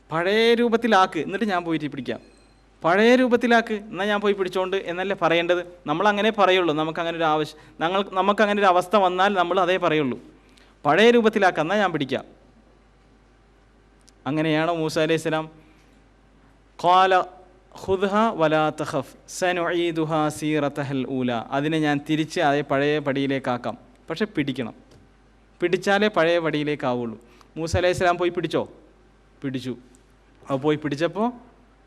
പഴയ രൂപത്തിലാക്ക്, എന്നിട്ട് ഞാൻ പോയിട്ട് പിടിക്കാം. പഴയ രൂപത്തിലാക്ക്, എന്നാൽ ഞാൻ പോയി പിടിച്ചോണ്ട് എന്നല്ലേ പറയേണ്ടത്. നമ്മളങ്ങനെ പറയുള്ളൂ. നമുക്കങ്ങനെ ഒരു ആവശ്യം, നമുക്കങ്ങനെ ഒരു അവസ്ഥ വന്നാൽ നമ്മൾ അതേ പറയുള്ളൂ. പഴയ രൂപത്തിലാക്കുക, എന്നാൽ ഞാൻ പിടിക്കാം. അങ്ങനെയാണോ മൂസ അലൈഹി സ്വലാം? ഖാല ഖുദ്ഹാ വലാ തഖഫ് സനുഈദുഹാ സീറതഹൽ ഊല, അതിനെ ഞാൻ തിരിച്ച് അതേ പഴയ പടിയിലേക്കാക്കാം. പക്ഷെ പിടിക്കണം, പിടിച്ചാലേ പഴയ പടിയിലേക്കാവുള്ളൂ. മൂസ അലൈഹി സ്വലാം പോയി പിടിച്ചോ? പിടിച്ചു. അപ്പോൾ പോയി പിടിച്ചപ്പോൾ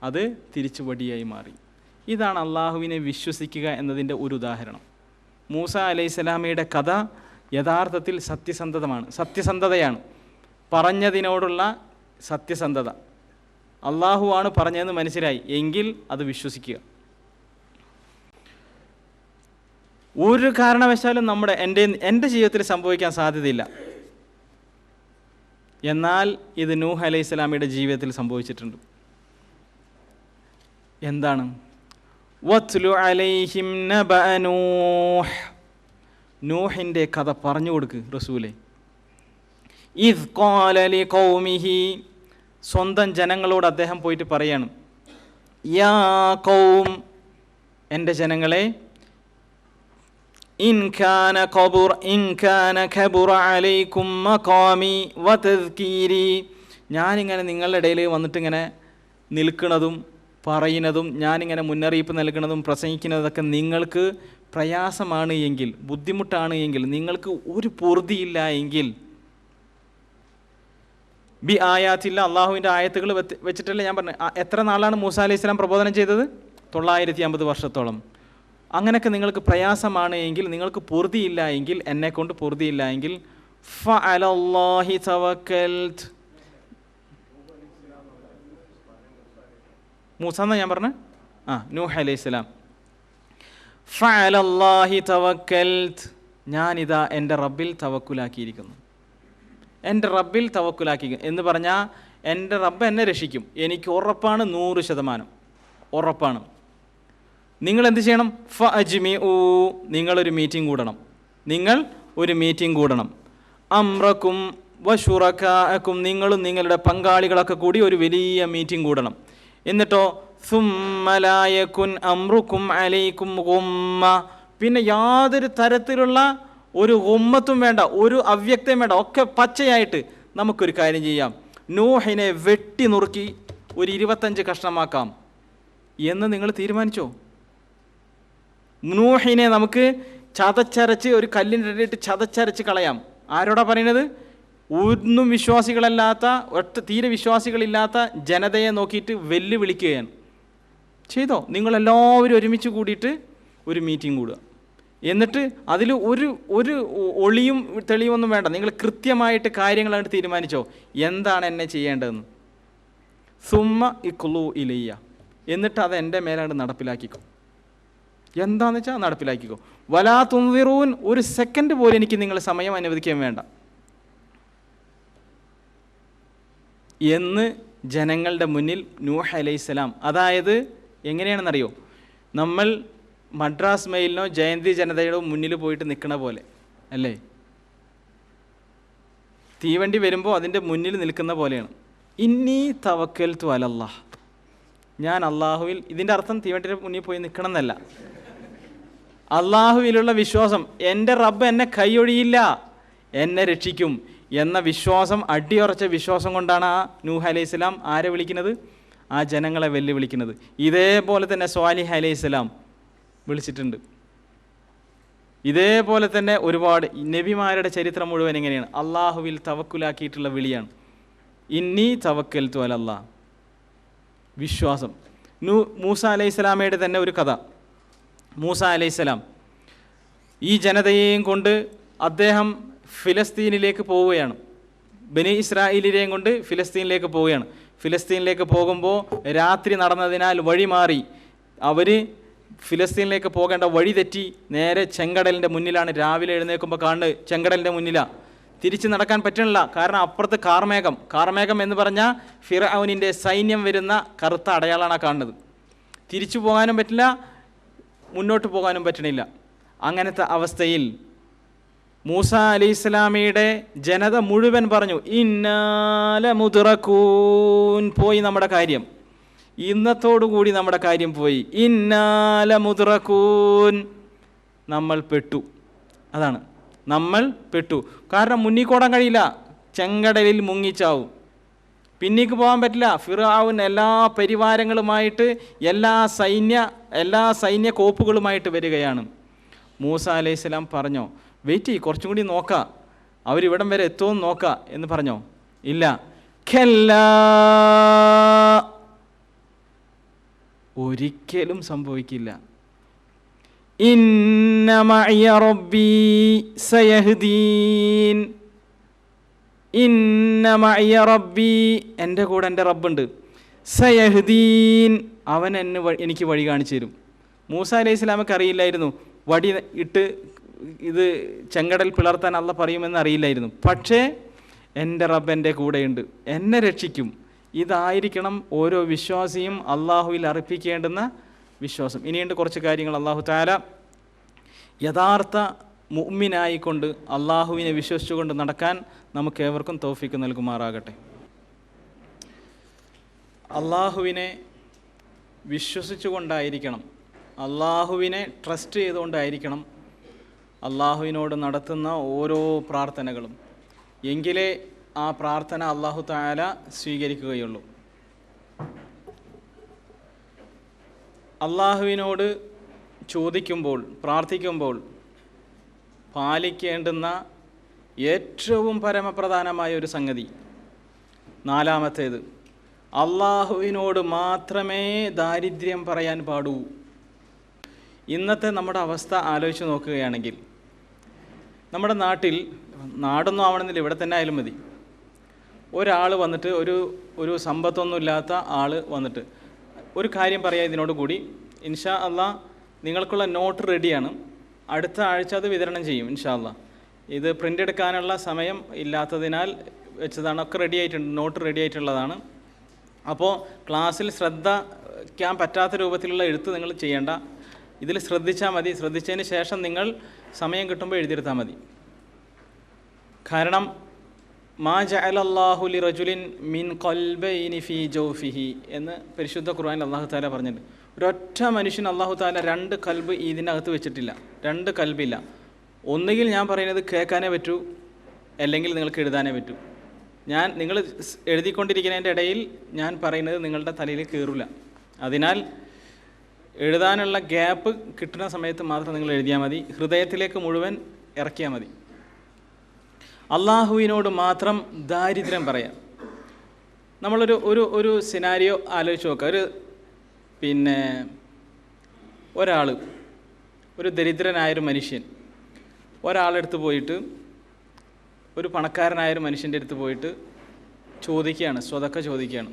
അത് തിരിച്ചു വടിയായി മാറി. ഇതാണ് അള്ളാഹുവിനെ വിശ്വസിക്കുക എന്നതിൻ്റെ ഒരു ഉദാഹരണം. മൂസ അലൈഹി സ്വലാമയുടെ കഥ യഥാർത്ഥത്തിൽ സത്യസന്ധതയാണ്. പറഞ്ഞതിനോടുള്ള സത്യസന്ധത. അള്ളാഹുവാണ് പറഞ്ഞതെന്ന് മനസ്സിലായി എങ്കിൽ അത് വിശ്വസിക്കുക. ഒരു കാരണവശാലും എൻ്റെ ജീവിതത്തിൽ സംഭവിക്കാൻ സാധ്യതയില്ല. എന്നാൽ ഇത് നൂഹ് അലൈഹി സ്വലാമിയുടെ ജീവിതത്തിൽ സംഭവിച്ചിട്ടുണ്ട്. എന്താണ്? വത്ലു അലൈഹിം നബഅ നൂഹ്, നൂഹിൻ്റെ കഥ പറഞ്ഞു കൊടുക്ക് റസൂലേ. ഇദ് ഖാല ലിഖൗമിഹി, സ്വന്തം ജനങ്ങളോട് അദ്ദേഹം പോയിട്ട് പറയാണ്, യാ ഖൗം, എൻ്റെ ജനങ്ങളെ, ഇൻ കാന കബുറ അലൈക്കും മഖാമി വതദ്കീരി, ഞാനിങ്ങനെ നിങ്ങളുടെ ഇടയിൽ വന്നിട്ടിങ്ങനെ നിൽക്കുന്നതും പറയുന്നതും ഞാനിങ്ങനെ മുന്നറിയിപ്പ് നൽകുന്നതും പ്രസംഗിക്കുന്നതൊക്കെ നിങ്ങൾക്ക് പ്രയാസമാണ് എങ്കിൽ, ബുദ്ധിമുട്ടാണ് എങ്കിൽ, നിങ്ങൾക്ക് ഒരു പൂർത്തിയില്ല എങ്കിൽ, ബി ആയാത്തില്ല, അള്ളാഹുവിൻ്റെ ആയത്തുകൾ വെച്ചിട്ടല്ലേ ഞാൻ പറഞ്ഞു. എത്ര നാളാണ് മൂസ അലൈഹി സ്വലാം പ്രബോധനം ചെയ്തത്? 950 വർഷത്തോളം. അങ്ങനെയൊക്കെ നിങ്ങൾക്ക് പ്രയാസമാണ് എങ്കിൽ, നിങ്ങൾക്ക് പൂർത്തിയില്ല എങ്കിൽ, എന്നെക്കൊണ്ട് പൂർത്തിയില്ല എങ്കിൽ, ഫഅലല്ലാഹി തവക്കൽത്, മൂസ എന്നാ ഞാൻ പറഞ്ഞു, നൂഹ് അലൈഹി സ്വലാം. ഫഅലല്ലാഹി തവക്കൽത്, ഞാനിതാ എൻ്റെ റബ്ബിൽ തവക്കുലാക്കിയിരിക്കുന്നു. എൻ്റെ റബ്ബിൽ തവക്കുലാക്കി എന്ന് പറഞ്ഞാൽ എൻ്റെ റബ്ബ് എന്നെ രക്ഷിക്കും, എനിക്ക് ഉറപ്പാണ്, 100% ഉറപ്പാണ്. നിങ്ങൾ എന്ത് ചെയ്യണം? ഫഅജ്മിഉ, നിങ്ങളൊരു മീറ്റിംഗ് കൂടണം. അംറക്കും വശുറകാഅക്കും, നിങ്ങളും നിങ്ങളുടെ പങ്കാളികളൊക്കെ കൂടി ഒരു വലിയ മീറ്റിംഗ് കൂടണം. എന്നിട്ടോ സുമ്മ ലാ യകുൻ അംറുക്കും അലൈക്കും ഗുമ്മ, പിന്നെ യാതൊരു തരത്തിലുള്ള ഒരു ഗുമ്മത്തും വേണ്ട, ഒരു അവ്യക്തയും വേണ്ട, ഒക്കെ പച്ചയായിട്ട് നമുക്കൊരു കാര്യം ചെയ്യാം. നൂഹിനെ വെട്ടി നുറുക്കി ഒരു 25 കഷ്ണമാക്കാം എന്ന് നിങ്ങൾ തീരുമാനിച്ചോ? നൂഹിനെ നമുക്ക് ചതച്ചരച്ച് ഒരു കല്ലിൻ്റെ ഇടയിട്ട് ചതച്ചരച്ച് കളയാം. ആരോടാ പറയുന്നത്? ഒന്നും വിശ്വാസികളല്ലാത്ത, തീരെ വിശ്വാസികളില്ലാത്ത ജനതയെ നോക്കിയിട്ട് വെല്ലുവിളിക്കുകയാണ്. ചെയ്തോ? നിങ്ങളെല്ലാവരും ഒരുമിച്ച് കൂടിയിട്ട് ഒരു മീറ്റിംഗ് കൂടുക. എന്നിട്ട് അതിൽ ഒരു ഒളിയും തെളിവൊന്നും വേണ്ട, നിങ്ങൾ കൃത്യമായിട്ട് കാര്യങ്ങളായിട്ട് തീരുമാനിച്ചോ എന്താണ് എന്നെ ചെയ്യേണ്ടതെന്ന്. സുമ്മ ഇഖ്ലു ഇലയ്യ, എന്നിട്ട് അത് എൻ്റെ മേലാണ് നടപ്പിലാക്കിക്കോ. എന്താണെന്ന് വെച്ചാൽ നടപ്പിലാക്കിക്കോ. വലാ തുൻവിറൂൻ, ഒരു സെക്കൻഡ് പോലും എനിക്ക് നിങ്ങൾ സമയം അനുവദിക്കാൻ വേണ്ട എന്ന് ജനങ്ങളുടെ മുന്നിൽ നൂഹ് അലൈഹിസ്സലാം, അതായത് എങ്ങനെയാണെന്നറിയോ, നമ്മൾ മദ്രാസ് മെയിലിനോ ജയന്തി ജനതയുടെ മുന്നിൽ പോയിട്ട് നിൽക്കണ പോലെ അല്ലേ, തീവണ്ടി വരുമ്പോൾ അതിൻ്റെ മുന്നിൽ നിൽക്കുന്ന പോലെയാണ്. ഇന്നി തവക്കൽതു അലല്ലാഹ്, ഞാൻ അള്ളാഹുവിൽ, ഇതിൻ്റെ അർത്ഥം തീവണ്ടിയുടെ മുന്നിൽ പോയി നിൽക്കണം എന്നല്ല, അള്ളാഹുവിലുള്ള വിശ്വാസം, എൻ്റെ റബ്ബ് എന്നെ കൈയൊഴിയില്ല, എന്നെ രക്ഷിക്കും എന്ന വിശ്വാസം, അടിയുറച്ച വിശ്വാസം കൊണ്ടാണ് ആ നൂഹ് അലൈഹിസ്സലാം ആരെ വിളിക്കുന്നത്, ആ ജനങ്ങളെ വെല്ലുവിളിക്കുന്നത്. ഇതേപോലെ തന്നെ സ്വാലിഹ് അലൈഹിസ്സലാം വിളിച്ചിട്ടുണ്ട്. ഇതേപോലെ തന്നെ ഒരുപാട് നബിമാരുടെ ചരിത്രം മുഴുവൻ എങ്ങനെയാണ്, അള്ളാഹുവിൽ തവക്കുലാക്കിയിട്ടുള്ള വിളിയാണ്. ഇന്നി തവക്കൽതു അലല്ലാഹ്, വിശ്വാസം. മൂസ അലൈഹിസ്സലാമയുടെ തന്നെ ഒരു കഥ. മൂസ അലൈഹിസ്സലാം ഈ ജനതയെയും കൊണ്ട് അദ്ദേഹം ഫിലസ്തീനിലേക്ക് പോവുകയാണ്. ബനി ഇസ്രായേലിനെയും കൊണ്ട് ഫിലസ്തീനിലേക്ക് പോവുകയാണ്. ഫിലസ്തീനിലേക്ക് പോകുമ്പോൾ രാത്രി നടന്നതിനാൽ വഴി മാറി അവർ ഫിലസ്തീനിലേക്ക് പോകേണ്ട വഴി തെറ്റി നേരെ ചെങ്കടലിൻ്റെ മുന്നിലാണ്. രാവിലെ എഴുന്നേൽക്കുമ്പോൾ കാണുന്നത് ചെങ്കടലിൻ്റെ മുന്നിലാണ്. തിരിച്ച് നടക്കാൻ പറ്റണില്ല, കാരണം അപ്പുറത്ത് കാർമേഘം. കാർമേഘം എന്ന് പറഞ്ഞാൽ ഫിർഔനിൻ്റെ സൈന്യം വരുന്ന കറുത്ത അടയാളമാണ് കാണുന്നത്. തിരിച്ചു പോകാനും പറ്റില്ല, മുന്നോട്ട് പോകാനും പറ്റണില്ല. അങ്ങനത്തെ അവസ്ഥയിൽ മൂസ അലൈഹിസ്സലാമയുടെ ജനത മുഴുവൻ പറഞ്ഞു, ഇന്നാല മുദ്റകൂൻ, പോയി നമ്മുടെ കാര്യം, ഇന്നത്തോടുകൂടി നമ്മുടെ കാര്യം പോയി. ഇന്നാല മുദ്റകൂൻ, നമ്മൾ പെട്ടു. അതാണ്, നമ്മൾ പെട്ടു. കാരണം മുന്നിൽ കോടാൻ കഴിയില്ല, ചെങ്കടലിൽ മുങ്ങിച്ചാവും, പിന്നീക്ക് പോകാൻ പറ്റില്ല. ഫിർഔൻ എല്ലാ പരിവാരങ്ങളുമായിട്ട് എല്ലാ സൈന്യ കോപ്പുകളുമായിട്ട് വരികയാണ്. മൂസ അലൈഹിസ്സലാം പറഞ്ഞോ, വെയിറ്റ് ചെയ്യ്, കുറച്ചും കൂടി നോക്കാം, അവരിവിടം വരെ എത്തുമെന്ന് നോക്കാം എന്ന് പറഞ്ഞോ. ഇല്ല, ഖല്ലാ, ഒരിക്കലും സംഭവിക്കില്ല. ഇന്ന മഅയ റബ്ബീ സയഹ്ദീൻ, ഇന്ന മഅയ റബ്ബീ, എൻ്റെ കൂടെ എൻ്റെ റബ്ബുണ്ട്. സയഹ്ദീൻ, അവൻ എനിക്ക് വഴി കാണിച്ചു തരും. മൂസ അലൈഹി സ്വലാമക്ക് അറിയില്ലായിരുന്നു വടി ഇട്ട് ഇത് ചെങ്കടൽ പിളർത്താൻ അള്ള പറയുമെന്ന് അറിയില്ലായിരുന്നു. പക്ഷേ എൻ്റെ റബ്ബ് എൻ്റെ കൂടെയുണ്ട്, എന്നെ രക്ഷിക്കും. ഇതായിരിക്കണം ഓരോ വിശ്വാസിയും അള്ളാഹുവിൽ അർപ്പിക്കേണ്ടുന്ന വിശ്വാസം. ഇനിയുണ്ട് കുറച്ച് കാര്യങ്ങൾ. അള്ളാഹു തആല യഥാർത്ഥ മുഅ്മിനായിക്കൊണ്ട് അള്ളാഹുവിനെ വിശ്വസിച്ചുകൊണ്ട് നടക്കാൻ നമുക്കേവർക്കും തൗഫീക്ക് നൽകുമാറാകട്ടെ. അള്ളാഹുവിനെ വിശ്വസിച്ചുകൊണ്ടായിരിക്കണം, അള്ളാഹുവിനെ ട്രസ്റ്റ് ചെയ്തുകൊണ്ടായിരിക്കണം അള്ളാഹുവിനോട് നടത്തുന്ന ഓരോ പ്രാർത്ഥനകളും. എങ്കിലേ ആ പ്രാർത്ഥന അള്ളാഹു തആല സ്വീകരിക്കുകയുള്ളൂ. അള്ളാഹുവിനോട് ചോദിക്കുമ്പോൾ, പ്രാർത്ഥിക്കുമ്പോൾ പാലിക്കേണ്ടുന്ന ഏറ്റവും പരമപ്രധാനമായ ഒരു സംഗതി, നാലാമത്തേത്, അള്ളാഹുവിനോട് മാത്രമേ ദാരിദ്ര്യം പറയാൻ പാടൂ. ഇന്നത്തെ നമ്മുടെ അവസ്ഥ ആലോചിച്ച് നോക്കുകയാണെങ്കിൽ, നമ്മുടെ നാട്ടിൽ, നാടൊന്നും ആവണമെന്നില്ല, ഇവിടെ തന്നെ ആയാലും മതി, ഒരാൾ വന്നിട്ട് ഒരു സമ്പത്തൊന്നുമില്ലാത്ത ആൾ വന്നിട്ട് ഒരു കാര്യം പറയാം ഇതിനോട് കൂടി, ഇൻഷാ അള്ളാഹ് നിങ്ങൾക്കുള്ള നോട്ട് റെഡിയാണ്, അടുത്ത ആഴ്ച അത് വിതരണം ചെയ്യും ഇൻഷാ അള്ളാഹ്. ഇത് പ്രിൻ്റ് എടുക്കാനുള്ള സമയം ഇല്ലാത്തതിനാൽ വെച്ചതാണ്, ഒക്കെ റെഡി ആയിട്ടുണ്ട്, നോട്ട് റെഡി ആയിട്ടുള്ളതാണ്. അപ്പോൾ ക്ലാസ്സിൽ ശ്രദ്ധിക്കാൻ പറ്റാത്ത രൂപത്തിലുള്ള എഴുത്ത് നിങ്ങൾ ചെയ്യേണ്ട, ഇതിൽ ശ്രദ്ധിച്ചാൽ മതി. ശ്രദ്ധിച്ചതിന് ശേഷം നിങ്ങൾ സമയം കിട്ടുമ്പോൾ എഴുതിയെടുത്താൽ മതി. കാരണം മാ ജഅലല്ലാഹു ലിറജുലിൻ മിൻ ഖൽബൈനി ഫീ ജൗഫിഹി എന്ന് പരിശുദ്ധ ഖുർആനിൽ അല്ലാഹു തആല പറഞ്ഞിട്ടുണ്ട്. ഒരൊറ്റ മനുഷ്യൻ അല്ലാഹു തആല രണ്ട് കൽബ് ഇതിനകത്ത് വെച്ചിട്ടില്ല, രണ്ട് കൽബില്ല. ഒന്നുകിൽ ഞാൻ പറയുന്നത് കേൾക്കാനേ പറ്റൂ, അല്ലെങ്കിൽ നിങ്ങൾക്ക് എഴുതാനേ പറ്റൂ. നിങ്ങൾ എഴുതിക്കൊണ്ടിരിക്കുന്നതിൻ്റെ ഇടയിൽ ഞാൻ പറയുന്നത് നിങ്ങളുടെ തലയിൽ കയറില്ല. അതിനാൽ എഴുതാനുള്ള ഗ്യാപ്പ് കിട്ടുന്ന സമയത്ത് മാത്രം നിങ്ങൾ എഴുതിയാൽ മതി, ഹൃദയത്തിലേക്ക് മുഴുവൻ ഇറക്കിയാൽ മതി. അള്ളാഹുവിനോട് മാത്രം ദാരിദ്ര്യം പറയാം. നമ്മളൊരു ഒരു ഒരു സിനാരിയോ ആലോചിച്ച് നോക്കുക. ഒരാൾ, ഒരു ദരിദ്രനായൊരു മനുഷ്യൻ ഒരാളെടുത്ത് പോയിട്ട്, ഒരു പണക്കാരനായൊരു മനുഷ്യൻ്റെ അടുത്ത് പോയിട്ട് ചോദിക്കുകയാണ്, സ്വതക്ക ചോദിക്കുകയാണ്.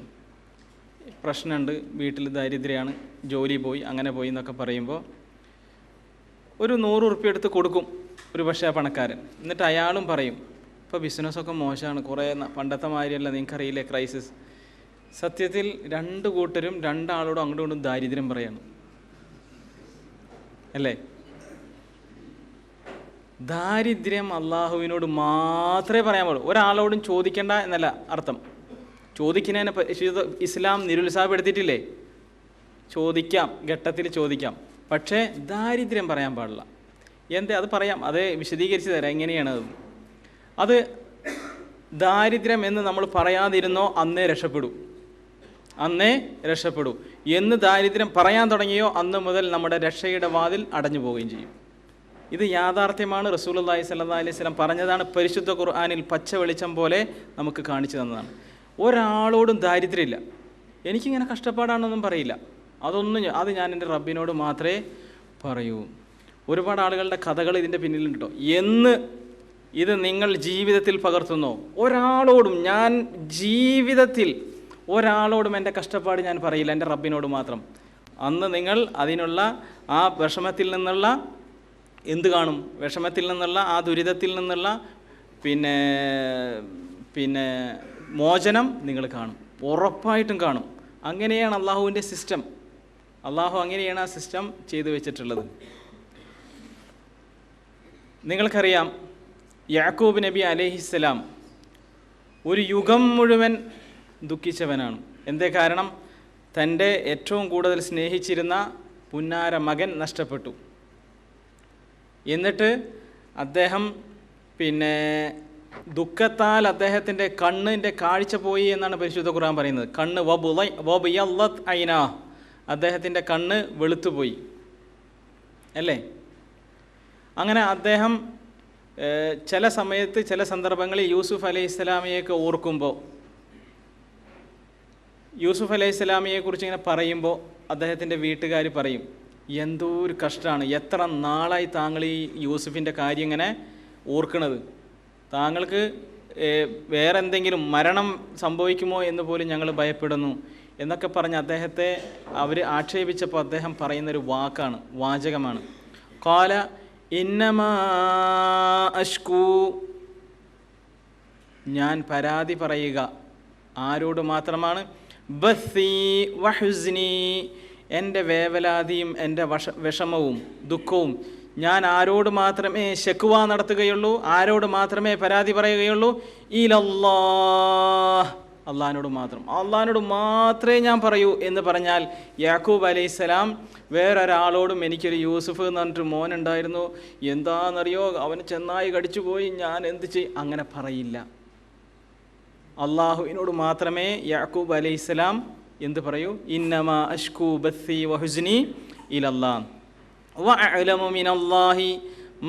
പ്രശ്നമുണ്ട്, വീട്ടിൽ ദാരിദ്ര്യമാണ്, ജോലി പോയി, അങ്ങനെ പോയി എന്നൊക്കെ പറയുമ്പോൾ ഒരു 100 ഉറുപ്പ്യ എടുത്ത് കൊടുക്കും ഒരു പക്ഷേ ആ പണക്കാരൻ. എന്നിട്ട് അയാളും പറയും, ഇപ്പോൾ ബിസിനസ്സൊക്കെ മോശമാണ്, കുറേ പണ്ടത്തെ മാതിരിയല്ല, നിങ്ങൾക്കറിയില്ലേ ക്രൈസിസ്. സത്യത്തിൽ 2 കൂട്ടരും 2 ആളോടും അങ്ങോട്ടും ഇങ്ങോട്ടും ദാരിദ്ര്യം പറയാണ്, അല്ലേ? ദാരിദ്ര്യം അള്ളാഹുവിനോട് മാത്രമേ പറയാൻ പാടുള്ളൂ, ഒരാളോടും ചോദിക്കേണ്ട എന്നല്ല അർത്ഥം. ചോദിക്കുന്നതിനെ ഇസ്ലാം നിരുത്സാഹപ്പെടുത്തിയിട്ടില്ലേ? ചോദിക്കാം, ഘട്ടത്തിൽ ചോദിക്കാം, പക്ഷേ ദാരിദ്ര്യം പറയാൻ പാടില്ല. എന്താ അത് പറയാം, അത് വിശദീകരിച്ച് തരാം എങ്ങനെയാണ് അത്. ദാരിദ്ര്യം എന്ന് നമ്മൾ പറയാതിരുന്നോ അന്നേ രക്ഷപ്പെടൂ. എന്ന് ദാരിദ്ര്യം പറയാൻ തുടങ്ങിയോ അന്ന് മുതൽ നമ്മുടെ രക്ഷയുടെ വാതിൽ അടഞ്ഞു പോവുകയും ചെയ്യും. ഇത് യാഥാർത്ഥ്യമാണ്. റസൂലുള്ളാഹി സ്വല്ലല്ലാഹി അലൈഹി വസല്ലം പറഞ്ഞതാണ്, പരിശുദ്ധ ഖുർആനിൽ പച്ച വെളിച്ചം പോലെ നമുക്ക് കാണിച്ചു തന്നതാണ്. ഒരാളോടും ദാരിദ്ര്യമില്ല, എനിക്കിങ്ങനെ കഷ്ടപ്പാടാണെന്നൊന്നും പറയില്ല, അത് ഞാൻ എൻ്റെ റബ്ബിനോട് മാത്രമേ പറയൂ. ഒരുപാട് ആളുകളുടെ കഥകൾ ഇതിൻ്റെ പിന്നിലുണ്ട് കേട്ടോ. എന്ന് ഇത് നിങ്ങൾ ജീവിതത്തിൽ പകർത്തുന്നോ, ഞാൻ ജീവിതത്തിൽ ഒരാളോടും എൻ്റെ കഷ്ടപ്പാട് ഞാൻ പറയില്ല, എൻ്റെ റബ്ബിനോട് മാത്രം. അന്ന് നിങ്ങൾ അതിനുള്ള ആ വിഷമത്തിൽ നിന്നുള്ള എന്ത് കാണും? വിഷമത്തിൽ നിന്നുള്ള ആ ദുരിതത്തിൽ നിന്നുള്ള പിന്നെ മോചനം നിങ്ങൾ കാണും, ഉറപ്പായിട്ടും കാണും. അങ്ങനെയാണ് അള്ളാഹുവിൻ്റെ സിസ്റ്റം. അങ്ങനെയാണ് ആ സിസ്റ്റം ചെയ്തു വെച്ചിട്ടുള്ളത്. നിങ്ങൾക്കറിയാം, യാക്കൂബ് നബി അലൈഹിസ്സലാം ഒരു യുഗം മുഴുവൻ ദുഃഖിച്ചവനാണ്. എന്തേ കാരണം? തൻ്റെ ഏറ്റവും കൂടുതൽ സ്നേഹിച്ചിരുന്ന പുന്നാര മകൻ നഷ്ടപ്പെട്ടു. എന്നിട്ട് അദ്ദേഹം ദുഃഖത്താൽ അദ്ദേഹത്തിൻ്റെ കണ്ണിൻ്റെ കാഴ്ച പോയി എന്നാണ് പരിശുദ്ധ ഖുർആൻ പറയുന്നത്. കണ്ണ് വബിയല്ലത് ഐനാ, അദ്ദേഹത്തിൻ്റെ കണ്ണ് വെളുത്തുപോയി, അല്ലേ? അങ്ങനെ അദ്ദേഹം ചില സമയത്ത് ചില സന്ദർഭങ്ങളിൽ യൂസുഫ് അലൈഹിസ്സലാമിയെയൊക്കെ ഓർക്കുമ്പോൾ, യൂസുഫ് അലൈഹിസ്സലാമിയെക്കുറിച്ച് ഇങ്ങനെ പറയുമ്പോൾ അദ്ദേഹത്തിൻ്റെ വീട്ടുകാർ പറയും, എന്തോ ഒരു കഷ്ടമാണ്, എത്ര നാളായി താങ്കൾ ഈ യൂസുഫിൻ്റെ കാര്യം ഇങ്ങനെ ഓർക്കണത്, താങ്കൾക്ക് വേറെ എന്തെങ്കിലും മരണം സംഭവിക്കുമോ എന്ന് പോലും ഞങ്ങൾ ഭയപ്പെടുന്നു എന്നൊക്കെ പറഞ്ഞ് അദ്ദേഹത്തെ അവർ ആക്ഷേപിച്ചപ്പോൾ അദ്ദേഹം പറയുന്നൊരു വാചകമാണ്, ഖാല ഇന്നമാ അഷ്കൂ, ഞാൻ പരാതി പറയുക ആരോട് മാത്രമാണ്? ബസ്സി വഹുസ്നി, എൻ്റെ വേവലാതിയും എൻ്റെ വിഷമവും ദുഃഖവും ഞാൻ ആരോട് മാത്രമേ ശക്വ നടത്തുകയുള്ളൂ, ആരോട് മാത്രമേ പരാതി പറയുകയുള്ളൂ? ഇലല്ലാഹ്, അള്ളാഹിനോട് മാത്രമേ ഞാൻ പറയൂ എന്ന് പറഞ്ഞാൽ, യാക്കൂബ് അലൈഹിസ്സലാം വേറൊരാളോടും എനിക്കൊരു യൂസുഫ് എന്ന് പറഞ്ഞിട്ട് മോനുണ്ടായിരുന്നു, എന്താണെന്നറിയോ, അവന് ചെന്നായി കടിച്ചു പോയി, ഞാൻ എന്ത് ചെയ്യും, അങ്ങനെ പറയില്ല. അള്ളാഹുവിനോട് മാത്രമേ യാക്കൂബ് അലൈഹിസ്സലാം എന്ത് പറയൂ? ഇന്നമാ അഷ്കൂ ബസ്സി വഹുസ്നി ഇലല്ലാഹ് വഅഅലമു മിനല്ലാഹി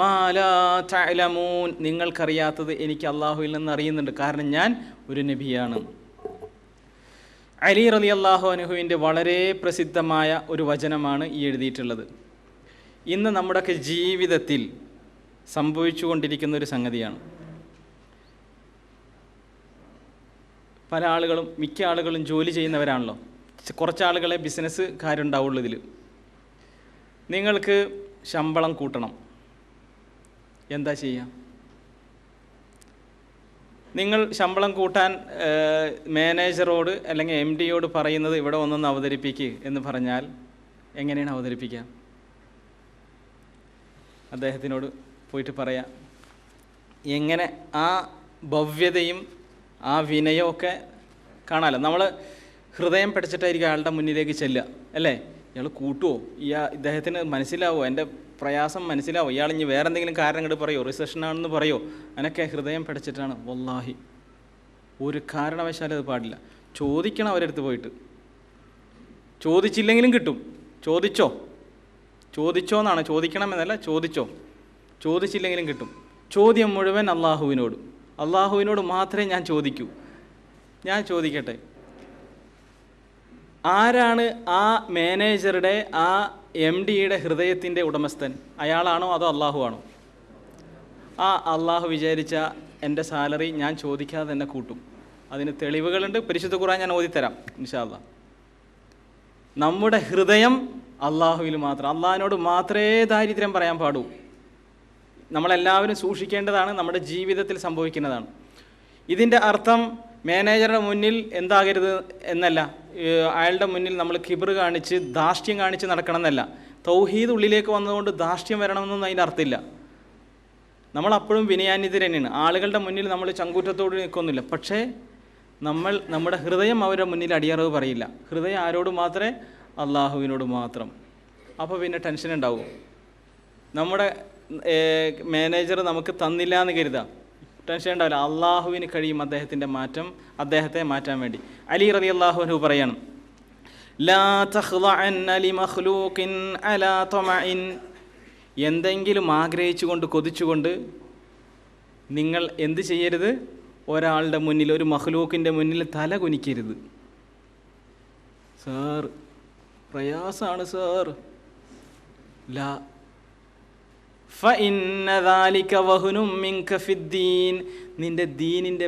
മാ ലാ തഅലമൂൻ, നിങ്ങൾക്കറിയാത്തത് എനിക്ക് അള്ളാഹുവിൽ നിന്ന് അറിയുന്നുണ്ട്, കാരണം ഞാൻ ഒരു നബിയാണ്. അലി റളിയല്ലാഹു അൻഹുവിൻ്റെ വളരെ പ്രസിദ്ധമായ ഒരു വചനമാണ് ഈ എഴുതിയിട്ടുള്ളത്. ഇന്ന് നമ്മുടെയൊക്കെ ജീവിതത്തിൽ സംഭവിച്ചു കൊണ്ടിരിക്കുന്ന ഒരു സംഗതിയാണ്. മിക്ക ആളുകളും ജോലി ചെയ്യുന്നവരാണല്ലോ, കുറച്ച് ആളുകളെ ബിസിനസ്സുകാരുണ്ടാവുള്ളൂ. ഇതിൽ നിങ്ങൾക്ക് ശമ്പളം കൂട്ടണം, എന്താ ചെയ്യുക? നിങ്ങൾ ശമ്പളം കൂട്ടാൻ മാനേജറോട് അല്ലെങ്കിൽ MD യോട് പറയുന്നത് ഇവിടെ ഒന്നൊന്ന് അവതരിപ്പിക്കുക എന്ന് പറഞ്ഞാൽ എങ്ങനെയാണ് അവതരിപ്പിക്കുക? അദ്ദേഹത്തിനോട് പോയിട്ട് പറയാം. എങ്ങനെ ആ ഭവ്യതയും ആ വിനയമൊക്കെ കാണാമല്ലോ. നമ്മൾ ഹൃദയം പഠിച്ചിട്ടായിരിക്കും അയാളുടെ മുന്നിലേക്ക് ചെല്ലുക, അല്ലേ? ഇയാൾ കൂട്ടുമോ? ഇദ്ദേഹത്തിന് മനസ്സിലാവുമോ? എൻ്റെ പ്രയാസം മനസ്സിലാവും? ഇയാൾ ഇനി വേറെ എന്തെങ്കിലും കാരണം ഇങ്ങോട്ട് പറയുമോ? റിസഷനാണെന്ന് പറയുമോ? അതിനൊക്കെ ഹൃദയം പഠിച്ചിട്ടാണ്. വല്ലാഹി ഒരു കാരണവശാലും അത് പാടില്ല. ചോദിക്കണം അവരടുത്ത് പോയിട്ട്. ചോദിച്ചില്ലെങ്കിലും കിട്ടും. ചോദിച്ചോ എന്നാണ്, ചോദിക്കണം എന്നല്ല, ചോദിച്ചില്ലെങ്കിലും കിട്ടും. ചോദ്യം മുഴുവൻ അള്ളാഹുവിനോട് മാത്രമേ ഞാൻ ചോദിക്കൂ. ഞാൻ ചോദിക്കട്ടെ, ആരാണ് ആ മാനേജറുടെ ആ MD യുടെ ഹൃദയത്തിൻ്റെ ഉടമസ്ഥൻ? അയാളാണോ അതോ അള്ളാഹു ആണോ? ആ അള്ളാഹു വിചാരിച്ച എൻ്റെ സാലറി ഞാൻ ചോദിക്കാതെ തന്നെ കൂട്ടും. അതിന് തെളിവുകളുണ്ട്. പരിശുദ്ധ ഖുർആൻ ഞാൻ ഓതിത്തരാം ഇൻഷാ അല്ലാഹ്. നമ്മുടെ ഹൃദയം അള്ളാഹുവിൽ മാത്രം, അള്ളാഹിനോട് മാത്രമേ ദാരിദ്ര്യം പറയാൻ പാടൂ. നമ്മളെല്ലാവരും സൂക്ഷിക്കേണ്ടതാണ്, നമ്മുടെ ജീവിതത്തിൽ സംഭവിക്കുന്നതാണ്. ഇതിൻ്റെ അർത്ഥം മാനേജറുടെ മുന്നിൽ എന്താകരുത് എന്നല്ല, അയാളുടെ മുന്നിൽ നമ്മൾ കിബർ കാണിച്ച് ധാർഷ്ട്യം കാണിച്ച് നടക്കണം എന്നല്ല. തൗഹീദ് ഉള്ളിലേക്ക് വന്നതുകൊണ്ട് ധാർഷ്ട്യം വരണമെന്നൊന്നും അതിൻ്റെ അർത്ഥമില്ല. നമ്മളപ്പോഴും വിനയാന്യത തന്നെയാണ്. ആളുകളുടെ മുന്നിൽ നമ്മൾ ചങ്കൂറ്റത്തോട് നിൽക്കൊന്നുമില്ല. പക്ഷേ നമ്മുടെ ഹൃദയം അവരുടെ മുന്നിൽ അടിയറവ് പറയില്ല. ഹൃദയം ആരോട് മാത്രമേ? അള്ളാഹുവിനോട് മാത്രം. അപ്പോൾ പിന്നെ ടെൻഷൻ ഉണ്ടാവും. നമ്മുടെ മാനേജർ നമുക്ക് തന്നില്ല എന്ന് കരുതാം, ടെൻഷൻ ഉണ്ടാവില്ല. അള്ളാഹുവിന് കഴിയും അദ്ദേഹത്തെ മാറ്റാൻ വേണ്ടി. അലി റളിയല്ലാഹു അൻഹു പറയാണ്, ലാ തഖ്ളഅന്ന ലിമഖ്ലൂഖിൻ അലാ തമഇൻ, എന്തെങ്കിലും ആഗ്രഹിച്ചുകൊണ്ട് കൊതിച്ചുകൊണ്ട് നിങ്ങൾ എന്ത് ചെയ്യരുത്? ഒരാളുടെ മുന്നിൽ, ഒരു മഖ്ലൂക്കിൻ്റെ മുന്നിൽ തല കുനിക്കരുത്. Sir പ്രയാസാണ് sir. ലാ ഫഇന്ന ദാലിക വഹ്നും മിൻക ഫിദ്ദീൻ, നിൻ്റെ ദീനിൻ്റെ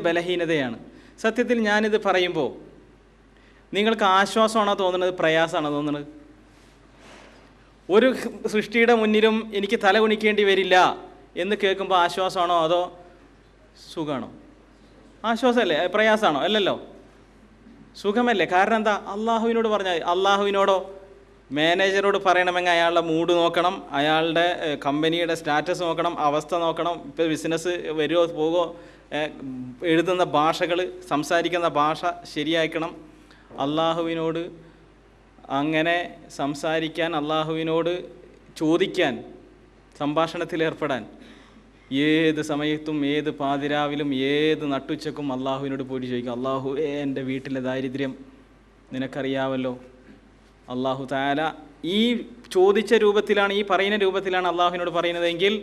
ബലഹീനതയാണ്. സത്യത്തിൽ ഞാനിത് പറയുമ്പോൾ നിങ്ങൾക്ക് ആശ്വാസമാണോ തോന്നുന്നത്, പ്രയാസമാണോ തോന്നുന്നത്? ഒരു സൃഷ്ടിയുടെ മുന്നിലും എനിക്ക് തല കുനിക്കേണ്ടി വരില്ല എന്ന് കേൾക്കുമ്പോൾ ആശ്വാസമാണോ അതോ സുഖമാണോ? ആശ്വാസമല്ലേ? പ്രയാസമാണോ? അല്ലല്ലോ, സുഖമല്ലേ. കാരണം എന്താ? അള്ളാഹുവിനോട് പറഞ്ഞാൽ. അള്ളാഹുവിനോടോ? മാനേജറോട് പറയണമെങ്കിൽ അയാളുടെ മൂഡ് നോക്കണം, അയാളുടെ കമ്പനിയുടെ സ്റ്റാറ്റസ് നോക്കണം, അവസ്ഥ നോക്കണം, ഇപ്പോൾ ബിസിനസ് വരുമോ പോകുമോ, എഴുതുന്ന ഭാഷകൾ, സംസാരിക്കുന്ന ഭാഷ ശരിയാക്കണം. അള്ളാഹുവിനോട് അങ്ങനെ സംസാരിക്കാൻ, അള്ളാഹുവിനോട് ചോദിക്കാൻ, സംഭാഷണത്തിലേർപ്പെടാൻ ഏത് സമയത്തും, ഏത് പാതിരാവിലും, ഏത് നട്ടുച്ചക്കും അള്ളാഹുവിനോട് പോയിട്ട് ചോദിക്കും, അള്ളാഹുവേ എൻ്റെ വീട്ടിലെ ദാരിദ്ര്യം നിനക്കറിയാവല്ലോ. അള്ളാഹു തആല ഈ ചോദിച്ച രൂപത്തിലാണ്, ഈ പറയുന്ന രൂപത്തിലാണ് അള്ളാഹുവിനോട് പറയുന്നതെങ്കിൽ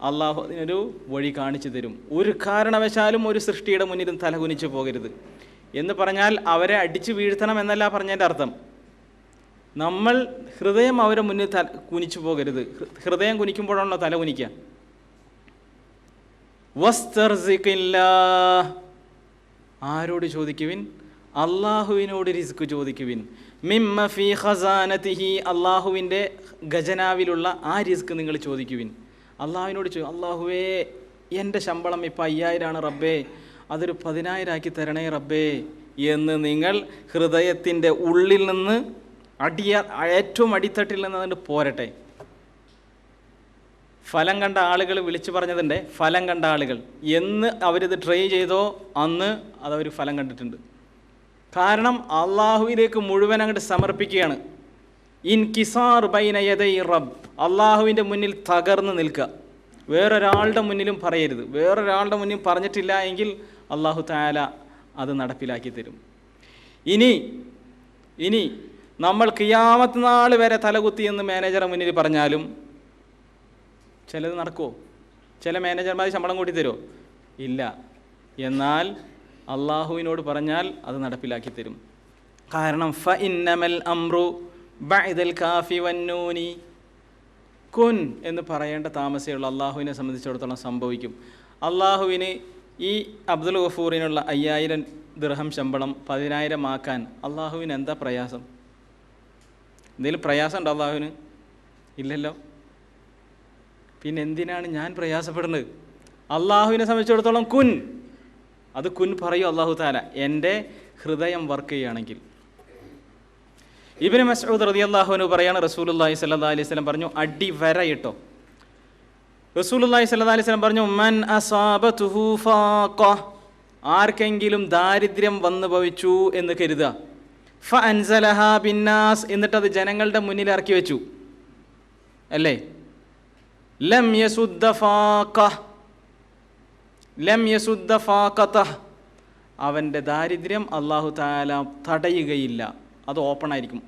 അള്ളാഹു അതിനൊരു വഴി കാണിച്ചു തരും. ഒരു കാരണവശാലും ഒരു സൃഷ്ടിയുടെ മുന്നിലും തലകുനിച്ച് പോകരുത് എന്ന് പറഞ്ഞാൽ അവരെ അടിച്ചു വീഴ്ത്തണം എന്നല്ല പറഞ്ഞതിൻ്റെ അർത്ഥം. നമ്മൾ ഹൃദയം അവരെ മുന്നിൽ കുനിച്ചു പോകരുത്. ഹൃദയം കുനിക്കുമ്പോഴാണല്ലോ തല കുനിക്കുക. വസ്തർസിഖില്ലാഹ്, ആരോട് ചോദിക്കുവിൻ? അള്ളാഹുവിനോട് റിസ്ക് ചോദിക്കുവിൻ. മിമ്മ ഫീ ഖസാനതിഹി, അള്ളാഹുവിൻ്റെ ഖജനാവിലുള്ള ആ റിസ്ക് നിങ്ങൾ ചോദിക്കുവിൻ. അള്ളാഹുവിനോട് അള്ളാഹുവേ എൻ്റെ ശമ്പളം ഇപ്പോൾ 5000 റബ്ബേ, അതൊരു 10000 ആക്കി തരണേ റബ്ബേ എന്ന് നിങ്ങൾ ഹൃദയത്തിൻ്റെ ഉള്ളിൽ നിന്ന് ഏറ്റവും അടിത്തട്ടിൽ നിന്ന് അതുകൊണ്ട് പോരട്ടെ. ഫലം കണ്ട ആളുകൾ വിളിച്ചു പറഞ്ഞതിൻ്റെ ഫലം കണ്ട ആളുകൾ എന്ന് അവരിത് ട്രൈ ചെയ്തോ അന്ന് അതവർ ഫലം കണ്ടിട്ടുണ്ട്. കാരണം അള്ളാഹുവിലേക്ക് മുഴുവൻ അങ്ങോട്ട് സമർപ്പിക്കുകയാണ്. ഇൻകിസാർ ബൈന യദൈ റബ്ബ്, അള്ളാഹുവിൻ്റെ മുന്നിൽ തകർന്ന് നിൽക്കുക. വേറൊരാളുടെ മുന്നിലും പറയരുത്. വേറൊരാളുടെ മുന്നിൽ പറഞ്ഞിട്ടില്ല എങ്കിൽ അള്ളാഹു തആല അത് നടപ്പിലാക്കി തരും. ഇനി നമ്മൾ ഖിയാമത്ത് നാൾ വരെ തലകുത്തി എന്ന് മാനേജറെ മുന്നിൽ പറഞ്ഞാലും ചിലത് നടക്കുമോ? ചില മാനേജർമാർ ശമ്പളം കൂട്ടി തരുമോ? ഇല്ല. എന്നാൽ അള്ളാഹുവിനോട് പറഞ്ഞാൽ അത് നടപ്പിലാക്കി തരും. കാരണം ഫഇന്നമൽ അംറു ബഅദൽ കാഫി വന്നൂനി, കുൻ എന്ന് പറയേണ്ട താമസമുള്ള അള്ളാഹുവിനെ സംബന്ധിച്ചിടത്തോളം സംഭവിക്കും. അള്ളാഹുവിന് ഈ അബ്ദുൽ ഗഫൂറിനുള്ള 5000 ദിർഹം ശമ്പളം 10000 ആക്കാൻ അള്ളാഹുവിന് എന്താ പ്രയാസം? എന്തെങ്കിലും പ്രയാസം ഉണ്ടോ അള്ളാഹുവിന്? ഇല്ലല്ലോ. പിന്നെ എന്തിനാണ് ഞാൻ പ്രയാസപ്പെടുന്നത്? അള്ളാഹുവിനെ സംബന്ധിച്ചിടത്തോളം കുൻ, അത് കുൻ പറയൂ അള്ളാഹു തആല, എൻ്റെ ഹൃദയം വർക്ക് ചെയ്യുകയാണെങ്കിൽ. ഇബ്നു മസ്ഊദ് റളിയല്ലാഹു അൻഹു പറയാണ്, റസൂലുള്ളാഹി സ്വല്ലല്ലാഹു അലൈഹി വസല്ലം പറഞ്ഞു, അടി വരയിട്ടോ. റസൂലുള്ളാഹി സ്വല്ലല്ലാഹു അലൈഹി വസല്ലം പറഞ്ഞു, മൻ അസാബതുഹു ഫാഖ, ആർക്കെങ്കിലും ദാരിദ്ര്യം വന്നു ഭവിച്ചു എന്ന് കരുതുക, ഫഅൻസലഹാ ബിന്നാസ്, എന്നിട്ടത് ജനങ്ങളുടെ മുന്നിൽ ഇറക്കി വെച്ചു, അല്ലേ? ലം യസുദ്ദ ഫാഖതഹ്, അവൻ്റെ ദാരിദ്ര്യം അല്ലാഹു തആല തടയുകയില്ല, അത് ഓപ്പൺ ആയിരിക്കും.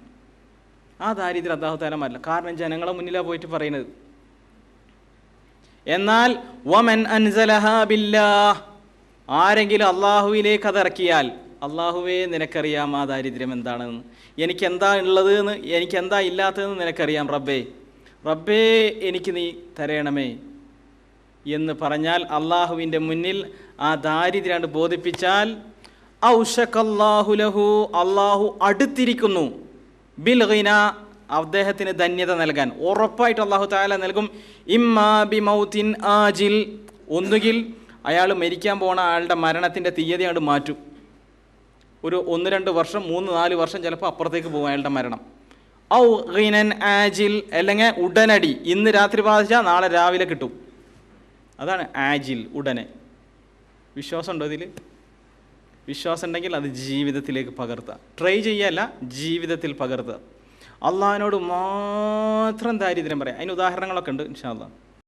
ആ ദാരിദ്ര്യം അല്ലാഹു തആല മാറില്ല. കാരണം ജനങ്ങളെ മുന്നിലാണ് പോയിട്ട് പറയുന്നത്. എന്നാൽ വമൻ അൻസലഹാ ബില്ലാഹ്, ആരെങ്കിലും അള്ളാഹുവിലേക്ക് അതിറക്കിയാൽ, അള്ളാഹുവേ നിനക്കറിയാം ആ ദാരിദ്ര്യം എന്താണെന്ന്, എനിക്കെന്താ ഉള്ളത് എന്ന്, എനിക്കെന്താ ഇല്ലാത്തതെന്ന് നിനക്കറിയാം റബ്ബേ എനിക്ക് നീ തരയണമേ എന്ന് പറഞ്ഞാൽ, അള്ളാഹുവിൻ്റെ മുന്നിൽ ആ ദാരിദ്ര്യം ബോധിപ്പിച്ചാൽ ഔഷകല്ലാഹു ലഹു, അള്ളാഹു അടുത്തിരിക്കുന്നു, ബിൽ ഗിന, അദ്ദേഹത്തിന് ധന്യത നൽകാൻ ഉറപ്പായിട്ട് അള്ളാഹു തആല നൽകും. ഇമ്മാ ബി മൗത്തിൻ ആജിൽ, ഒന്നുകിൽ അയാൾ മരിക്കാൻ പോണ ആളുടെ മരണത്തിൻ്റെ തീയതി അങ്ങോട്ട് മാറ്റും. ഒരു 1-2 വർഷം 3-4 വർഷം ചിലപ്പോൾ അപ്പുറത്തേക്ക് പോകും അയാളുടെ മരണം. ഔ ഗിനൻ ആജിൽ, അല്ലെങ്കിൽ ഉടനടി, ഇന്ന് രാത്രി ബാധിച്ചാൽ നാളെ രാവിലെ കിട്ടും. അതാണ് ആജിൽ, ഉടനെ. വിശ്വാസം ഉണ്ടോ ഇതിൽ? വിശ്വാസം ഉണ്ടെങ്കിൽ അത് ജീവിതത്തിലേക്ക് പകർത്തുക. ട്രൈ ചെയ്യല്ല, ജീവിതത്തിൽ പകർത്തുക. അള്ളാഹിനോട് മാത്രം ദാരിദ്ര്യം പറയാം. അതിന് ഉദാഹരണങ്ങളൊക്കെ ഉണ്ട് ഇൻഷാ അല്ലാഹ്.